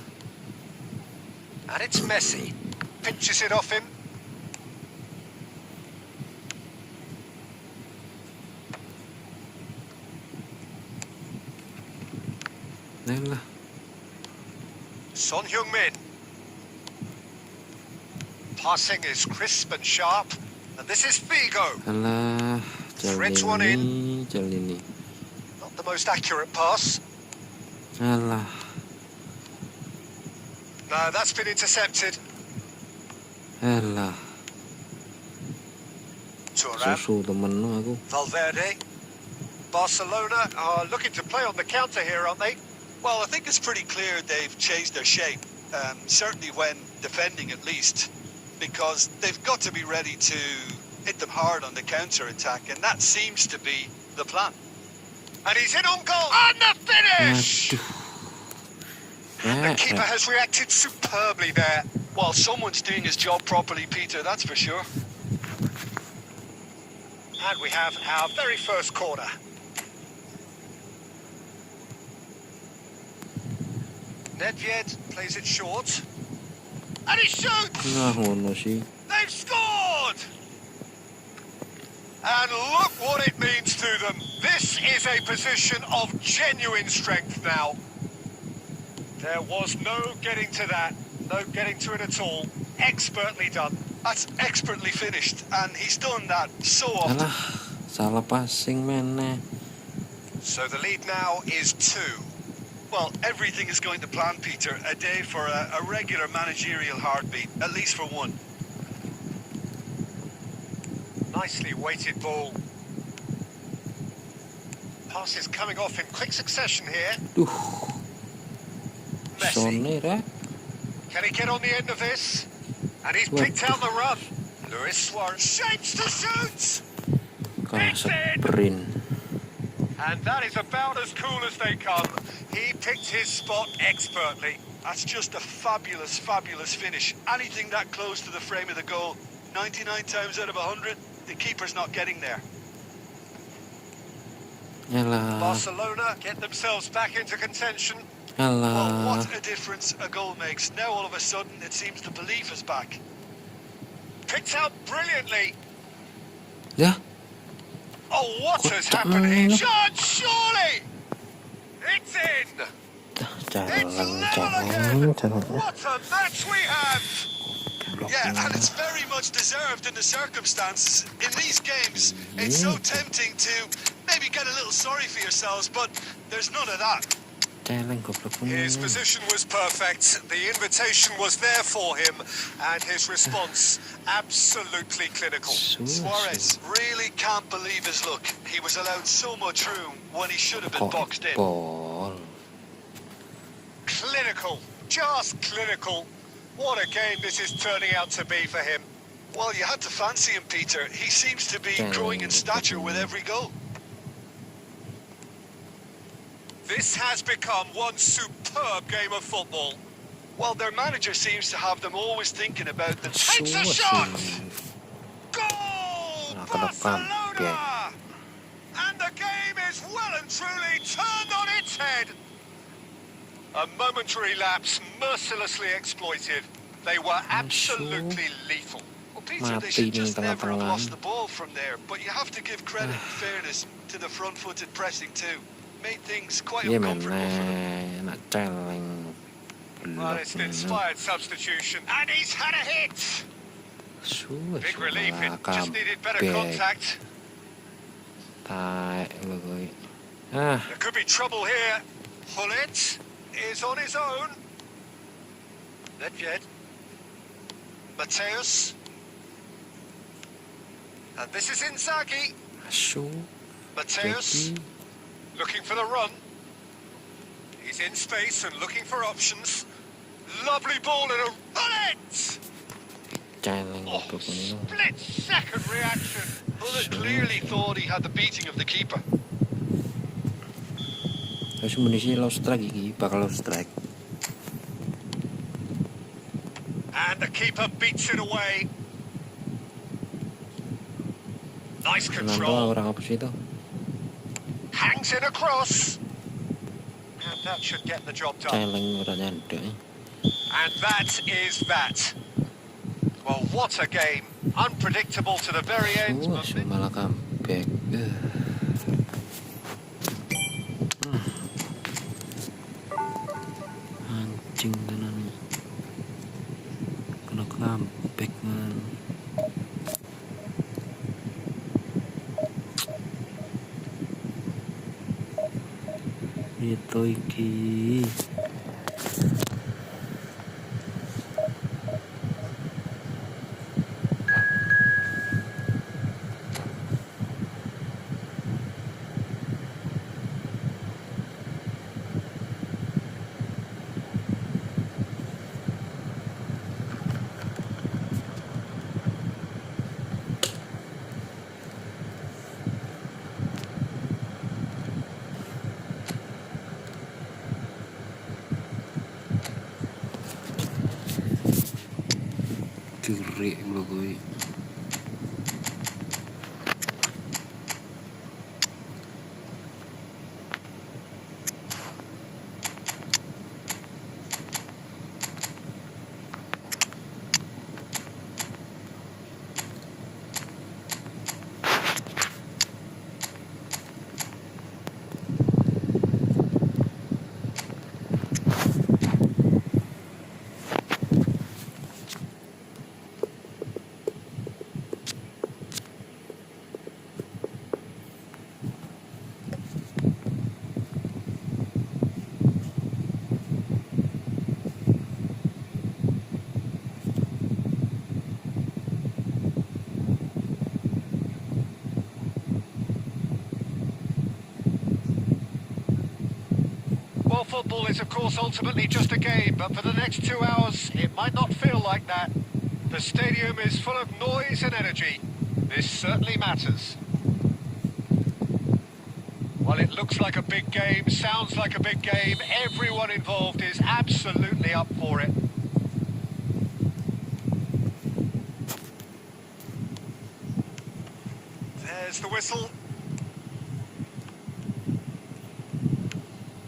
it's Messi. Pinches it off him. Son Heung-min. Passing is crisp and sharp. And this is Figo. Alah, Threads one jalan ini. Not the most accurate pass. Alah, No, that's been intercepted. alah. Thuram. Susu temen lu aku. Valverde. Barcelona are looking to play on the counter here, aren't they? Well, I think it's pretty clear they've changed their shape, certainly when defending at least, because they've got to be ready to hit them hard on the counter-attack, and that seems to be the plan. And he's in on goal. And the finish! Aduh. The keeper has reacted superbly there. Well, someone's doing his job properly, Peter, that's for sure. And we have our very first corner. Nedved plays it short. And he shoots! Nah, ngono sih. They've scored! And look what it means to them. This is a position of genuine strength now. There was no getting to that. No getting to it at all. Expertly done. That's expertly finished, and he's done that so often. Alah, salah passing meneh. So the lead now is 2. Well, everything is going to plan, Peter. A day for a regular managerial heartbeat, at least for one. Nicely weighted ball. Passes coming off in quick succession here. Duh, Messi. Sonny dah. Can he get on the end of this? And he's picked out the run. Luis Suarez shapes to shoot! Kayak sprint. And that is about as cool as they come. He picked his spot expertly. That's just a fabulous, fabulous finish. Anything that close to the frame of the goal, 99 times out of 100, the keeper's not getting there. Alah, Barcelona get themselves back into contention. Well, alah. what a difference a goal makes. Now all of a sudden, it seems the belief is back. Picked out brilliantly. Ya, Oh, what has happened here? Judge, surely! It's in! It's level again! What a match we have! Yeah, and it's very much deserved in the circumstances. In these games, it's so tempting to maybe get a little sorry for yourselves, but there's none of that. Celeng goblok punya. His position was perfect, the invitation was there for him, and his response absolutely clinical. Suarez really can't believe his luck. He was allowed so much room when he should have been boxed in. Ball. Clinical, just clinical. What a game this is turning out to be for him. Well, you had to fancy him, Peter. He seems to be growing in stature with every goal. This has become one superb game of football. Well, their manager seems to have them always thinking about the... Takes a shot! Goal! Nah, ke depan, Barcelona! And the game is well and truly turned on its head. A momentary lapse mercilessly exploited. They were absolutely lethal. Well, Peter, they should just never have lost the ball from there. But you have to give credit and fairness to the front-footed pressing too. Made things quite Iya uncomfortable for them. meneh, nak celeng. Well, it's an inspired substitution. And he's had a hit! Big relief, it just needed better contact. Taek lu kuwi. Ah, There could be trouble here. Hullet is on his own. Nedved. Mateus. And this is Inzaghi. asu. Mateus Jadi, looking for the run. He's in space and looking for options. Lovely ball in a... Hullet! celeng Oh, goblok ini. split-second reaction. Bullet clearly thought he had the beating of the keeper. Terus munisi low strike iki, bakal low strike. And the keeper beats it away. Nice Kenapa control. orang apa sih itu? Hangs in across. And that should get the job done. Celeng ora nyandek. And that is that. Well, what a game. Unpredictable to the very end. Asu malah comeback. Anjing tenan. Kena comeback man. piye to iki? Gerik pokoknya. Well, football is of course ultimately just a game, but for the next 2 hours, it might not feel like that. The stadium is full of noise and energy. This certainly matters. Well, it looks like a big game, sounds like a big game. Everyone involved is absolutely up for it. There's the whistle.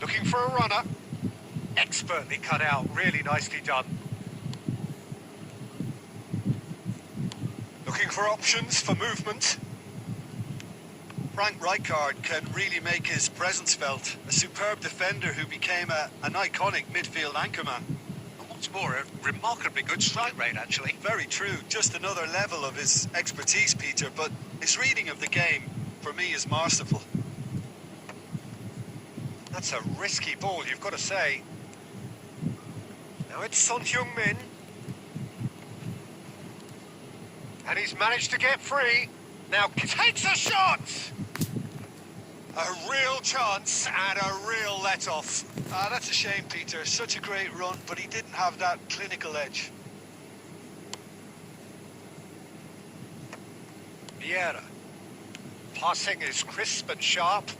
Looking for a runner. Expertly cut out, really nicely done. Looking for options for movement. Frank Rijkaard can really make his presence felt. A superb defender who became an iconic midfield anchorman. And what's more, a remarkably good strike rate, actually. Very true. Just another level of his expertise, Peter, but his reading of the game, for me, is masterful. That's a risky ball, you've got to say. Now it's Son Heung-min. And he's managed to get free. Now takes a shot! A real chance and a real let-off. That's a shame, Peter. Such a great run, but he didn't have that clinical edge. Vieira. Passing is crisp and sharp.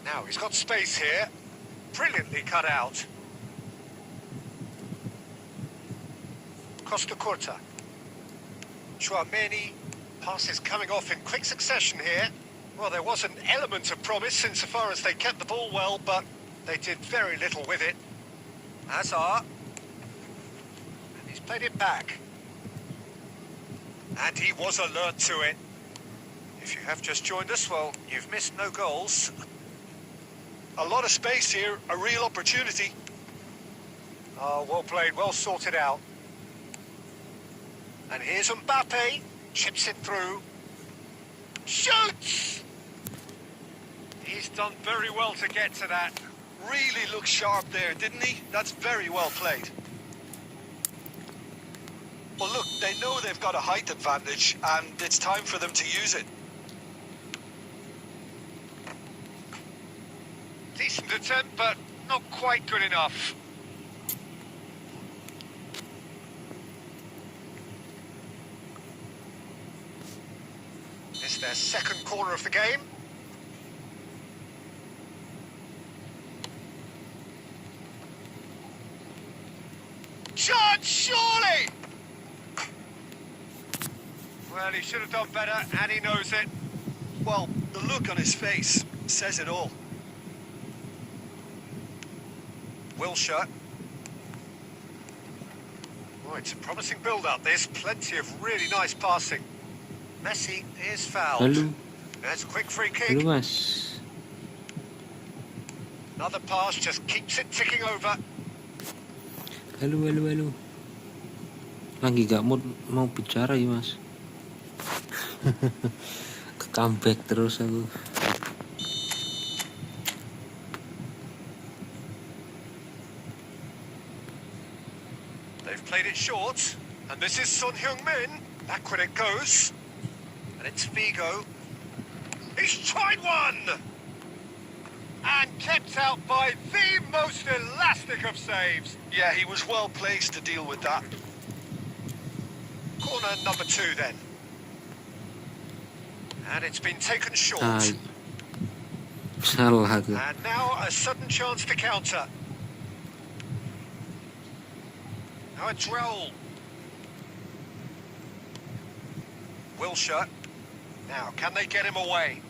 Now he's got space here. Brilliantly cut out. Costa Curta. Chouameni. Passes coming off in quick succession here. Well, there was an element of promise insofar as they kept the ball well, but they did very little with it. Hazard. And he's played it back. And he was alert to it. If you have just joined us, well, you've missed no goals. A lot of space here, a real opportunity. Oh, well played, well sorted out. And here's Mbappe, chips it through. Shoots! He's done very well to get to that. Really looked sharp there, didn't he? That's very well played. Well, look, they know they've got a height advantage, and it's time for them to use it. Decent attempt, but not quite good enough. It's their second corner of the game. Shot, surely! Well, he should have done better, and he knows it. Well, the look on his face says it all. Wilshere. Oh, it's a promising build-up. There's plenty of really nice passing. Messi is fouled. Halo, That's a quick free kick. halo mas. Another pass just keeps it ticking over. Halo. Lagi gak mau bicara ya mas. Ke comeback terus aku. it short. And this is Son Heung-min. Back when it goes. And it's Figo. He's tried one! And kept out by the most elastic of saves. Yeah, he was well placed to deal with that. Corner number 2 then. And it's been taken short. Ay. Salah tuh. And now a sudden chance to counter. Now it's Raul. Wilshire. Now, can they get him away?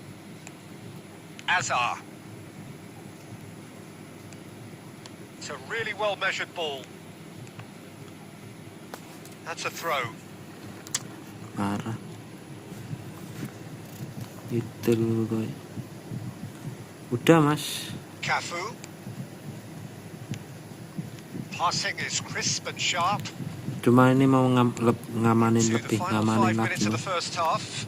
Azar. It's a really well-measured ball. That's a throw. Parah. Itu gue. Udah mas. Cafu. Passing is crisp and sharp. Cuma ini mau ngamanin To the lebih, final ngamanin 5 lagi. minutes of the first half.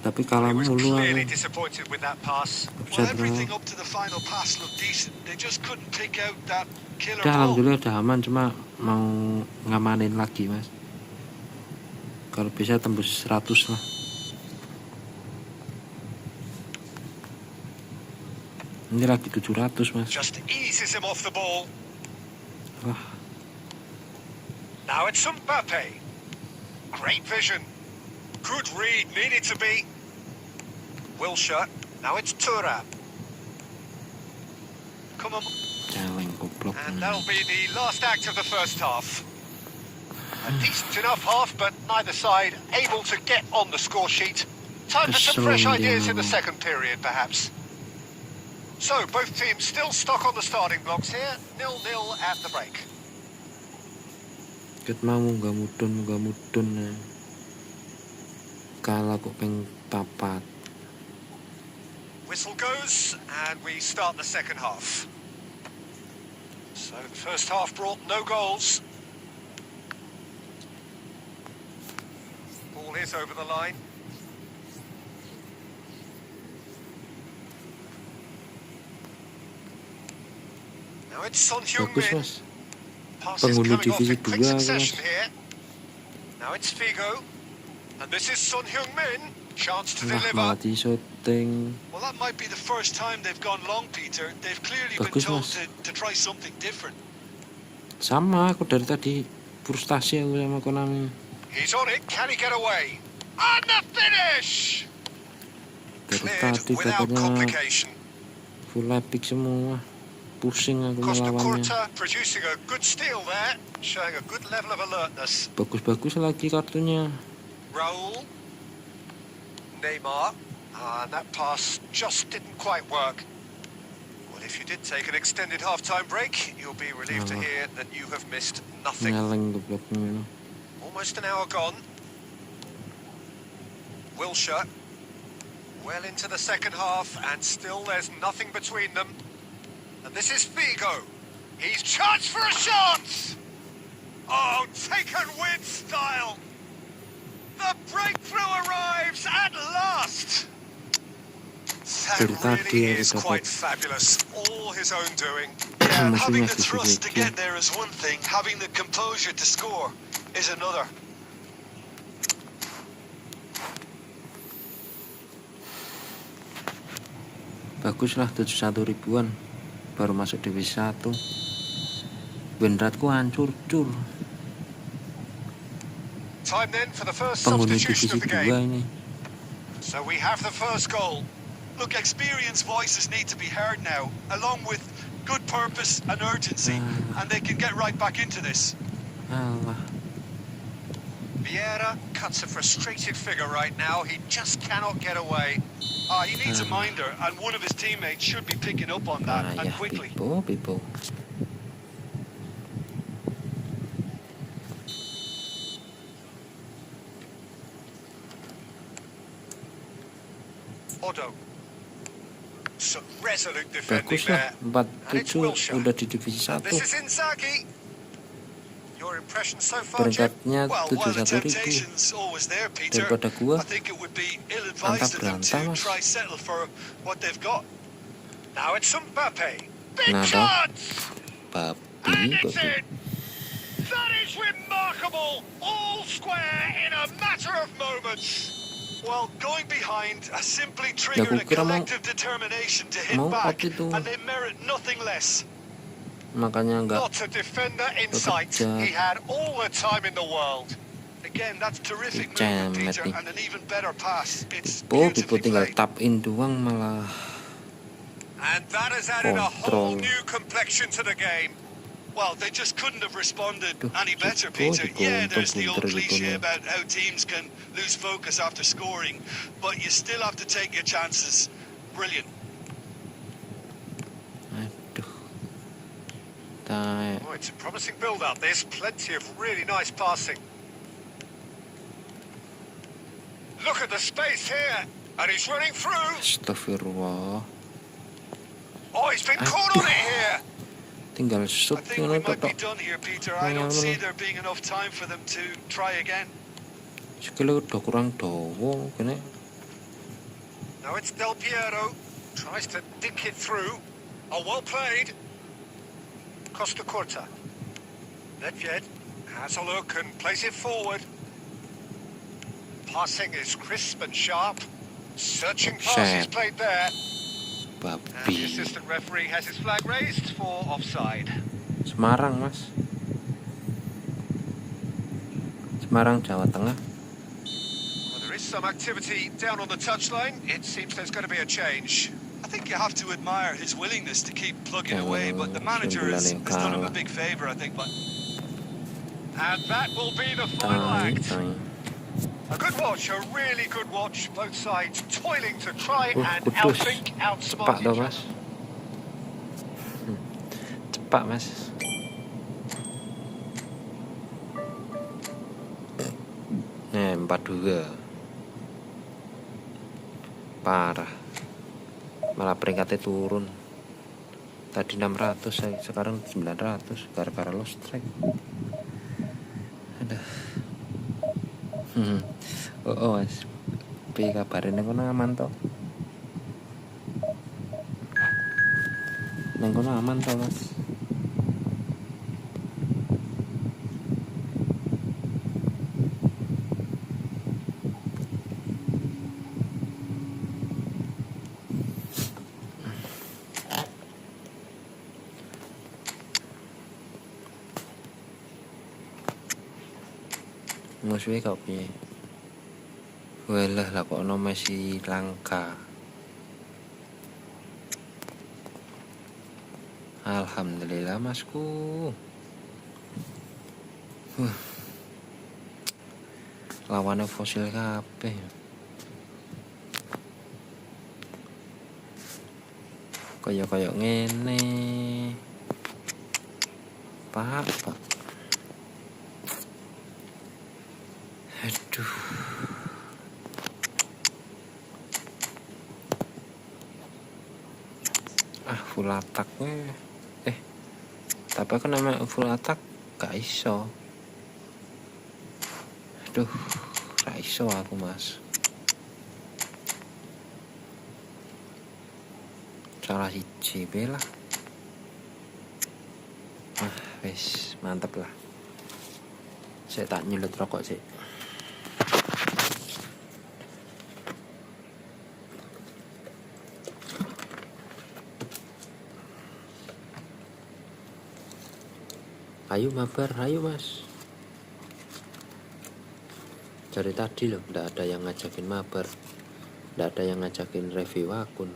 Tapi He kalau was mulu clearly aku disappointed with that pass. Well, upset everything banget. up to the final pass looked decent. They just couldn't pick out that killer Udah ball. alhamdulillah udah aman, cuma mau ngamanin lagi mas. Kalau bisa tembus 100 lah. Ini lagi 700 mas. Just eases him off the ball. Wah, Now it's Mbappe. Great vision. Good read, needed to be. Wilshire. Now it's Thuram. Come on. celeng goblok. And that'll be the last act of the first half. A decent enough half, but neither side able to get on the score sheet. Time for some fresh ideas in the second period, perhaps. So, both teams still stuck on the starting blocks here. 0-0 at the break. Ket mau munggah mudun. Kalah kok peng papat. Whistle goes, and we start the second half. So, the first half brought no goals. Ball is over the line. Now it's Son Bagus Heung-min. mas. Pass is Penghuni coming off divisi in quick 2 succession mas. here. Now it's Figo. And this is Son Heung-min. Chance to Nah deliver. mati syuting. Well, that might be the first time they've gone long, Peter. They've clearly been Bagus, told Mas. to try something different. Sama aku dari tadi frustasi aku sama Konami. He's on it. Can he get away? And the finish! Dari Cleared tadi without katanya complication. full epic semua. Pusing aku Costa melawannya. Curta producing a good steal there, showing a good level of alertness. Bagus-bagus lagi kartunya. Raul. Neymar. And that pass just didn't quite work. Well, if you did take an extended half-time break, you'll be relieved to hear that you have missed nothing. Nyeleng gobloknya. Almost an hour gone. Wilshire. Well into the second half, and still there's nothing between them. And this is Figo. He's charged for a shot! Oh, taken with style! The breakthrough arrives at last! That really is quite fabulous. All his own doing. Yeah, having Musuhnya the thrust to sedikit. get there is one thing. Having the composure to score is another. Baguslah 71 ribuan. Baru masuk divisi 1. Benratku hancur cur. Time then for the first Penghuni substitution divisi of the 2 game. ini. So we have the first goal. Look, experienced voices need to be heard now, along with good purpose and urgency, and they can get right back into this. Alah. Vieira cuts a frustrated figure right now. He just cannot get away. He needs a minder, and one of his teammates should be picking up on that, and Ayah quickly. Pipo. Odo. Some resolute defending Baguslah there. And it's 47 Wilshire. udah di divisi And 1. this is Inzaghi. Your impression so far, Jim? Peringkatnya Well, while the 71 ribu. temptation's always there, Peter, Daripada gua I think it would be ill-advised of them to antah-berantah, Mas. try settle for what they've got. Now it's Mbappe. Big Nah, chance! And Babi. it's in! That is remarkable. All square in a matter of moments. Well, going behind has simply triggered a collective determination to hit back, and they merit nothing less. Makanya nggak Not a defender in sight. He had all the time in the world. Again, that's terrific movement, Peter, and an even better pass. It's Pipo beautifully tinggal played. tap in doang malah. And that has added a whole new complexion to the game. Well, they just couldn't have responded any better, Pipo Peter. Yeah, there's the old dipunter cliche gitu. about how teams can lose focus after scoring, but you still have to take your chances. Brilliant. Aduh. Oh, it's a promising build-up. There's plenty of really nice passing. Look at the space here. And he's running through. Astagfirullah. Oh, he's been caught on it here. Tinggal I shoot think we might be done here, Peter. I don't see there being enough time for them to try again. Sekali udah kurang dawa kene. Now it's Del Piero. Tries to dink it through. Oh, well played. Costa Corta. Nedved has a look and plays it forward. Passing is crisp and sharp. Searching pass is played there. And the Babi. assistant referee has his flag raised for offside. Semarang, Mas. Semarang, Jawa Tengah. Well, there is some activity down on the touchline. It seems there's going to be a change. I think you have to admire his willingness to keep plugging away, but the manager has done him a big favour, I think. But And that will be the final act. Tai. A good watch, a really good watch. Both sides toiling to try and Kudus. outthink, outsmart Cepak toh, each Mas. other. Cepak, Mas. Nih, 4-2. Parah. Malah peringkatnya turun. Tadi 600, sekarang 900 gara-gara lost track. Aduh. Oh, Mas. Piye kabare nang kono aman to? Nang kono aman to, Mas? Musuhnya kau piye? Walah lah kok ono masih langka. Alhamdulillah, Masku. Lawannya fosil kabeh. Kaya ngene. Pak. Aduh. Full attack-nya. Tapi aku namanya full attack gak iso. Aduh, gak iso aku, Mas. Salah siji lah. Wes, mantep lah. Saya tak nyulut rokok sih. Ayo mabar, ayo Mas. Dari tadi loh, nggak ada yang ngajakin mabar, nggak ada yang ngajakin review akun.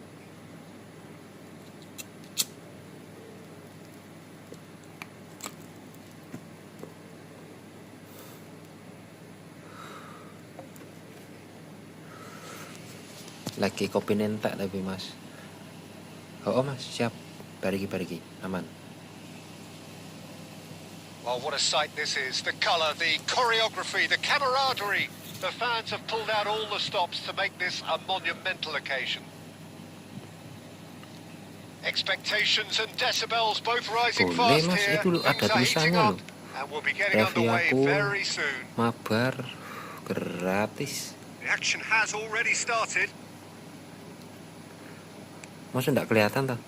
Lagi kopi nentak tapi Mas. Oh Mas, siap. Bariki, aman. Well, what a sight this is. The colour, the choreography, the camaraderie. The fans have pulled out all the stops to make this a monumental occasion. Expectations and decibels both rising Boleh fast Mas, here. itu ada Things are heating tulisannya up loh. and we'll be getting Review underway akun, very soon. mabar, gratis. The action has already started. Masa nggak kelihatan tuh?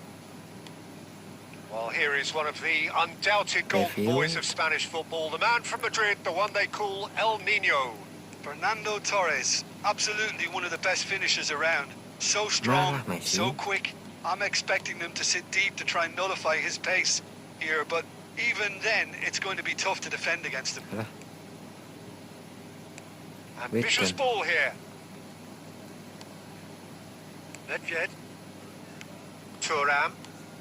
Well, here is one of the undoubted golden boys of Spanish football, the man from Madrid, the one they call El Nino. Fernando Torres, absolutely one of the best finishers around. So strong, so quick. I'm expecting them to sit deep to try and nullify his pace here, but even then, it's going to be tough to defend against him. Ambitious ball here. Nedved. Thuram.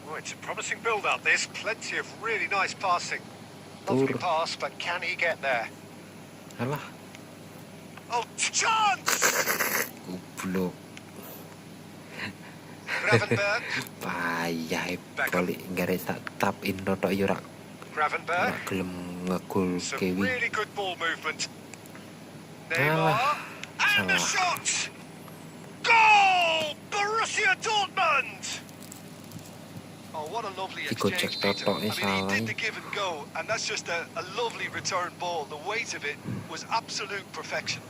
Oh, it's a promising build-up, this. Plenty of really nice passing. Lovely pass, but can he get there? Alah. Oh, chance! Goblok. Gravenberg. Payah balik garis tak tap in rotok yo rak. Gravenberg. Rak gelem ngegol Some Kewi. really good ball movement. Neymar. And a shot! Goal! Borussia Dortmund! Oh, what a lovely Ikut exchange, cek Peter. I totoknya mean, he salah did nih. the give and go, and that's just a lovely return ball. The weight of it was absolute perfection.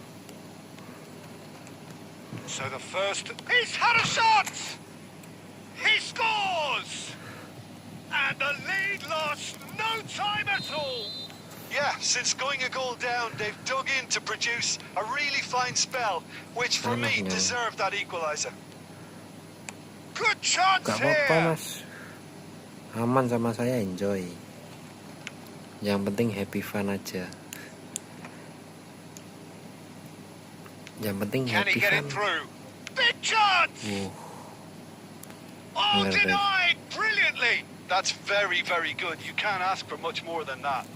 So the first... He's had a shot! He scores! And the lead lost no time at all. Yeah, since going a goal down, they've dug in to produce a really fine spell, which for me deserved that equaliser. Good chance Gak apa-apa here. mas, aman sama saya, enjoy. Yang penting happy fun aja. Yang penting Can he happy get fun. it through? Big chance! Oh, Nervous. denied brilliantly. That's very, very good. You can't ask for much more than that.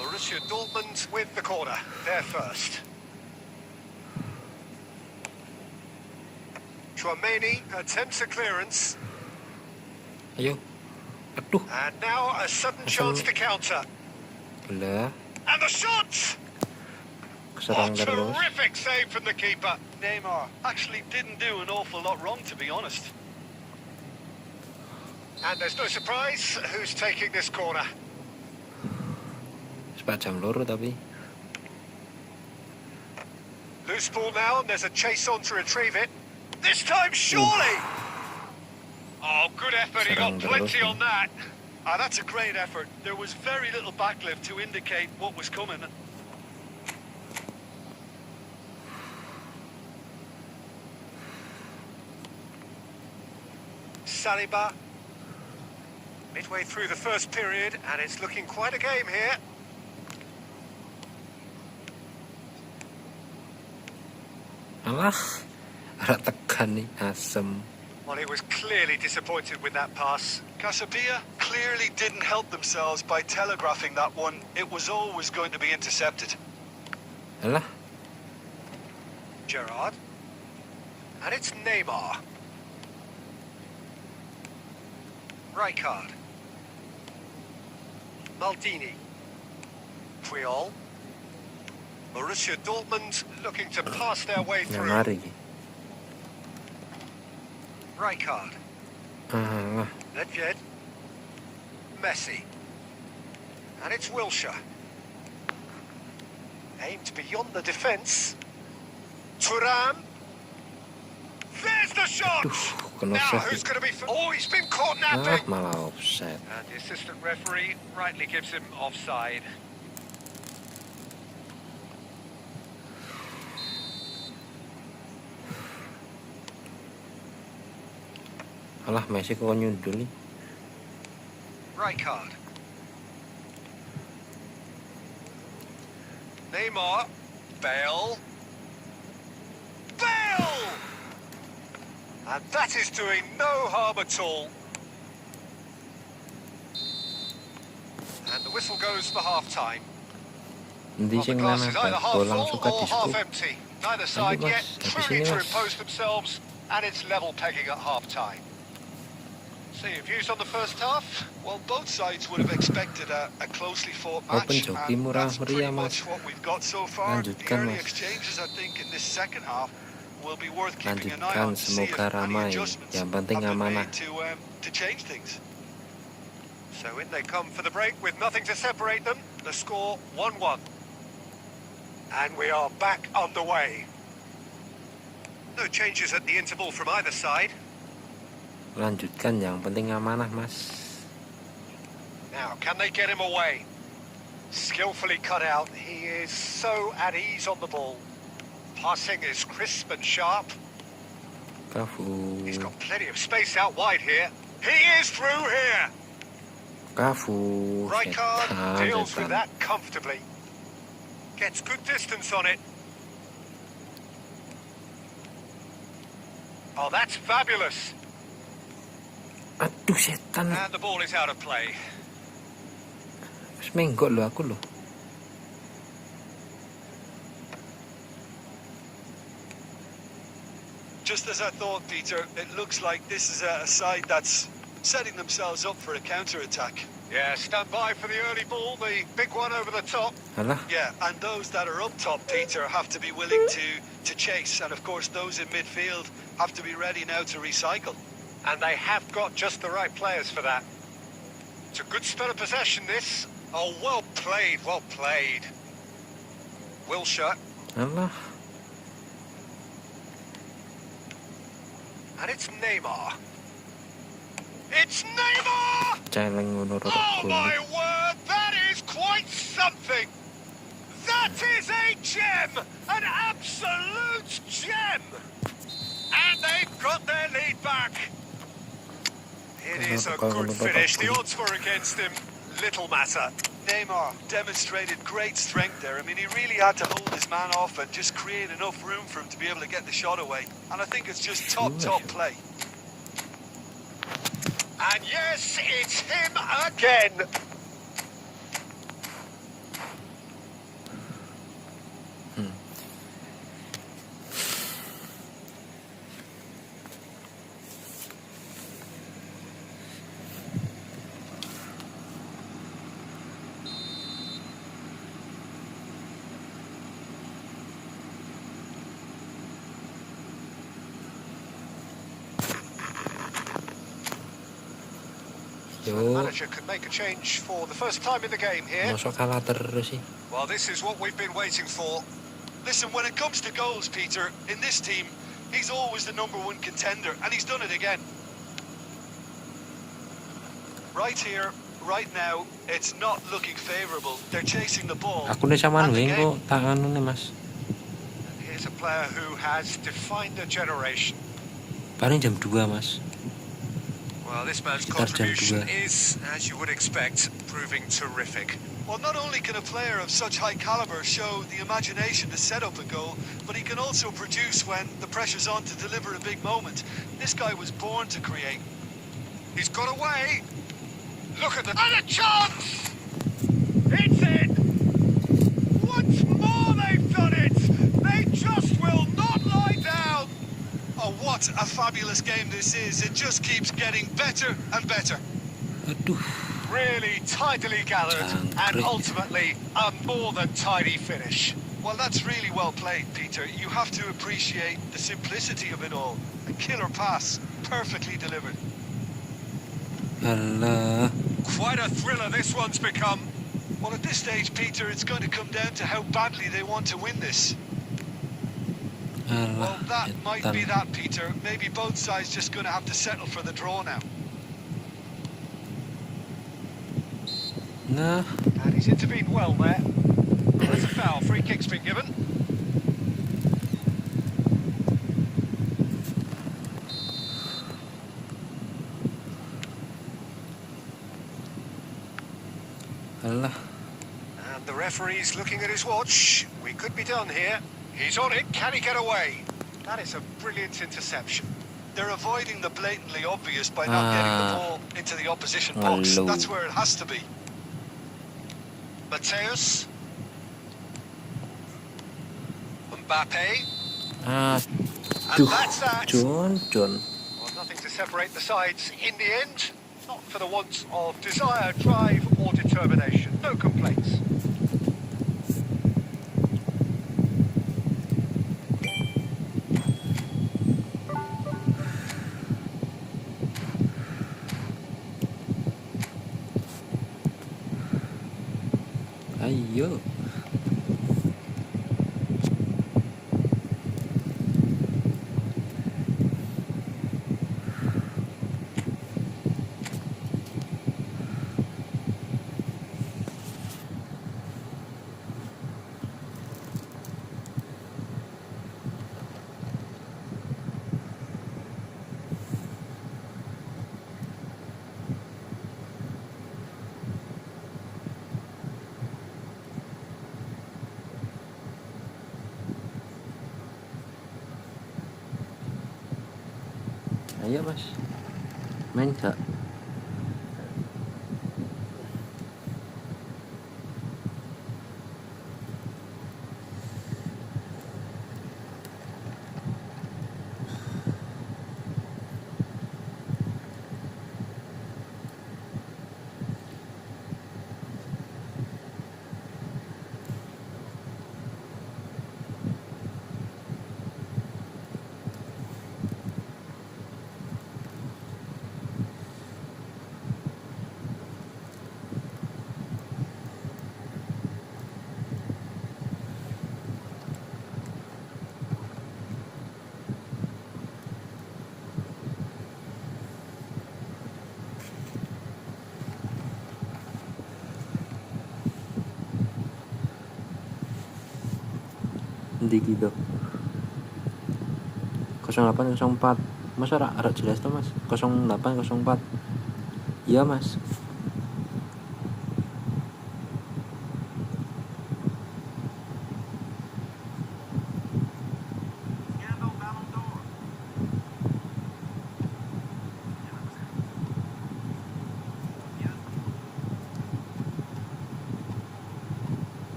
Borussia Dortmund with the corner. They're first. Chouameni attempts a clearance. Ayo, aduh, And now a sudden chance to counter. belah, And the shot! keserang What terus. terrific save from the keeper. Neymar actually didn't do an awful lot wrong, to be honest. And there's no surprise who's taking this corner. Sepajam loro tapi. Loose ball now, and there's a chase on to retrieve it. This time, surely! Oh, good effort. He got plenty on that. That's a great effort. There was very little backlift to indicate what was coming. Saliba. Midway through the first period, and it's looking quite a game here. Alah, rak tekan nih, asem. Well, he was clearly disappointed with that pass. Casabia clearly didn't help themselves by telegraphing that one. It was always going to be intercepted. Alah, Gerrard. And it's Neymar. Rijkaard. Maldini. Puyol. Borussia Dortmund looking to pass their way nggak through. mari. Rijkaard. Alah, Nedved. Messi. And it's Wilshere. Aimed beyond the defence. Thuram. There's the shot! kena Now, save. who's going to be... Oh, he's been caught Ah, napping! malah offset. And the assistant referee rightly gives him offside. Alah, Messi kok nyundul nih. Rijkaard. Neymar. Bale. Bale! And that is doing no harm at all. And the whistle goes for half-time. Nanti Well, the sing glass mana is either half bolang full suka or di half scoop. empty. Neither side Mas, yet dari truly sini, to Mas. impose themselves, and it's level pegging at half-time. So your views on the first half? Well, both sides would have expected a closely fought Open match, joki and murah that's pretty meriah, Mas. much what we've got so far. The Lanjutkan, early Mas. exchanges, I think, in this second half will be worth keeping an eye Lanjutkan, on to see if semoga any ramai. adjustments Yang have penting been amanah. made to change things. So in they come for the break with nothing to separate them. The score 1-1. And we are back underway. No changes at the interval from either side. Lanjutkan, yang penting amanah, Mas. Now, can they get him away? Skillfully cut out. He is so at ease on the ball. Passing is crisp and sharp. Kafu. He's got plenty of space out wide here. He is through here. Kafu. Rijkaard deals with setan. that comfortably. Gets good distance on it. Oh, that's fabulous. Aduh, setan. And the ball is out of play. Wis menggok lho aku lho. Just as I thought, Peter, it looks like this is a side that's setting themselves up for a counter-attack. Yeah, stand by for the early ball, the big one over the top. Alah, Yeah, and those that are up top, Peter, have to be willing to chase. And of course, those in midfield have to be ready now to recycle. And they have got just the right players for that. It's a good spell of possession, this. Oh, well played, well played. Wilshire. alah. And it's Neymar. It's Neymar! Celeng ngono Oh rorok my gol. word, that is quite something! That is a gem! An absolute gem! And they've got their lead back. It is a good finish. The odds were against him. Little matter. Neymar demonstrated great strength there. I mean, he really had to hold his man off and just create enough room for him to be able to get the shot away. And I think it's just top play. And yes, it's him again. The Yo, manager could make a change for the first time in the game here. mosok kalah terus sih. Well, this is what we've been waiting for. Listen, when it comes to goals, Peter, in this team, he's always the #1 contender, and he's done it again. Right here, right now, it's not looking favourable. They're chasing the ball. Aku nih sama And the nih game. kok tak anu nih, Mas. Here's a player who has defined a generation. Paling jam 2, Mas. Well, this man's Sekitar jam contribution 2. is, as you would expect, proving terrific. Well, not only can a player of such high caliber show the imagination to set up a goal, but he can also produce when the pressure's on to deliver a big moment. This guy was born to create. He's got away. Look at the... And a chance! It's in! Once more they've done it! They just will not lie down! Oh, what a fabulous game this is. It just keeps getting better and better. Aduh, Really tidily gathered and Jangkrik. ultimately a more than tidy finish. Well, that's really well played, Peter. You have to appreciate the simplicity of it all. A killer pass, perfectly delivered. alah. Quite a thriller this one's become. Well, at this stage, Peter, it's going to come down to how badly they want to win this. Well, Alah, that might be setan. that, Peter. Maybe both sides just going to have to settle for the draw now. Nah, And he's intervened well there. That's a foul. Free kick's been given. alah. And the referee's looking at his watch. We could be done here. He's on it. Can he get away? That is a brilliant interception. They're avoiding the blatantly obvious by not getting the ball into the opposition box. Hello. That's where it has to be. Mateus. Mbappe. Aduh, And that's that. John. Well, nothing to separate the sides in the end. Not for the want of desire, drive or determination. No complaints. Ayo. Ayo mas, main gak? Nanti gitu 0804 mas, arah jelas tuh mas, 0804. Iya mas.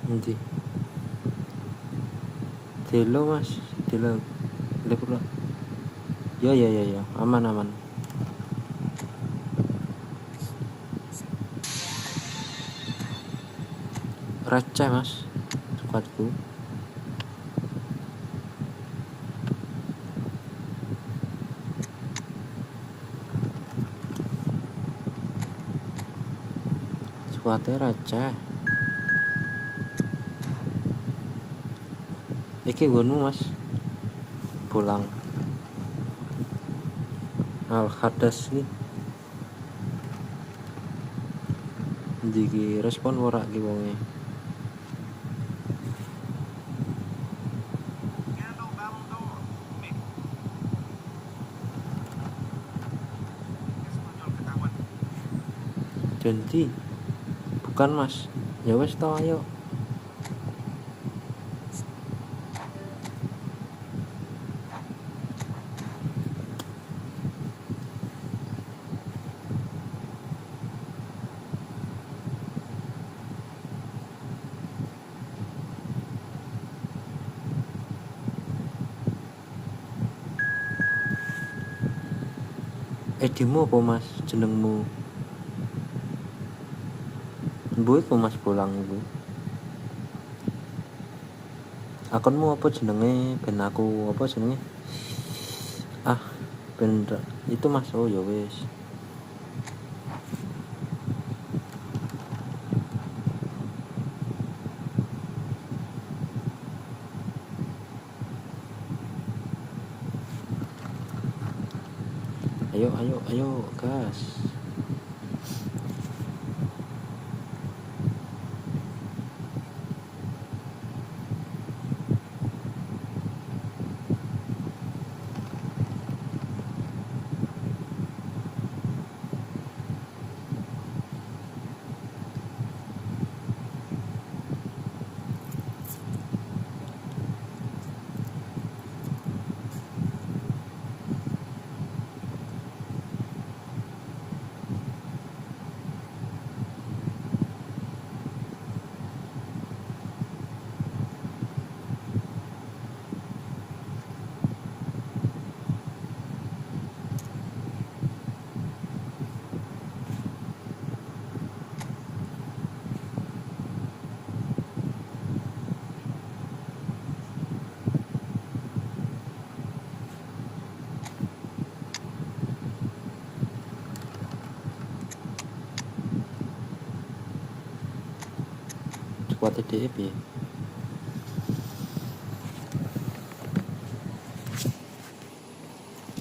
Nanti Delo mas, Delo pula. Ya, aman. Receh mas, skuadku. Skuadnya receh. Iki gunmu mas, pulang Al-Hadas nih. Jadi respon ora ki wonge. Janji bukan mas, ya wes tau, ayo. Edimu apa mas, jenengmu? Bu iku mas pulang iku. Akunmu apa jenenge? Ben aku apa jenenge? Ben itu mas. Oh ya wis. Ayo gas. Kuat DF ya.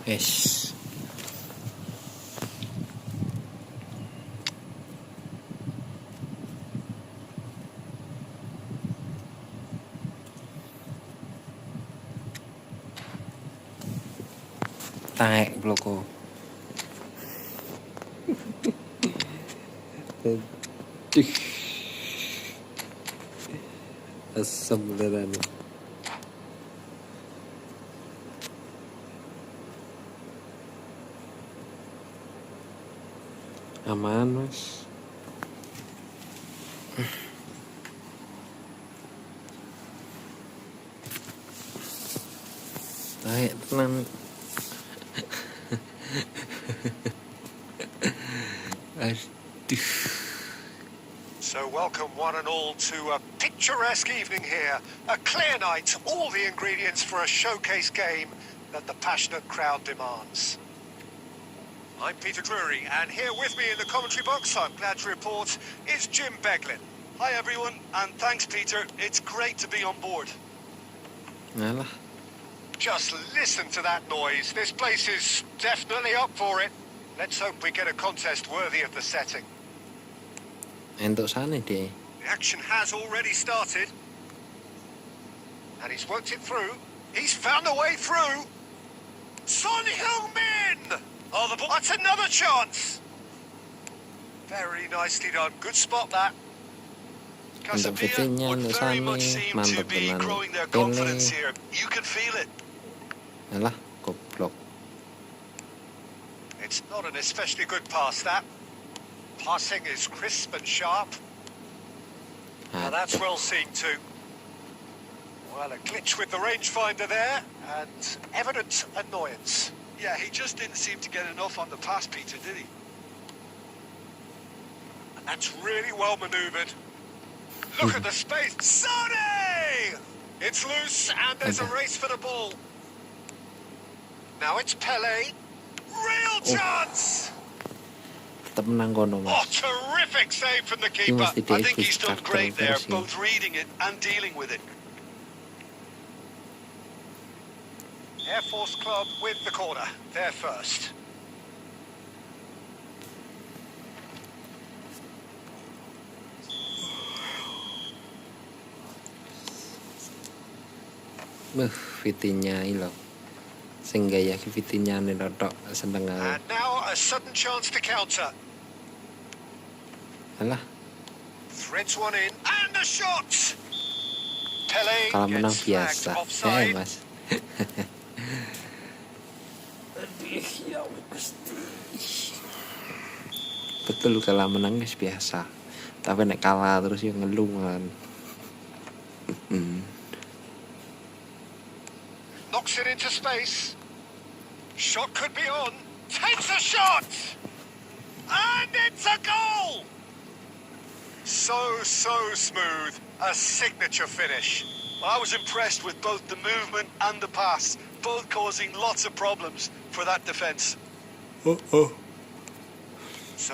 Es. taek bloko. Asam beneran. Aman mas. Taek tenang. Aduh. So welcome one and all to a picturesque evening here. A clear night, all the ingredients for a showcase game that the passionate crowd demands. I'm Peter Drury, and here with me in the commentary box, I'm glad to report, is Jim Beglin. Hi everyone, and thanks Peter. It's great to be on board. Alah. Just listen to that noise. This place is definitely up for it. Let's hope we get a contest worthy of the setting. Entuk sana deh. The action has already started. And he's worked it through. He's found a way through. Son Heung-min! Oh, that's another chance. Very nicely done. Good spot, that. Untuk Casabia fittingnya would untuk very sana much seem to mantap be dengan growing their Pele. confidence here. You can feel it. Alah, goblok. It's not an especially good pass, that. Passing is crisp and sharp. Now that's well seen too. Well, a glitch with the rangefinder there, and evident annoyance. Yeah, he just didn't seem to get enough on the pass, Peter, did he? And that's really well manoeuvred. Look at the space. Sonny! It's loose, and there's a race for the ball. Now it's Pele. Real chance! Tetap menang kono Oh, mas. terrific save from the Ini keeper. mesti I think he's done karakter great there, versi. both reading it and dealing with it. Air Force Club with the corner. They're first. Fitinya ilo. Sing gaya fitinya nih tok seneng aku. And now a sudden chance to counter. Alah, Threads one in. And a shot! Pele kalau menang gets flagged biasa. offside. Mas. Betul, kalau menang guys biasa. Tapi nek kalah terus yang ngeluh kan. Knocks it into space. Shot could be on. Takes a shot! And it's a goal! So smooth. A signature finish. I was impressed with both the movement and the pass, both causing lots of problems for that defence. So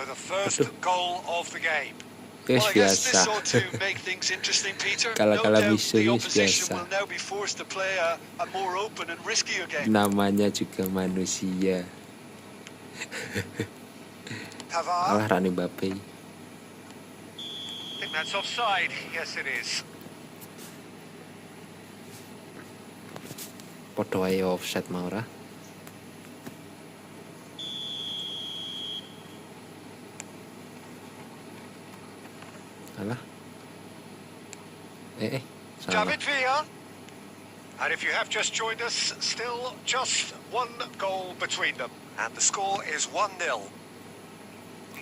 the first goal of the game. Guys Well, I guess this biasa. ought to make things interesting, Peter. Kalau No doubt misu the guys opposition biasa. will now be forced to play a more open and riskier game. Namanya juga manusia. Pavard. Alah Rani Bape. I think that's offside. Yes, it is. Podo ae offset mau ora. Alah. Salah. David Villa. And if you have just joined us, still just one goal between them. And the score is 1-0.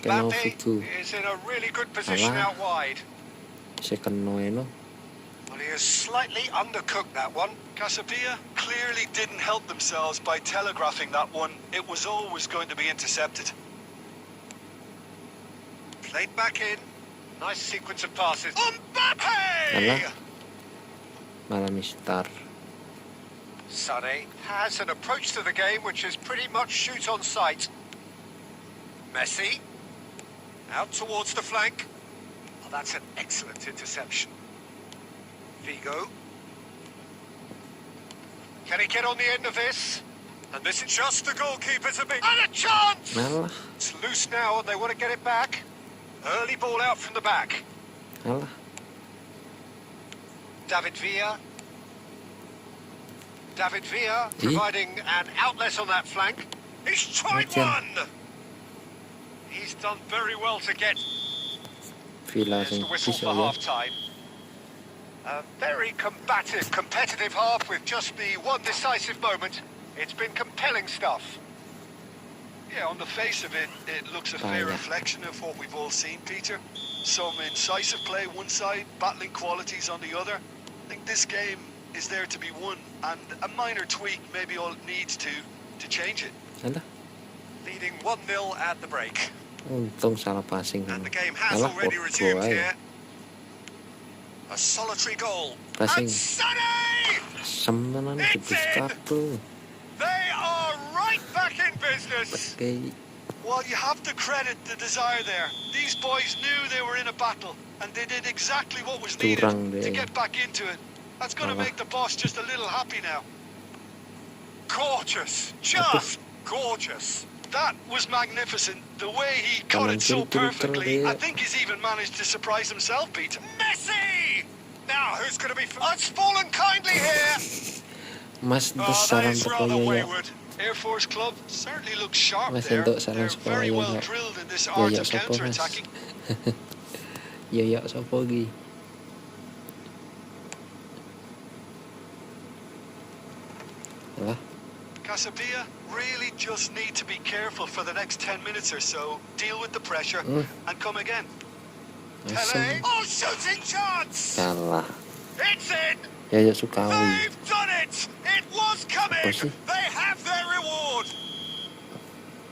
Kena Mbappe itu. is in a really good position Alah. out wide. Second no eno. Well, he has slightly undercooked that one. Casabia clearly didn't help themselves by telegraphing that one. It was always going to be intercepted. Played back in. Nice sequence of passes. Mbappe! Alah. Malah mistar. Sané has an approach to the game which is pretty much shoot on sight. Messi. Out towards the flank. Oh, that's an excellent interception. Vigo. Can he get on the end of this? And this is just the goalkeeper to be. And a chance! Alah. It's loose now and they want to get it back. Early ball out from the back. Alah. David Villa. David Villa providing an outlet on that flank. He's tried one! He's done very well to get... Villa There's the sing whistle bisa for ya. half-time. A very combative, competitive half with just the one decisive moment. It's been compelling stuff. Yeah, on the face of it, it looks a fair reflection of what we've all seen, Peter. Some incisive play one side, battling qualities on the other. I think this game is there to be won, and a minor tweak maybe all it needs to change it. Alah, Leading 1-0 at the break. untung salah passing. And the game has Alah, already podo resumed ae. here. A solitary goal. Passing. And Sonny! Semenan It's jebus in. kabel. They are right back in business. Pakai Well, you have to credit the desire there. These boys knew they were in a battle, and they did exactly what was needed Curang to deh. get back into it. That's going to Alah. make the boss just a little happy now. Gorgeous. Just gorgeous. That was magnificent. The way he cut Kanan it so kiri, perfectly. deh. I think he's even managed to surprise himself, Peter. Messi! Now, who's going to be... It's fallen kindly here. Mas Oh, dos that saran is po rather Yoyo. wayward. Air Force Club certainly looks sharp Mas there. untuk saran They're sekolah very well Yoyo. drilled in this art Yoyo of sopo mas? counter-attacking. Yoyo sopo gi? Alah, Casabia really just need to be careful for the next 10 minutes or so, deal with the pressure, and come again. Pele. asem. Oh, shooting chance! Kalah. It's in! Yoyo Sukawi. They've done it! It was coming! Apa sih? They have their reward!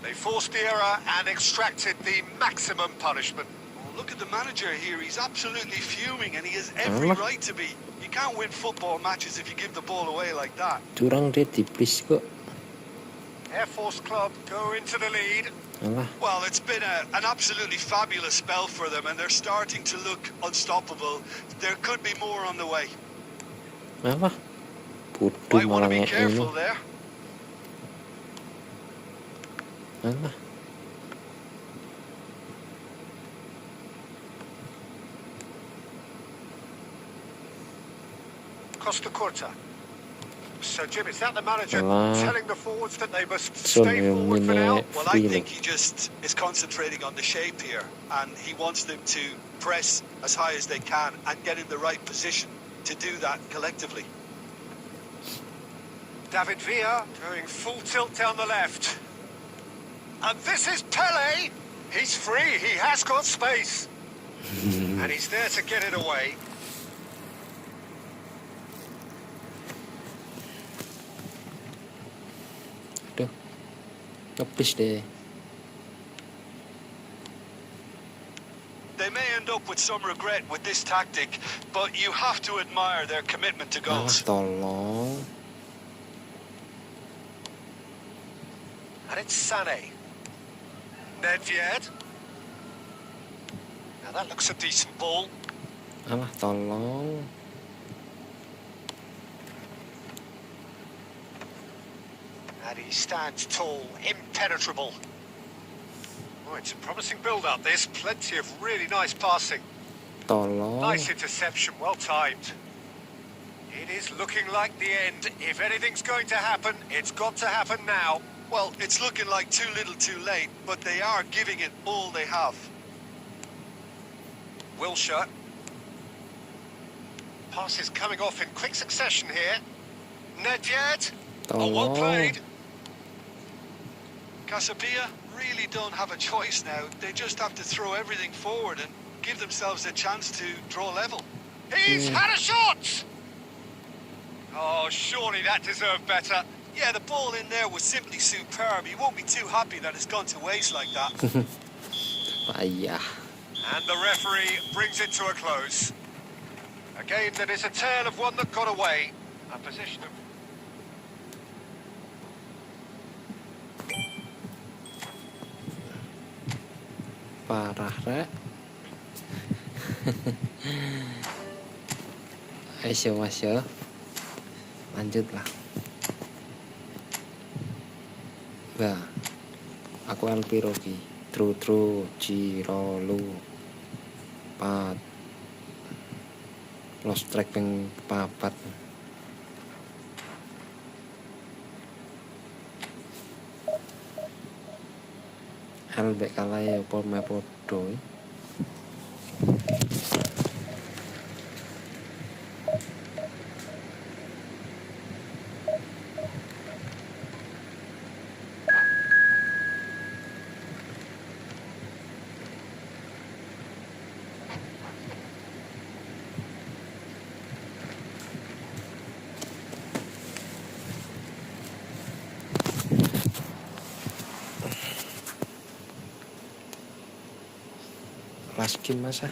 They forced the error and extracted the maximum punishment. Oh, look at the manager here. He's absolutely fuming, and he has every Alah. right to be. You can't win football matches if you give the ball away like that. Curang deh tipis kok. Air Force Club go into the lead. Alah, Well, it's been an absolutely fabulous spell for them, and they're starting to look unstoppable. There could be more on the way. alah. Putu Might want malah to be ini. careful there. Alah. Costa Curta. So, Jim, is that the manager Alah. telling the forwards that they must Son stay yung forward for now? Well, I free think he just is concentrating on the shape here, and he wants them to press as high as they can and get in the right position to do that collectively. David Villa going full tilt down the left. And this is Pele. He's free. He has got space. And he's there to get it away. Aduh. Kepis deh. They may end up with some regret with this tactic, but you have to admire their commitment to Alah, goals. tolong. And it's Sané. Nedved. Now that looks a decent ball. Alah, tolong. And he stands tall, impenetrable. Oh, it's a promising build-up, this. Plenty of really nice passing. Tolong. Nice interception, well timed. It is looking like the end. If anything's going to happen, it's got to happen now. Well, it's looking like too little too late, but they are giving it all they have. Wilshire. Passes coming off in quick succession here. Nedved. Oh, well Tolong. played. Casabia really don't have a choice now. They just have to throw everything forward and give themselves a chance to draw level. He's had a shot! Oh, surely that deserved better. Yeah, the ball in there was simply superb. You won't be too happy that it's gone to waste like that. Payah. And the referee brings it to a close. A game that is a tale of one that got away. A position of... Parah, Rek. Ayo, Mas, ya. Lanjutlah. Nah, aku piro ki? Tru Cirolu 4 lost track ping 4 hal baik kalah ya apa meh podo. Last game masa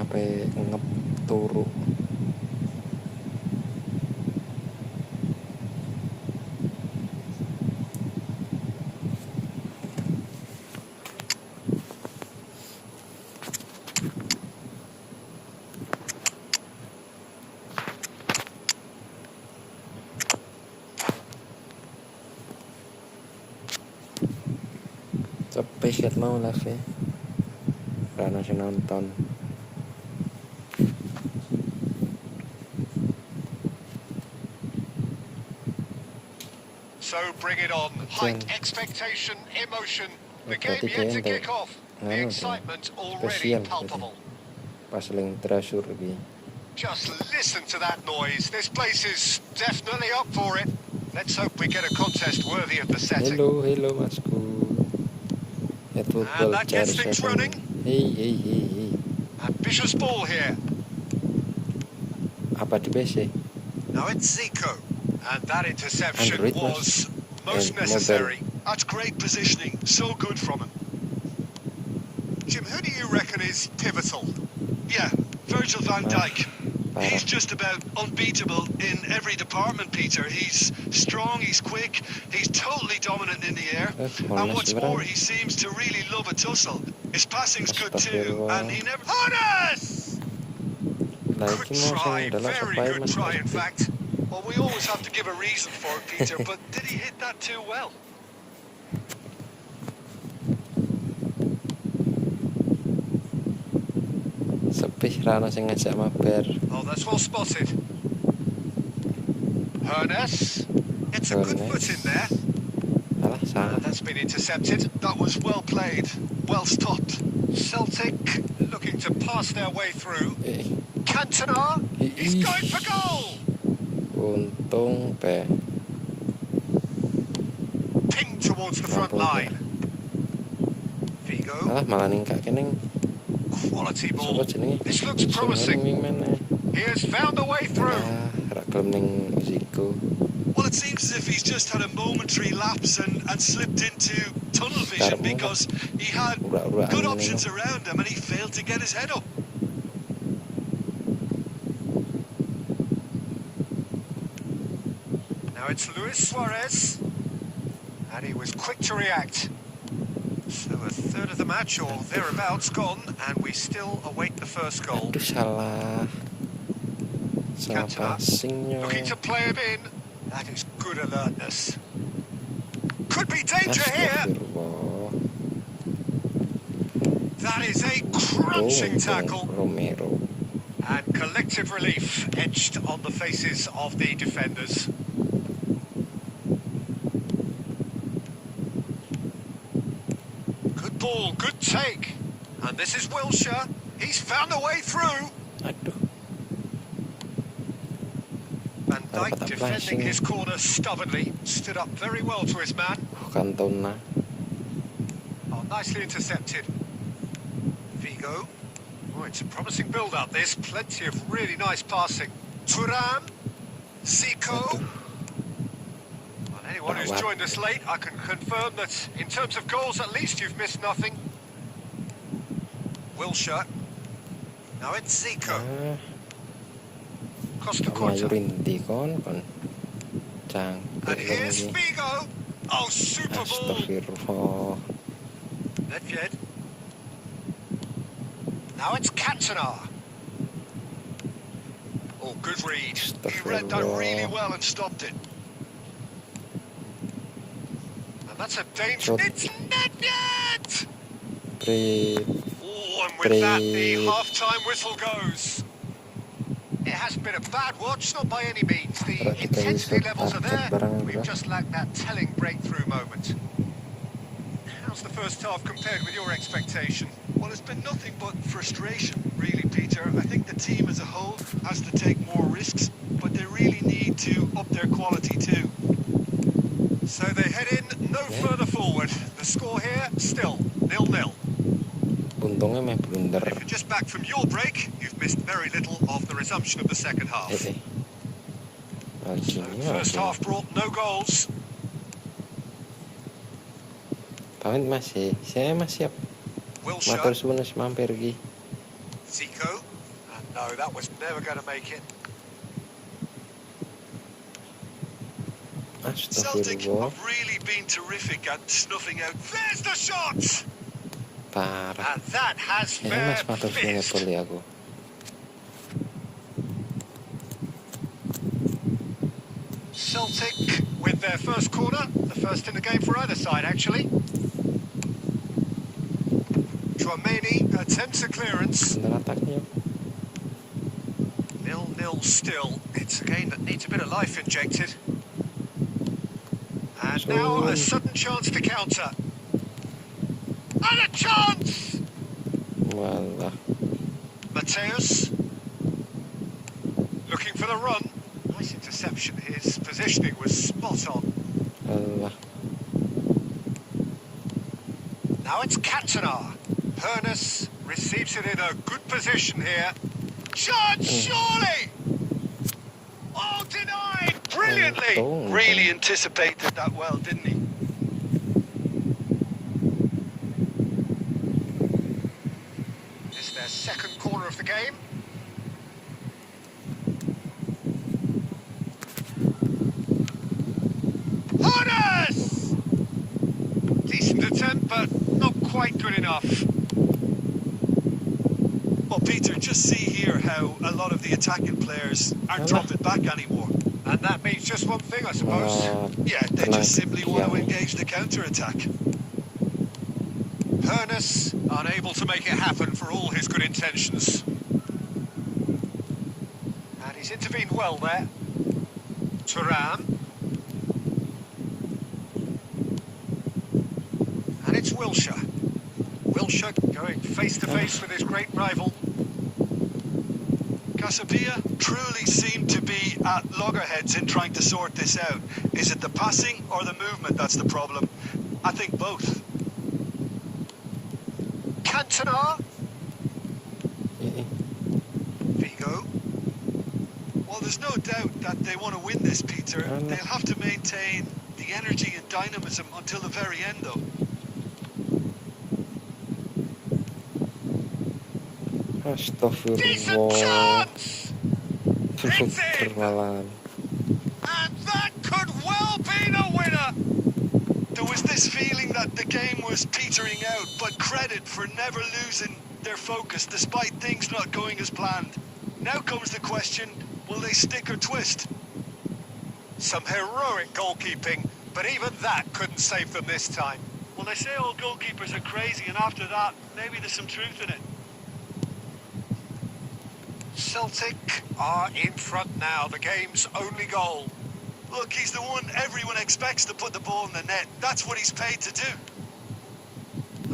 apa ngep turu. Sampai siat mau live ya karena saya nonton. So bring it on. Height, expectation, emotion. The game yet to kick off. The excitement already palpable. Paling terakhir lagi. Just listen to that noise. This place is definitely up for it. Let's hope we get a contest worthy of the setting. Hello masku. And that gets things running. Hey. Ambitious ball here. Apa di PC? Now it's Zico. And that interception Android was most necessary. That's great positioning. So good from him. Jim, who do you reckon is pivotal? Yeah, Virgil van Dijk. Parah. He's just about unbeatable in every department, Peter. He's strong, he's quick, he's totally dominant in the air. And what's more, he seems to really love a tussle. His passing's good too, and he never... Honest! Lagi Good mau try, saya adalah very supaya good try in fact. Well, we always have to give a reason for it, Peter, but did he hit that too well? Sepih rano sing ngajak mabar. Oh, that's well spotted. Hernes. It's a good foot in there. Salah salah. That's been intercepted. That was well played, well stopped. Celtic looking to pass their way through. Cantona. He's going for goal. Untung pe. Ping towards the front line. Vigo. Alah malah ningkak kening. Quality ball. Sopo jenenge? This looks promising. Mana? He has found a way through. Rak gelem ning Zico. Well, it seems as if he's just had a momentary lapse and slipped into tunnel vision because he had good options around him and he failed to get his head up. Now it's Luis Suarez. And he was quick to react. So a third of the match or thereabouts gone, and we still await the first goal. Aduh salah. Salah Cantona passingnya. looking to play him in. That is good alertness. Could be danger here. Astagfirullah. That is a crunching tackle. Romero. And collective relief etched on the faces of the defenders. Good ball, good take. And this is Wilshere. He's found a way through. Aduh. Van Dijk defending his corner stubbornly. Stood up very well to his man. Cantona. Oh, nicely intercepted. Vigo. Oh, it's a promising build-up, this. Plenty of really nice passing. Thuram. Zico. Well, anyone who's joined us late, I can confirm that in terms of goals, at least you've missed nothing. Wilshere. Now it's Zico. Costa Curta. Rinti kon. And here's Vigo. Oh, super ball. Astagfirullah. Nedved. Now it's Cantona. Oh, good read. He read that really well and stopped it. And that's a danger. It's Nedved! Breathe. Oh, and with that, the half-time whistle goes. It hasn't been been a bad watch, not by any means. The Kalau kita intensity bisa levels are target there. barang We've bro. just lacked that telling breakthrough moment. How's the first half compared with your expectation? Well, it's been nothing but frustration, really, Peter. I think the team as a whole has to take more risks, but they really need to up their quality too. So they head in no further forward. The score here, still 0-0. Untungnya meh blunder. If you're just back from your break, you've missed very little of the resumption of the second half. So first half brought no goals. Pamit masih, saya masih siap. Wilshire, Matur suwun wis mampir iki. Zico. And no, that was never going to make it. Celtic Astagfirullah. have really been terrific at snuffing out. There's the shot! Parah. And that has Ya fair mas matur suwun fizzed. tuli aku. Celtic with their first corner, the first in the game for either side actually. Dramini attempts a clearance. Counter attacknya. 0-0 still. It's a game that needs a bit of life injected. And now a sudden chance to counter. And a chance! Walah. Mateus looking for the run. Nice interception. His positioning was spot on. Allah. Now it's Cantona. Pernas receives it in a good position here. Chance, surely! Oh, denied brilliantly! Really anticipated that well, didn't he? It's their second corner of the game. Pernas! Decent attempt, but not quite good enough. Well, Peter, just see here how a lot of the attacking players aren't dropping back anymore. And that means just one thing, I suppose. Yeah, they just simply want to engage the counter-attack. Pernas unable to make it happen for all his good intentions. And he's intervened well there. Turan. And it's Wilshire. Wilshire going face-to-face with his great rival. Casabia truly seem to be at loggerheads in trying to sort this out. Is it the passing or the movement that's the problem? I think both. Cantona. Vigo. Well, there's no doubt that they want to win this, Peter. They'll have to maintain the energy and dynamism until the very end, though. Decent Astagfirullah. chance! It's in! Termalan. And that could well be the winner! There was this feeling that the game was petering out, but credit for never losing their focus despite things not going as planned. Now comes the question, will they stick or twist? Some heroic goalkeeping, but even that couldn't save them this time. Well, they say all goalkeepers are crazy, and after that, maybe there's some truth in it. Celtic are in front now, the game's only goal. Look, he's the one everyone expects to put the ball in the net. That's what he's paid to do.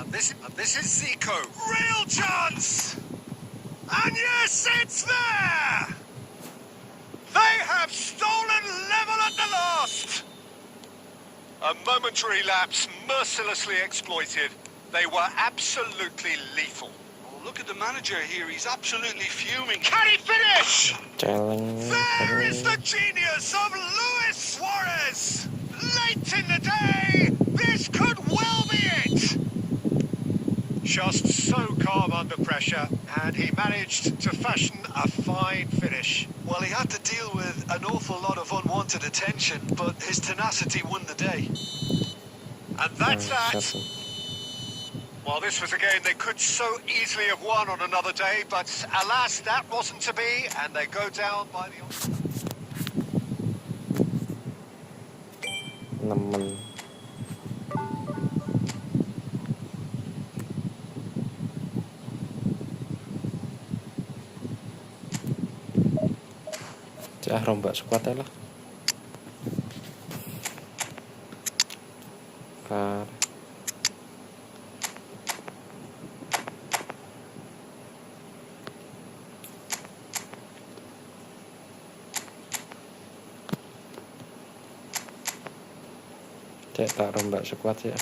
And this is Zico. Real chance! And yes, it's there! They have stolen level at the last! A momentary lapse mercilessly exploited. They were absolutely lethal. Oh, look at the manager here. He's absolutely fuming. Can he finish? Challenge. There is the genius of Luis Suarez! Late in the day, this could well be it! Just so calm under pressure, and he managed to fashion a fine finish. Well, he had to deal with an awful lot of unwanted attention, but his tenacity won the day. And that's that. Well, this was a game they could so easily have won on another day, but alas, that wasn't to be, and they go down by the... Nemen. Saya rombak squad lah. Cek tak rombak squad ya.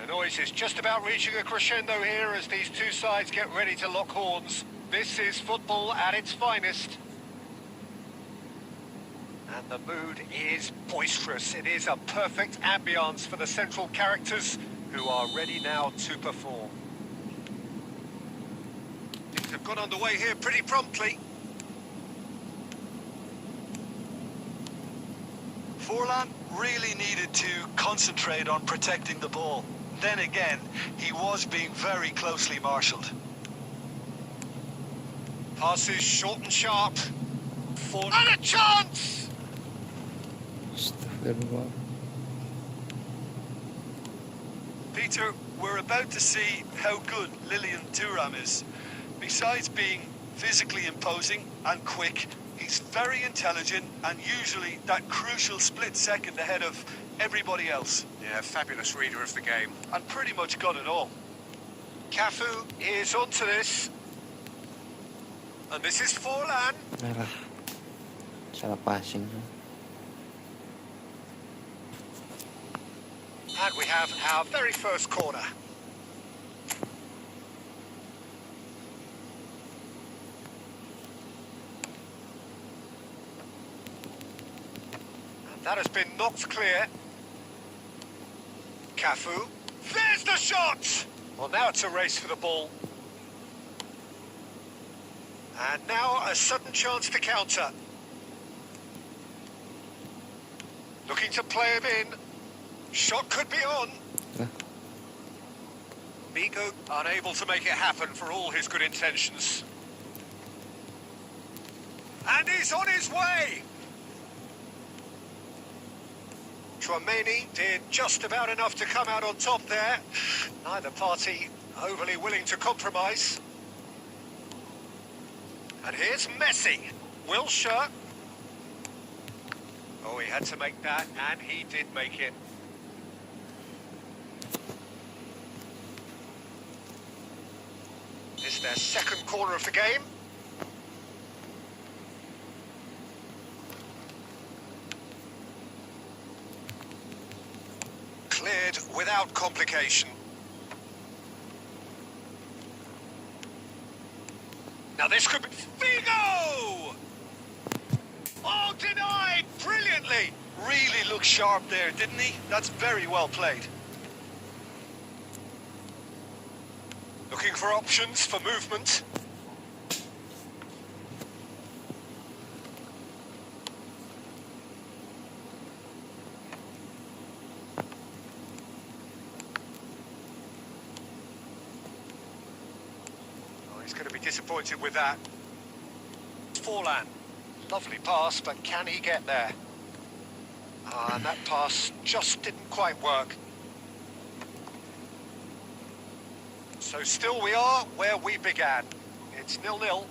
The noise is just about reaching a crescendo here as these two sides get ready to lock horns. This is football at its finest. And the mood is boisterous. It is a perfect ambience for the central characters who are ready now to perform. Things have got underway here pretty promptly. Forlan really needed to concentrate on protecting the ball. Then again, he was being very closely marshalled. Passes short and sharp. And a chance! Peter, we're about to see how good Lilian Thuram is. Besides being physically imposing and quick, he's very intelligent and usually that crucial split second ahead of everybody else. Yeah, fabulous reader of the game. And pretty much got it all. Cafu is onto this. And this is Forlan. Merah. Salah passing. And we have our very first corner. And that has been knocked clear. Cafu. There's the shot! Well, now it's a race for the ball. And now a sudden chance to counter. Looking to play him in. Shot could be on. Huh? Vigo unable to make it happen for all his good intentions. And he's on his way! Chouameni did just about enough to come out on top there. Neither party overly willing to compromise. And here's Messi. Wilshere. Oh, he had to make that, and he did make it. It's their second corner of the game. Cleared without complication. Now this could be... Vigo! Oh, denied brilliantly. Really looked sharp there, didn't he? That's very well played. Looking for options for movement. Oh, he's going to be disappointed with that. Forlan. Lovely pass, but can he get there? And that pass just didn't quite work. So still we are where we began. It's 0-0.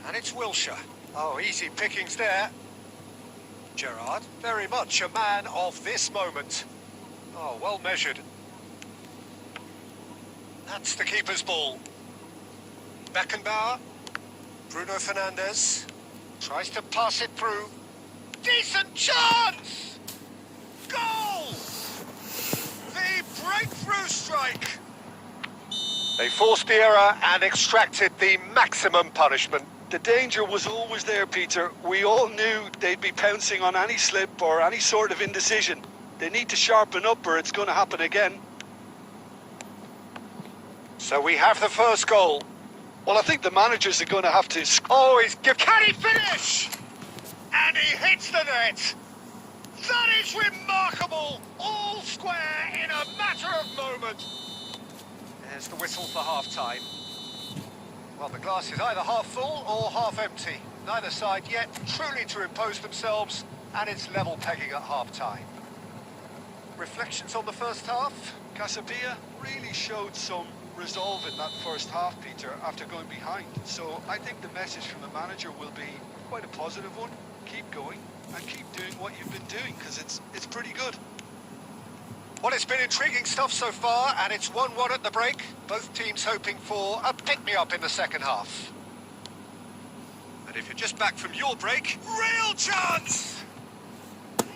And it's Wilshere. Oh, easy pickings there. Gerrard, very much a man of this moment. Oh, well measured. That's the keeper's ball. Beckenbauer. Bruno Fernandes. Tries to pass it through. Decent chance! Goal! The breakthrough strike! They forced the error and extracted the maximum punishment. The danger was always there, Peter. We all knew they'd be pouncing on any slip or any sort of indecision. They need to sharpen up or it's going to happen again. So we have the first goal. Well, I think the managers are going to have to... Oh, can he finish? And he hits the net. That is remarkable. All square in a matter of moments. There's the whistle for half-time. Well, the glass is either half full or half empty. Neither side yet truly to impose themselves, and it's level pegging at half-time. Reflections on the first half? Casabia really showed some resolve in that first half, Peter, after going behind. So I think the message from the manager will be quite a positive one. Keep going and keep doing what you've been doing, because it's pretty good. Well, it's been intriguing stuff so far, and it's 1-1 at the break. Both teams hoping for a pick-me-up in the second half. And if you're just back from your break, real chance!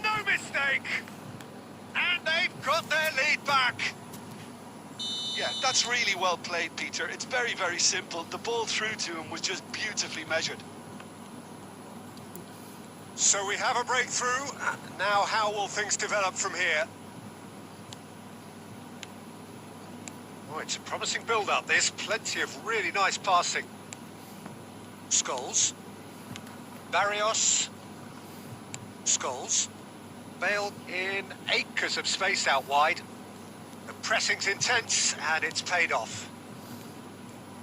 No mistake! And they've got their lead back. Yeah, that's really well played, Peter. It's very, very simple. The ball through to him was just beautifully measured. So we have a breakthrough. Now how will things develop from here? Oh, it's a promising build-up. There's plenty of really nice passing. Scholes. Barrios. Scholes. Bale in acres of space out wide. The pressing's intense, and it's paid off.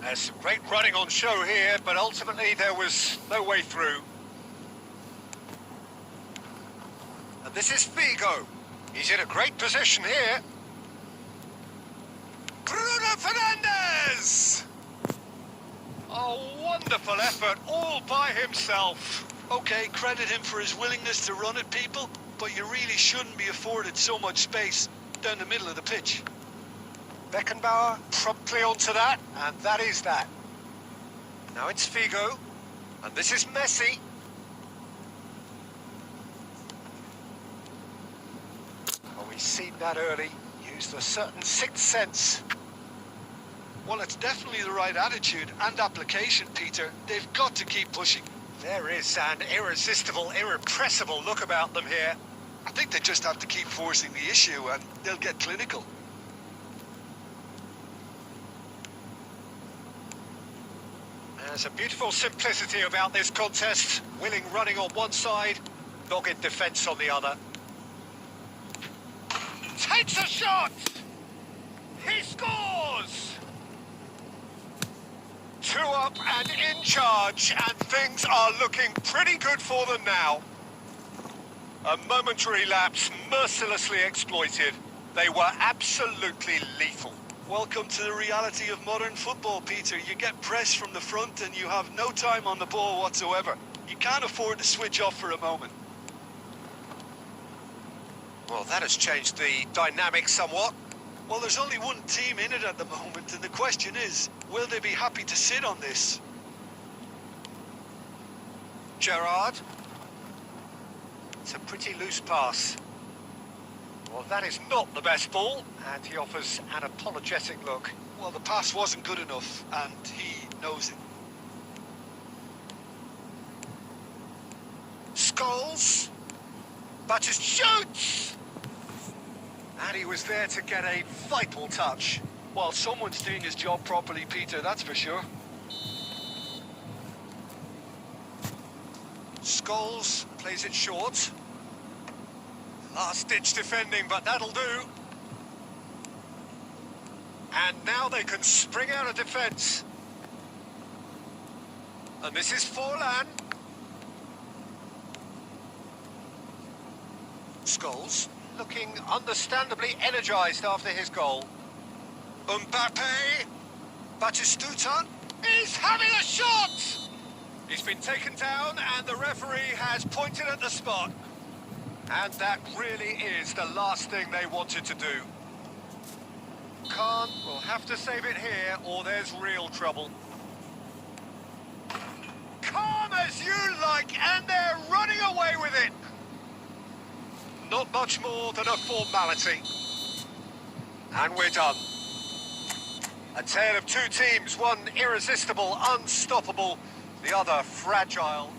There's some great running on show here, but ultimately there was no way through. And this is Vigo. He's in a great position here. Bruno Fernandes! A wonderful effort all by himself. Okay, credit him for his willingness to run at people, but you really shouldn't be afforded so much space down the middle of the pitch. Beckenbauer promptly onto that, and that is that. Now it's Vigo, and this is Messi. Well, we've seen that early. Used a certain sixth sense. Well, it's definitely the right attitude and application, Peter. They've got to keep pushing. There is an irresistible, irrepressible look about them here. I think they just have to keep forcing the issue and they'll get clinical. There's a beautiful simplicity about this contest. Willing running on one side, dogged defence on the other. takes a shot. He scores. 2 up and in charge, and things are looking pretty good for them now. A momentary lapse mercilessly exploited. They were absolutely lethal. Welcome to the reality of modern football, Peter. You get pressed from the front and you have no time on the ball whatsoever. You can't afford to switch off for a moment. Well, that has changed the dynamic somewhat. Well, there's only one team in it at the moment, and the question is, will they be happy to sit on this? Gerrard. It's a pretty loose pass. Well, that is not the best ball, and he offers an apologetic look. Well, the pass wasn't good enough, and he knows it. Scholes. Butchers shoots! And he was there to get a vital touch. Well, someone's doing his job properly, Peter, that's for sure. Scholes plays it short. Last-ditch defending, but that'll do. And now they can spring out of defence. And this is Forlan. Scholes looking understandably energised after his goal. Mbappe. Batistuta. He's having a shot! He's been taken down and the referee has pointed at the spot. And that really is the last thing they wanted to do. Khan will have to save it here or there's real trouble. Calm as you like, and they're running away with it. Not much more than a formality. And we're done. A tale of two teams, one irresistible, unstoppable, the other fragile.